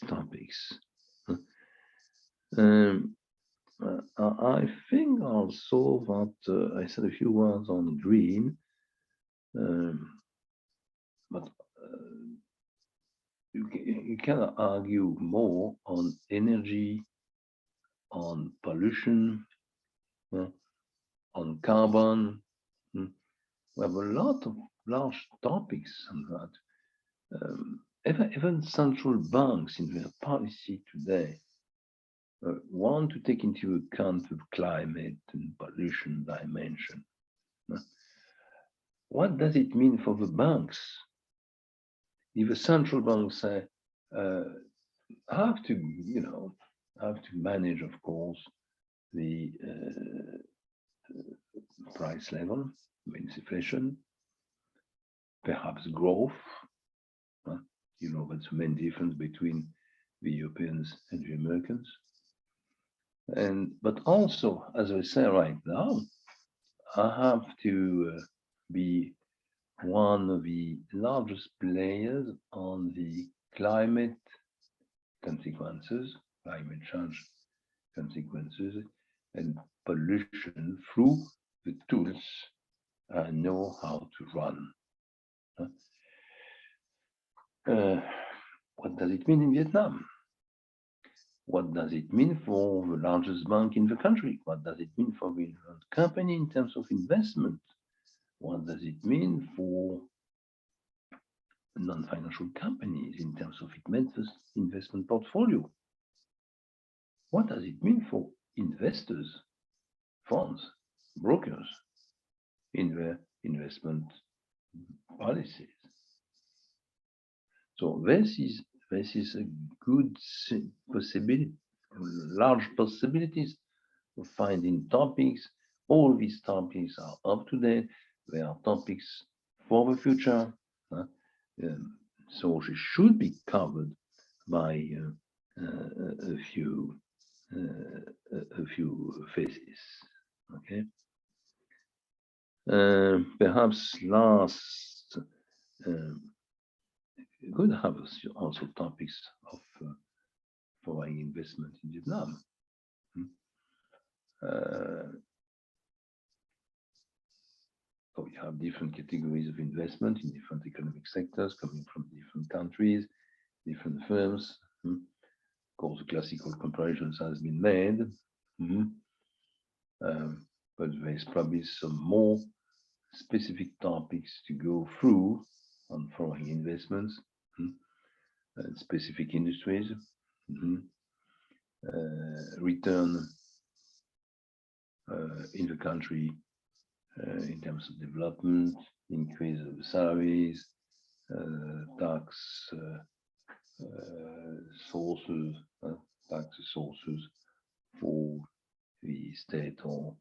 topics. I think also that I said a few words on green, but you can argue more on energy, on pollution, on carbon. We have a lot of large topics on that. Even central banks in their policy today want to take into account the climate and pollution dimension. What does it mean for the banks? If the central banks say have to manage, of course, the price level, means inflation, perhaps growth. That's the main difference between the Europeans and the Americans. But also, as I say right now, I have to be one of the largest players on the climate consequences, climate change consequences, and pollution through the tools I know how to run. What does it mean in Vietnam? What does it mean for the largest bank in the country? What does it mean for the company in terms of investment? What does it mean for non-financial companies in terms of investment portfolio? What does it mean for investors, funds, brokers in their investment policies? So this is a good possibility, large possibilities of finding topics. All these topics are up to date. They are topics for the future. So she should be covered by a few phases. Okay. Perhaps last. Could have also topics of foreign investment in Vietnam. So we have different categories of investment in different economic sectors coming from different countries, different firms. Of course, classical comparisons has been made, but there's probably some more specific topics to go through on foreign investments, specific industries, return in the country in terms of development, increase of salaries, tax sources, for the state or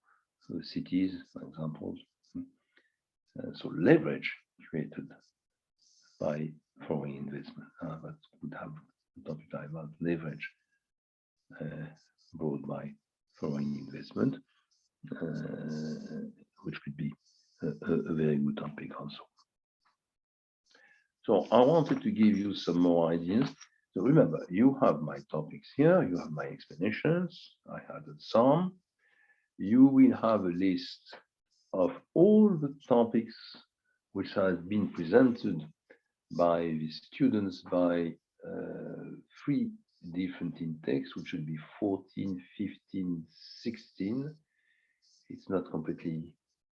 the cities, for example. So leverage created by foreign investment. That would have a topic about leverage brought by foreign investment, which could be a very good topic also. So I wanted to give you some more ideas. So remember, you have my topics here, you have my explanations, I added some. You will have a list of all the topics which have been presented by the students by 3 different intakes, which should be 14, 15, 16. It's not completely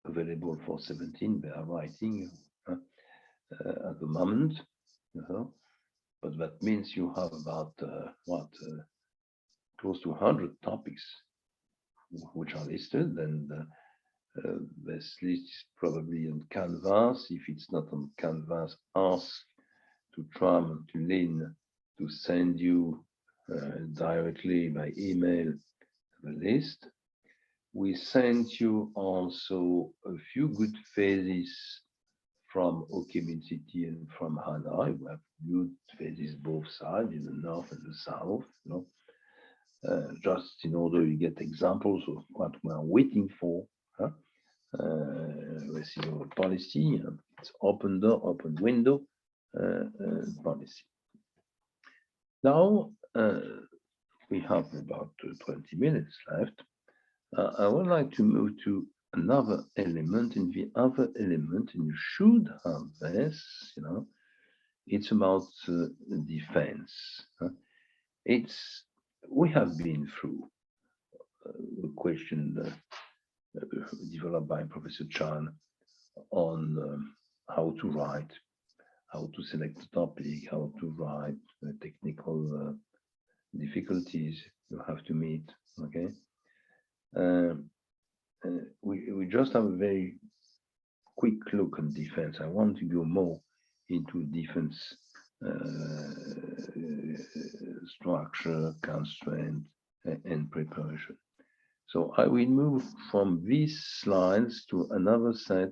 available for 17. They are writing at the moment. But that means you have about close to 100 topics which are listed, and this list is probably on Canvas. If it's not on Canvas, ask to Trampoline to send you directly by email the list. We sent you also a few good phases from Okemin City and from Hanoi. We have good phases both sides, in the north and the south. Just in order to get examples of what we are waiting for. Receivable policy, it's open door, open window policy. Now we have about 20 minutes left. I would like to move to another element, and the other element, and you should have this, it's about defense. We have been through a question developed by Professor Chan on how to write, how to select a topic, how to write, technical difficulties you have to meet. Okay, we just have a very quick look on defense. I want to go more into defense structure, constraint, and preparation. So I will move from these slides to another set,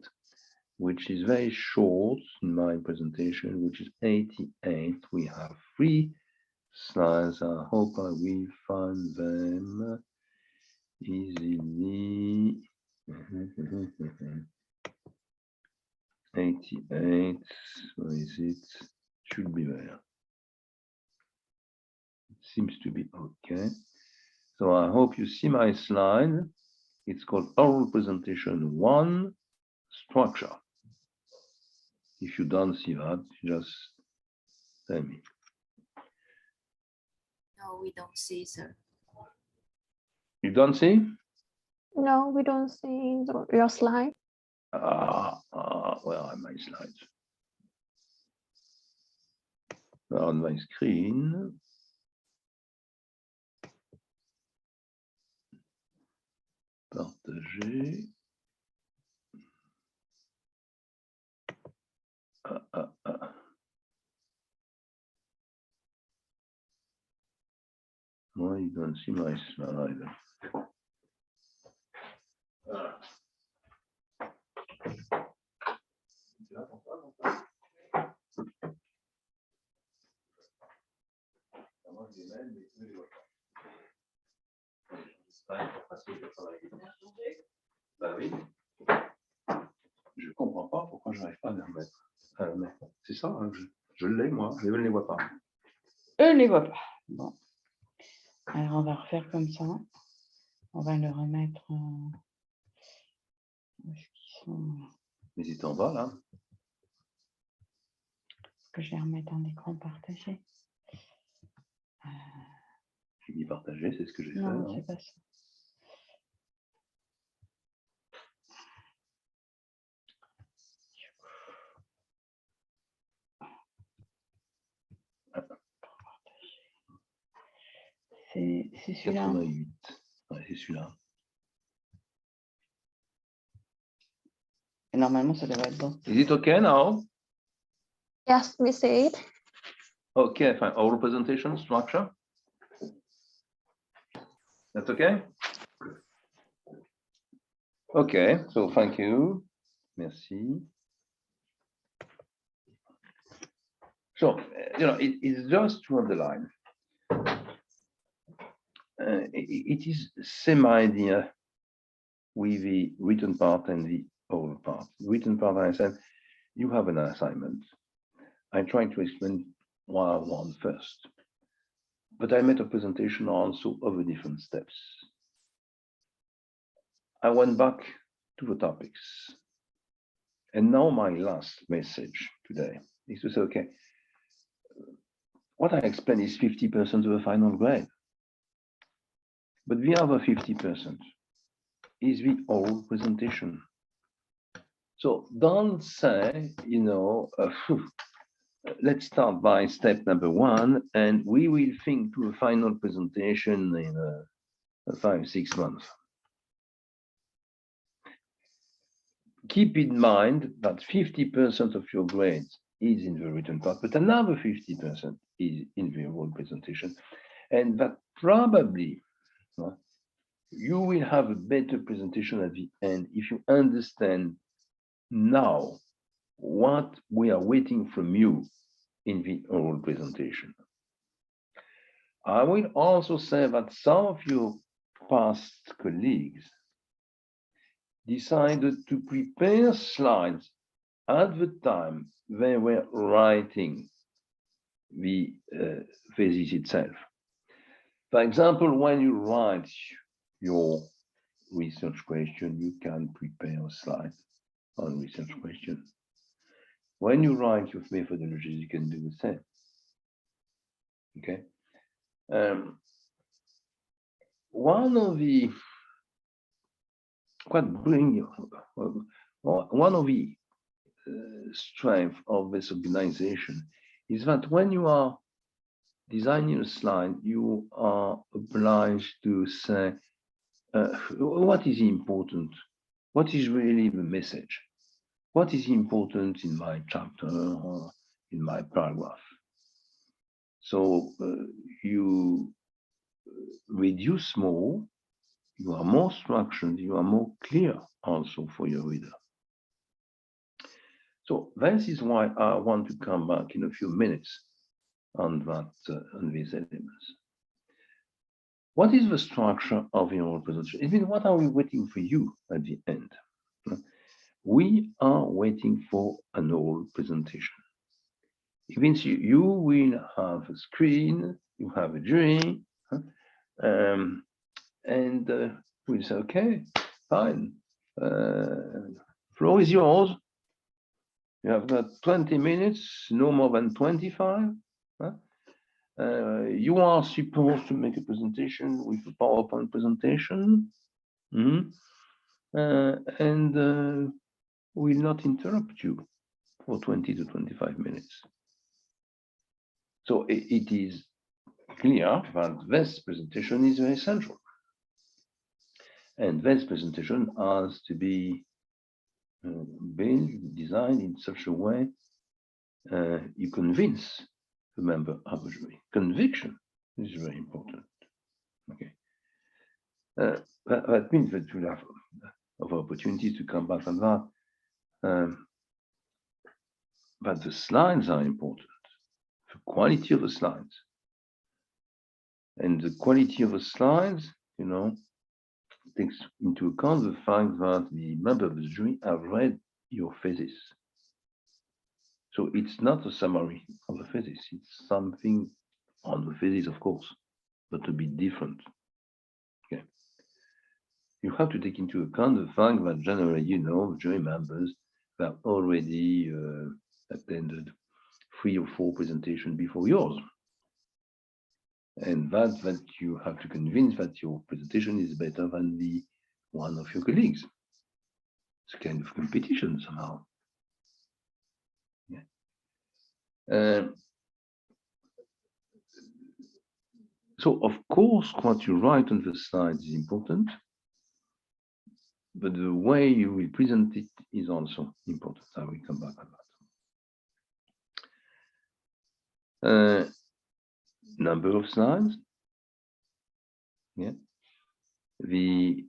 which is very short in my presentation, which is 88. We have 3 slides. I hope I will find them easily. 88, where is it? Should be there. It seems to be okay. So I hope you see my slide. It's called Oral Presentation 1, Structure. If you don't see that, just tell me. No, we don't see, sir. You don't see? No, we don't see your slide. Where are my slides? On my screen. Partager. Why you don't see my slide? Bah oui. Je comprends pas pourquoi je n'arrive pas à les remettre. C'est ça, hein, je l'ai moi, mais eux ne les voient pas. Eux ne les voient pas. Bon. Alors on va refaire comme ça. On va le remettre en... Où est-ce qu'ils sont? Mais ils étaient en bas là. Que je vais remettre en écran partagé. J'ai mis partager, c'est ce que j'ai fait. Non, c'est pas ça. C'est celui-là. 88. Ouais, c'est celui-là. Et normalement, ça devrait être bon. Is it okay now? Yes, we see it. Okay, fine. Oral presentation structure. That's okay? Okay, so thank you. Merci. So, it's just to underline. It is same idea with the written part and the oral part. The written part, I said, you have an assignment. I tried to explain what I want first, but I made a presentation also of the different steps. I went back to the topics. And now my last message today is to say, okay, what I explained is 50% of the final grade. But the other 50% is the oral presentation. So don't say, let's start by step number 1, and we will think to a final presentation in 5-6 months. Keep in mind that 50% of your grades is in the written part, but another 50% is in the oral presentation. And that probably you will have a better presentation at the end if you understand now what we are waiting from you in the oral presentation. I will also say that some of your past colleagues decided to prepare slides at the time they were writing the thesis itself. For example, when you write your research question, you can prepare a slide on research question. When you write your methodologies, you can do the same. Okay. One of the strength of this organization is that when you are designing a slide, you are obliged to say what is important, what is really the message, what is important in my chapter or in my paragraph. So you reduce more, you are more structured, you are more clear also for your reader. So this is why I want to come back in a few minutes on that, on these elements. What is the structure of your presentation? I mean, what are we waiting for you at the end? We are waiting for an oral presentation. It means you will have a screen, you have a jury, and we'll say, okay, fine, floor is yours. You have got 20 minutes, no more than 25. You are supposed to make a presentation with a PowerPoint presentation, and will not interrupt you for 20 to 25 minutes. So it is clear that this presentation is very central. And this presentation has to be built, designed in such a way you convince the member of the jury. Conviction is very important. Okay, that means that you'll have opportunities to come back on that. But the slides are important. The quality of the slides, and the quality of the slides, takes into account the fact that the member of the jury have read your thesis. So it's not a summary of the thesis, it's something on the thesis, of course, but a bit different. Okay. You have to take into account the fact that generally, jury members have already attended 3 or 4 presentations before yours. And that you have to convince that your presentation is better than the one of your colleagues. It's a kind of competition somehow. Yeah. So of course, what you write on the slides is important, but the way you will present it is also important. I will come back on that. Number of slides. Yeah. The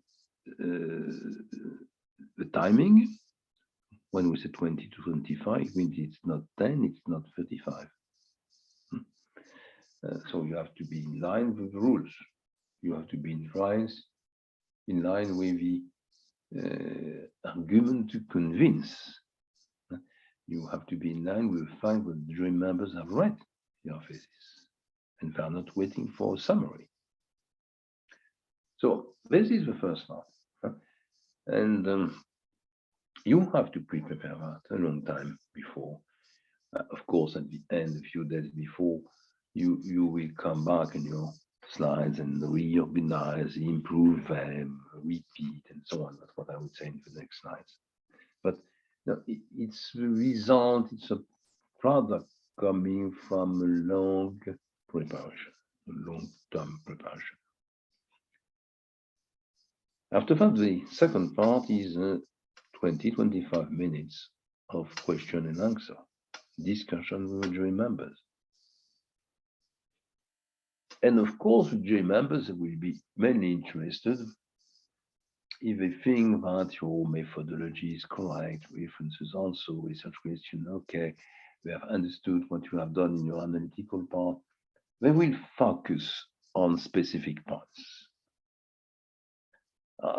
timing. When we say 20 to 25, it means it's not 10, it's not 35. So you have to be in line with the rules. You have to be in line with the argument to convince. you have to be in line with the fact that the jury members have read your thesis and they are not waiting for a summary. So this is the first part. And you have to prepare that a long time before. Of course, at the end, a few days before, you will come back in your slides and reorganize, improve them, repeat, and so on. That's what I would say in the next slides. But it's the result, it's a product coming from a long preparation, a long-term preparation. After that, the second part is 20-25 minutes of question and answer, discussion with the jury members. And of course, the jury members will be mainly interested if they think that your methodology is correct, references also, research question, okay, they have understood what you have done in your analytical part, they will focus on specific points.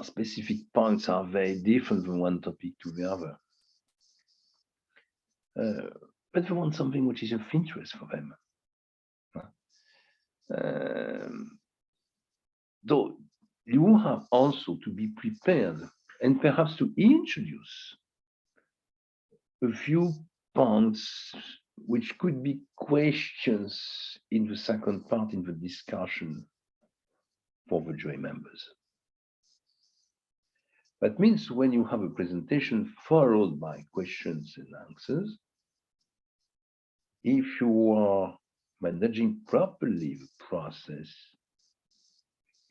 Specific points are very different from one topic to the other. But they want something which is of interest for them. Though you have also to be prepared and perhaps to introduce a few points which could be questions in the second part in the discussion for the jury members. That means when you have a presentation followed by questions and answers, if you are managing properly the process,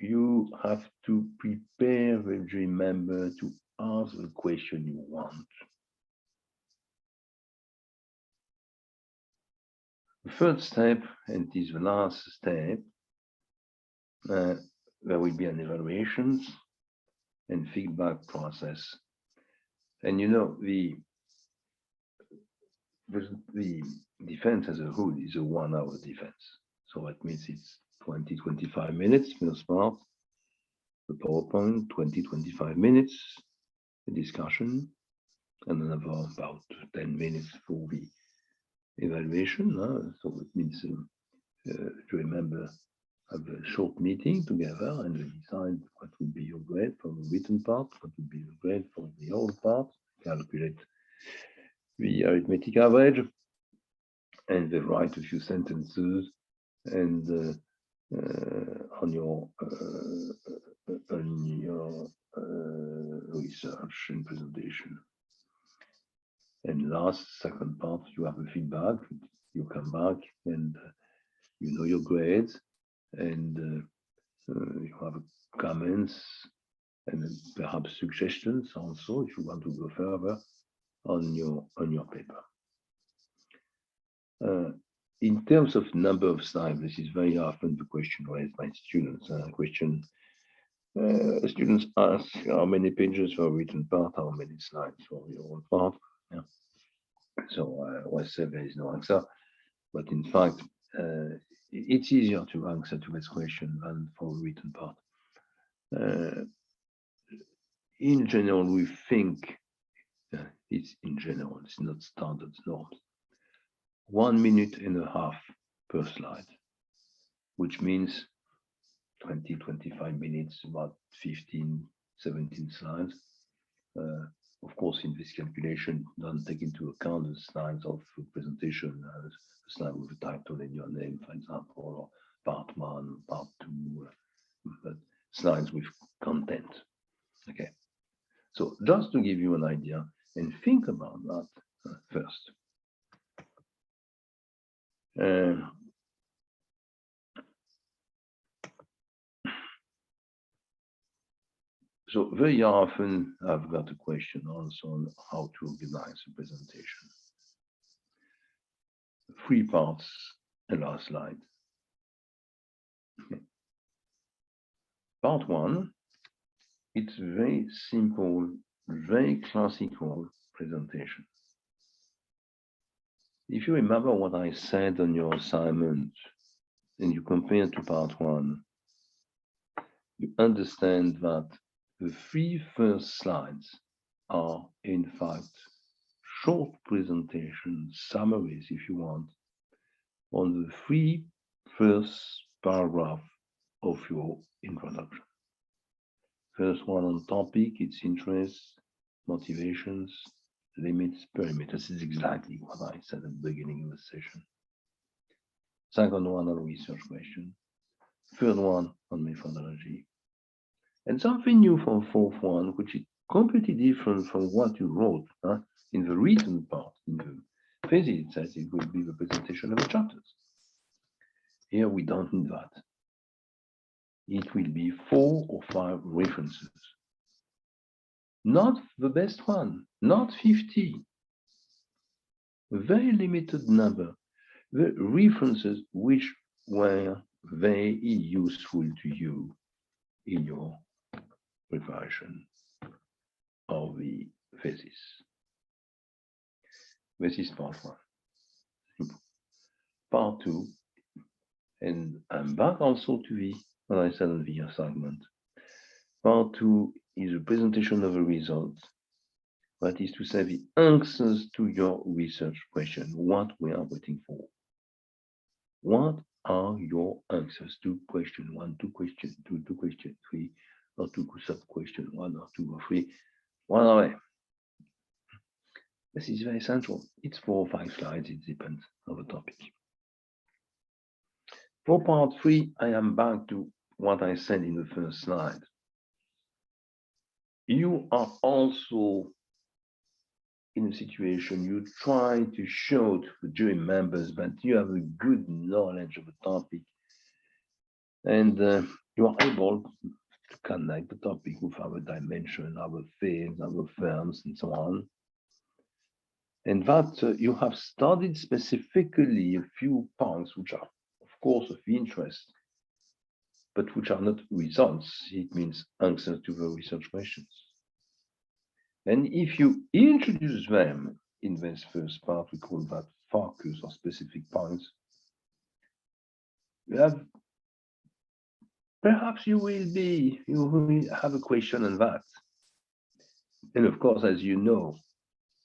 you have to prepare the jury member to ask the question you want. The third step, and it is the last step, there will be an evaluation and feedback process. And you know, the defense as a whole is a 1 hour defense. So that means it's 20-25 minutes first part, the PowerPoint, 20-25 minutes, the discussion, and another about 10 minutes for the evaluation. So it means to remember have a short meeting together and we decide what would be your grade for the written part, what would be your grade for the oral part, calculate the arithmetic average, and they write a few sentences and on your research and presentation. And last, second part, you have a feedback. You come back and you know your grades, and you have comments and perhaps suggestions also if you want to go further on your paper. In terms of number of slides, this is very often the question raised by students. Students ask how many pages for a written part, how many slides for the oral part. Yeah. So I always say there is no answer, but in fact, it's easier to answer to this question than for a written part. In general, we think it's in general, it's not standard norms. 1.5 minutes per slide, which means 20-25 minutes, about 15-17 slides. Of course, in this calculation, don't take into account the slides of the presentation, a slide with a title and your name, for example, or part 1, part 2, but slides with content. Okay, so just to give you an idea and think about that first. So very often I've got a question also on how to organize a presentation. 3 parts, the last slide. Okay. Part 1, it's very simple, very classical presentation. If you remember what I said on your assignment and you compare to part 1, you understand that the 3 first slides are in fact short presentation summaries, if you want, on the 3 first paragraph of your introduction. First one on topic, its interests, motivations, limits, perimeters. This is exactly what I said at the beginning of the session. Second one on research question. Third one on methodology. And something new for fourth one, which is completely different from what you wrote in the written part. In the thesis, it says it will be the presentation of the chapters. Here we don't need that. It will be 4 or 5 references. Not the best one, not 50. A very limited number. The references which were very useful to you in your preparation of the thesis. This is part 1. Part 2, and I'm back also to the what I said in the assignment. Part 2 is a presentation of the results. That is to say, the answers to your research question, what we are waiting for. What are your answers to question 1, to question 2, to question 3, or to sub-question 1 or 2 or 3? What are they? This is very central. It's 4 or 5 slides, it depends on the topic. For part 3, I am back to what I said in the first slide. You are also in a situation you try to show to the jury members that you have a good knowledge of the topic, and you are able to connect the topic with our dimension, our fields, our firms, and so on. And that you have studied specifically a few points which are, of course, of interest, but which are not results. It means answers to the research questions. And if you introduce them in this first part, we call that focus or specific points, you have, perhaps you will have a question on that. And of course, as you know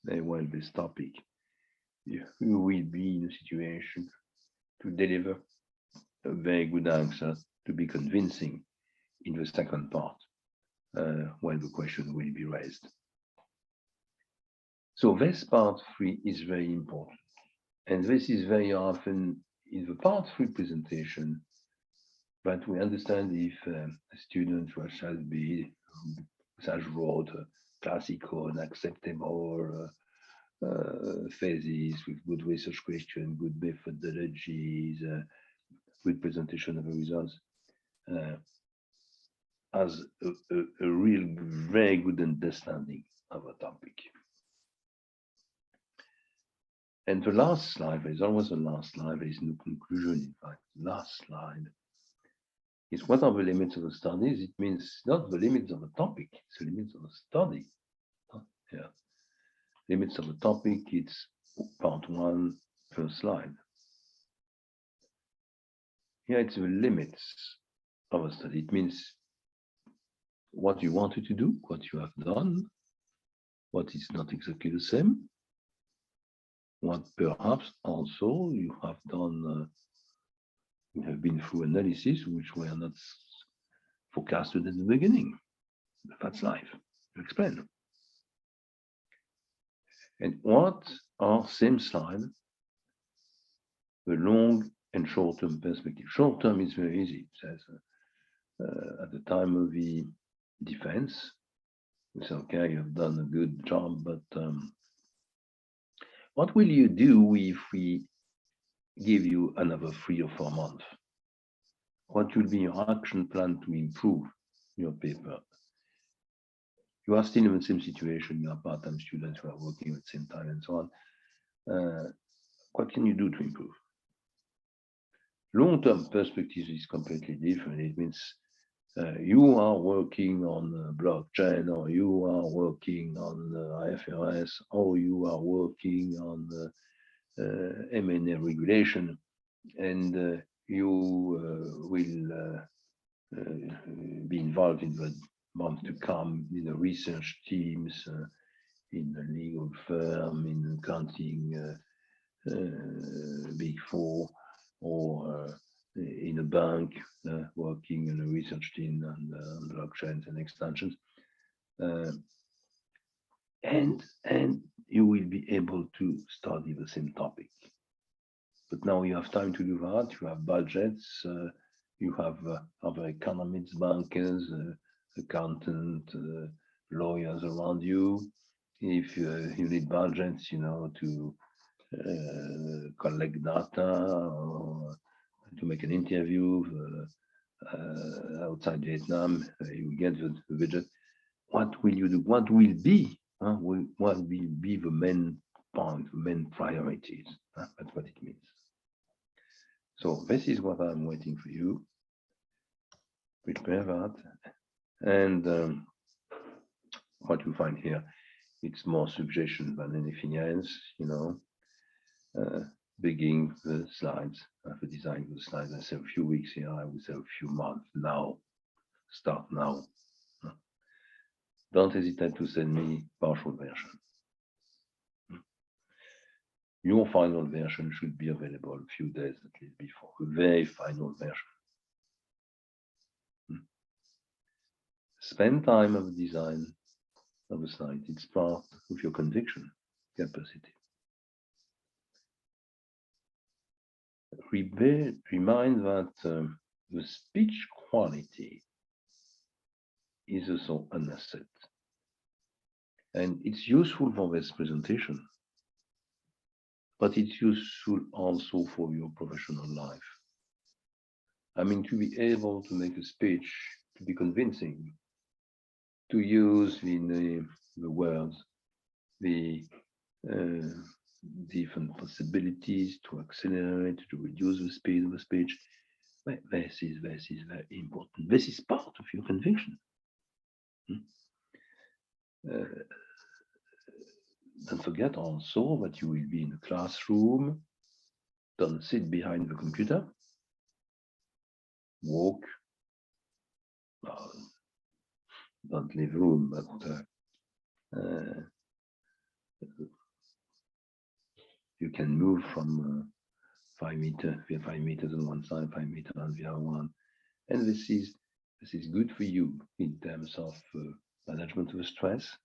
very well this topic, you will be in a situation to deliver a very good answer, to be convincing in the second part, when the question will be raised. So this part 3 is very important. And this is very often in the part 3 presentation, but we understand if a student shall be, such wrote a classical and acceptable thesis with good research question, good methodologies, good presentation of the results, has a real very good understanding of a topic. And the last slide, there's always a last slide, there is no conclusion, in fact. Last slide is what are the limits of the studies? It means not the limits of the topic, it's the limits of the study. Yeah. Limits of the topic, it's part 1, first slide. Here it's the limits of a study. It means what you wanted to do, what you have done, what is not exactly the same, what perhaps also you have done, you have been through analysis which were not forecasted at the beginning. That's life. You explain. And what are, same slide, the long and short-term perspective. Short-term is very easy. It says at the time of the defense, we say, okay, you've done a good job, but what will you do if we give you another 3 or 4 months? What will be your action plan to improve your paper? You are still in the same situation, you are part-time students who are working at the same time and so on. What can you do to improve? Long-term perspective is completely different. It means you are working on blockchain, or you are working on IFRS, or you are working on M&A regulation, and you will be involved in the months to come in the research teams, in a legal firm, in accounting, Big Four, or in a bank, working in a research team on blockchains and extensions. And you will be able to study the same topic. But now you have time to do that. You have budgets. You have other economists, bankers, accountants, lawyers around you. If you need budgets, to collect data or to make an interview outside Vietnam, you get the budget. What will you do? What will be? What will be the main point, the main priorities? That's what it means. So this is what I'm waiting for you. Prepare that. And what you find here, it's more suggestion than anything else, beginning the slides, the design of the slides. I say a few weeks here, I would say a few months now. Start now. Don't hesitate to send me partial version. Your final version should be available a few days at least before the very final version. Spend time on the design of the slide. It's part of your conviction capacity. Remind that the speech quality is also an asset. And it's useful for this presentation, but it's useful also for your professional life. I mean, to be able to make a speech, to be convincing, to use the words, the different possibilities to accelerate, to reduce the speed of the speech. This is very important. This is part of your conviction. Don't forget also that you will be in a classroom. Don't sit behind the computer. Walk. Don't leave room, but you can move from 5 meters. We have 5 meters on one side, 5 meters on the other one, and this is good for you in terms of management of stress,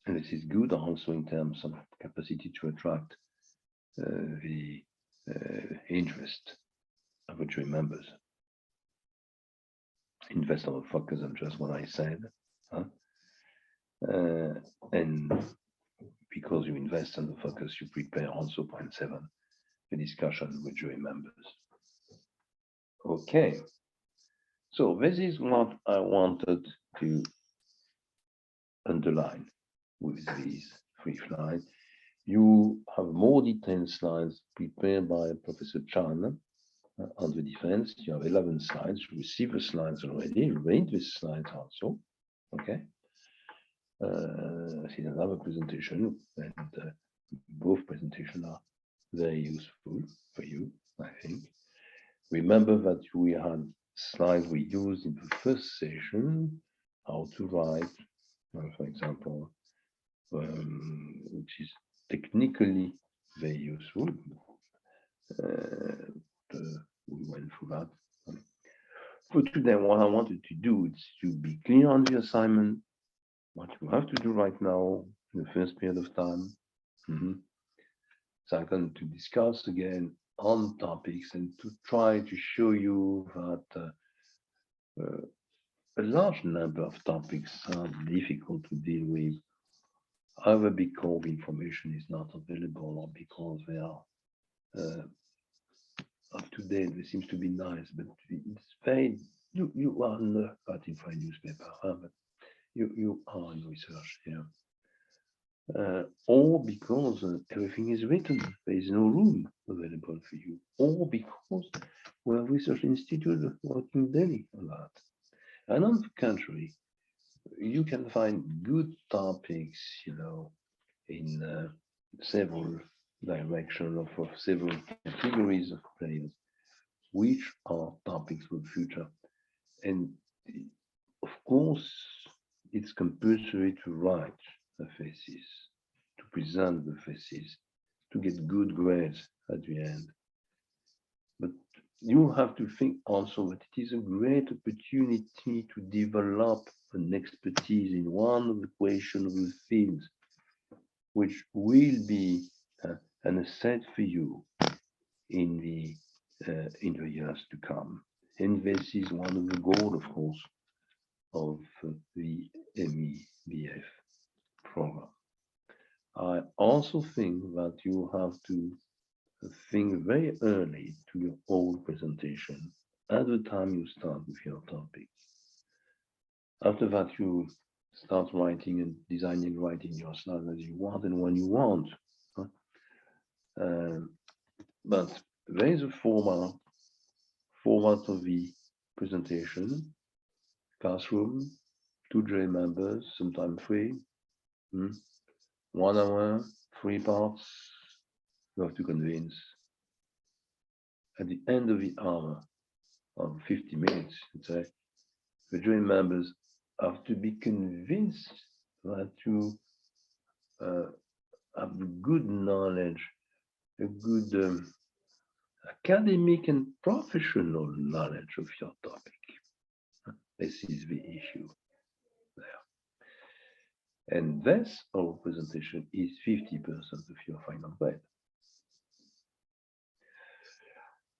and this is good also in terms of capacity to attract the interest of the jury members. Invest on the focus on just what I said, and because you invest on the focus, you prepare also point 7, the discussion with jury members. Okay, so this is what I wanted to underline with these 3 slides. You have more detailed slides prepared by Professor Chan on the defense. You have 11 slides. You receive the slides already. Read these slides also. Okay. See another presentation, and both presentations are very useful for you, I think. Remember that we had slides we used in the first session, how to write, for example, which is technically very useful. We went through that. For today, what I wanted to do is to be clear on the assignment, what you have to do right now in the first period of time. Second, to discuss again on topics and to try to show you that a large number of topics are difficult to deal with, either because information is not available or because they are up to date. It seems to be nice, but it's very, you are not writing for a newspaper, but you are in research here. Or because everything is written, there is no room available for you, or because we have research institute working daily on that. And on the contrary, you can find good topics, in several directions of several categories of players, which are topics for the future. And of course, it's compulsory to write the thesis, to present the thesis, to get good grades at the end. But you have to think also that it is a great opportunity to develop an expertise in one of the questions of the fields, which will be an asset for you in the years to come. And this is one of the goals, of course, of the MEBF program. I also think that you have to think very early to your own presentation at the time you start with your topic. After that, you start writing and designing, writing your slides as you want and when you want. But there is a format of the presentation, classroom, 2 jury members, sometimes 3, 1 hour, 3 parts. You have to convince. At the end of the hour, of 50 minutes, the jury members have to be convinced that you have good knowledge, a good academic and professional knowledge of your topic. This is the issue there. And this, our presentation is 50% of your final grade.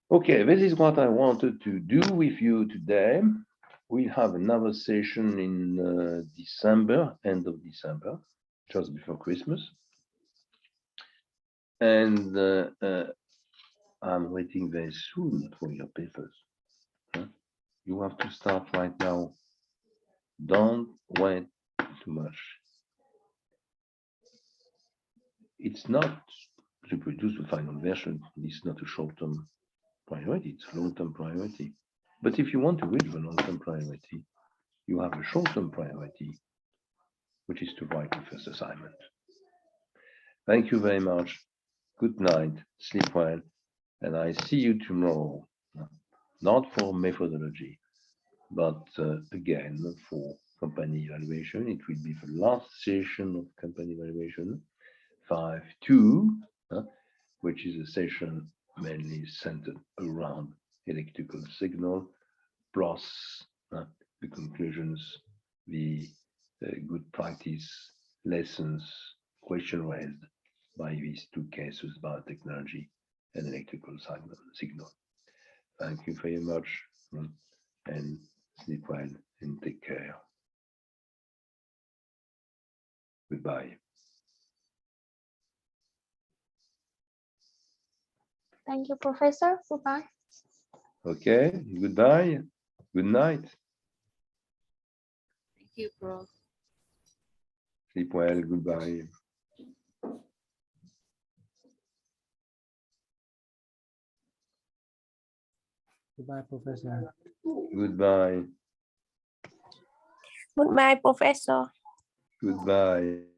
Okay, this is what I wanted to do with you today. We'll have another session in December, end of December, just before Christmas. And I'm waiting very soon for your papers. You have to start right now. Don't wait too much. It's not to produce the final version. It's not a short-term priority, it's a long-term priority. But if you want to reach the long-term priority, you have a short-term priority, which is to write the first assignment. Thank you very much. Good night, sleep well, and I see you tomorrow, not for methodology, but again, for company evaluation. It will be the last session of company evaluation, 5.2, which is a session mainly centered around electrical signal, plus the conclusions, the good practice lessons, question raised by these 2 cases, biotechnology and electrical signal. Thank you very much, and sleep well and take care. Goodbye. Thank you, Professor. Goodbye. Okay, goodbye. Good night. Thank you, Prof. Sleep well. Goodbye. Goodbye, Professor. Goodbye. Goodbye, Professor. Goodbye.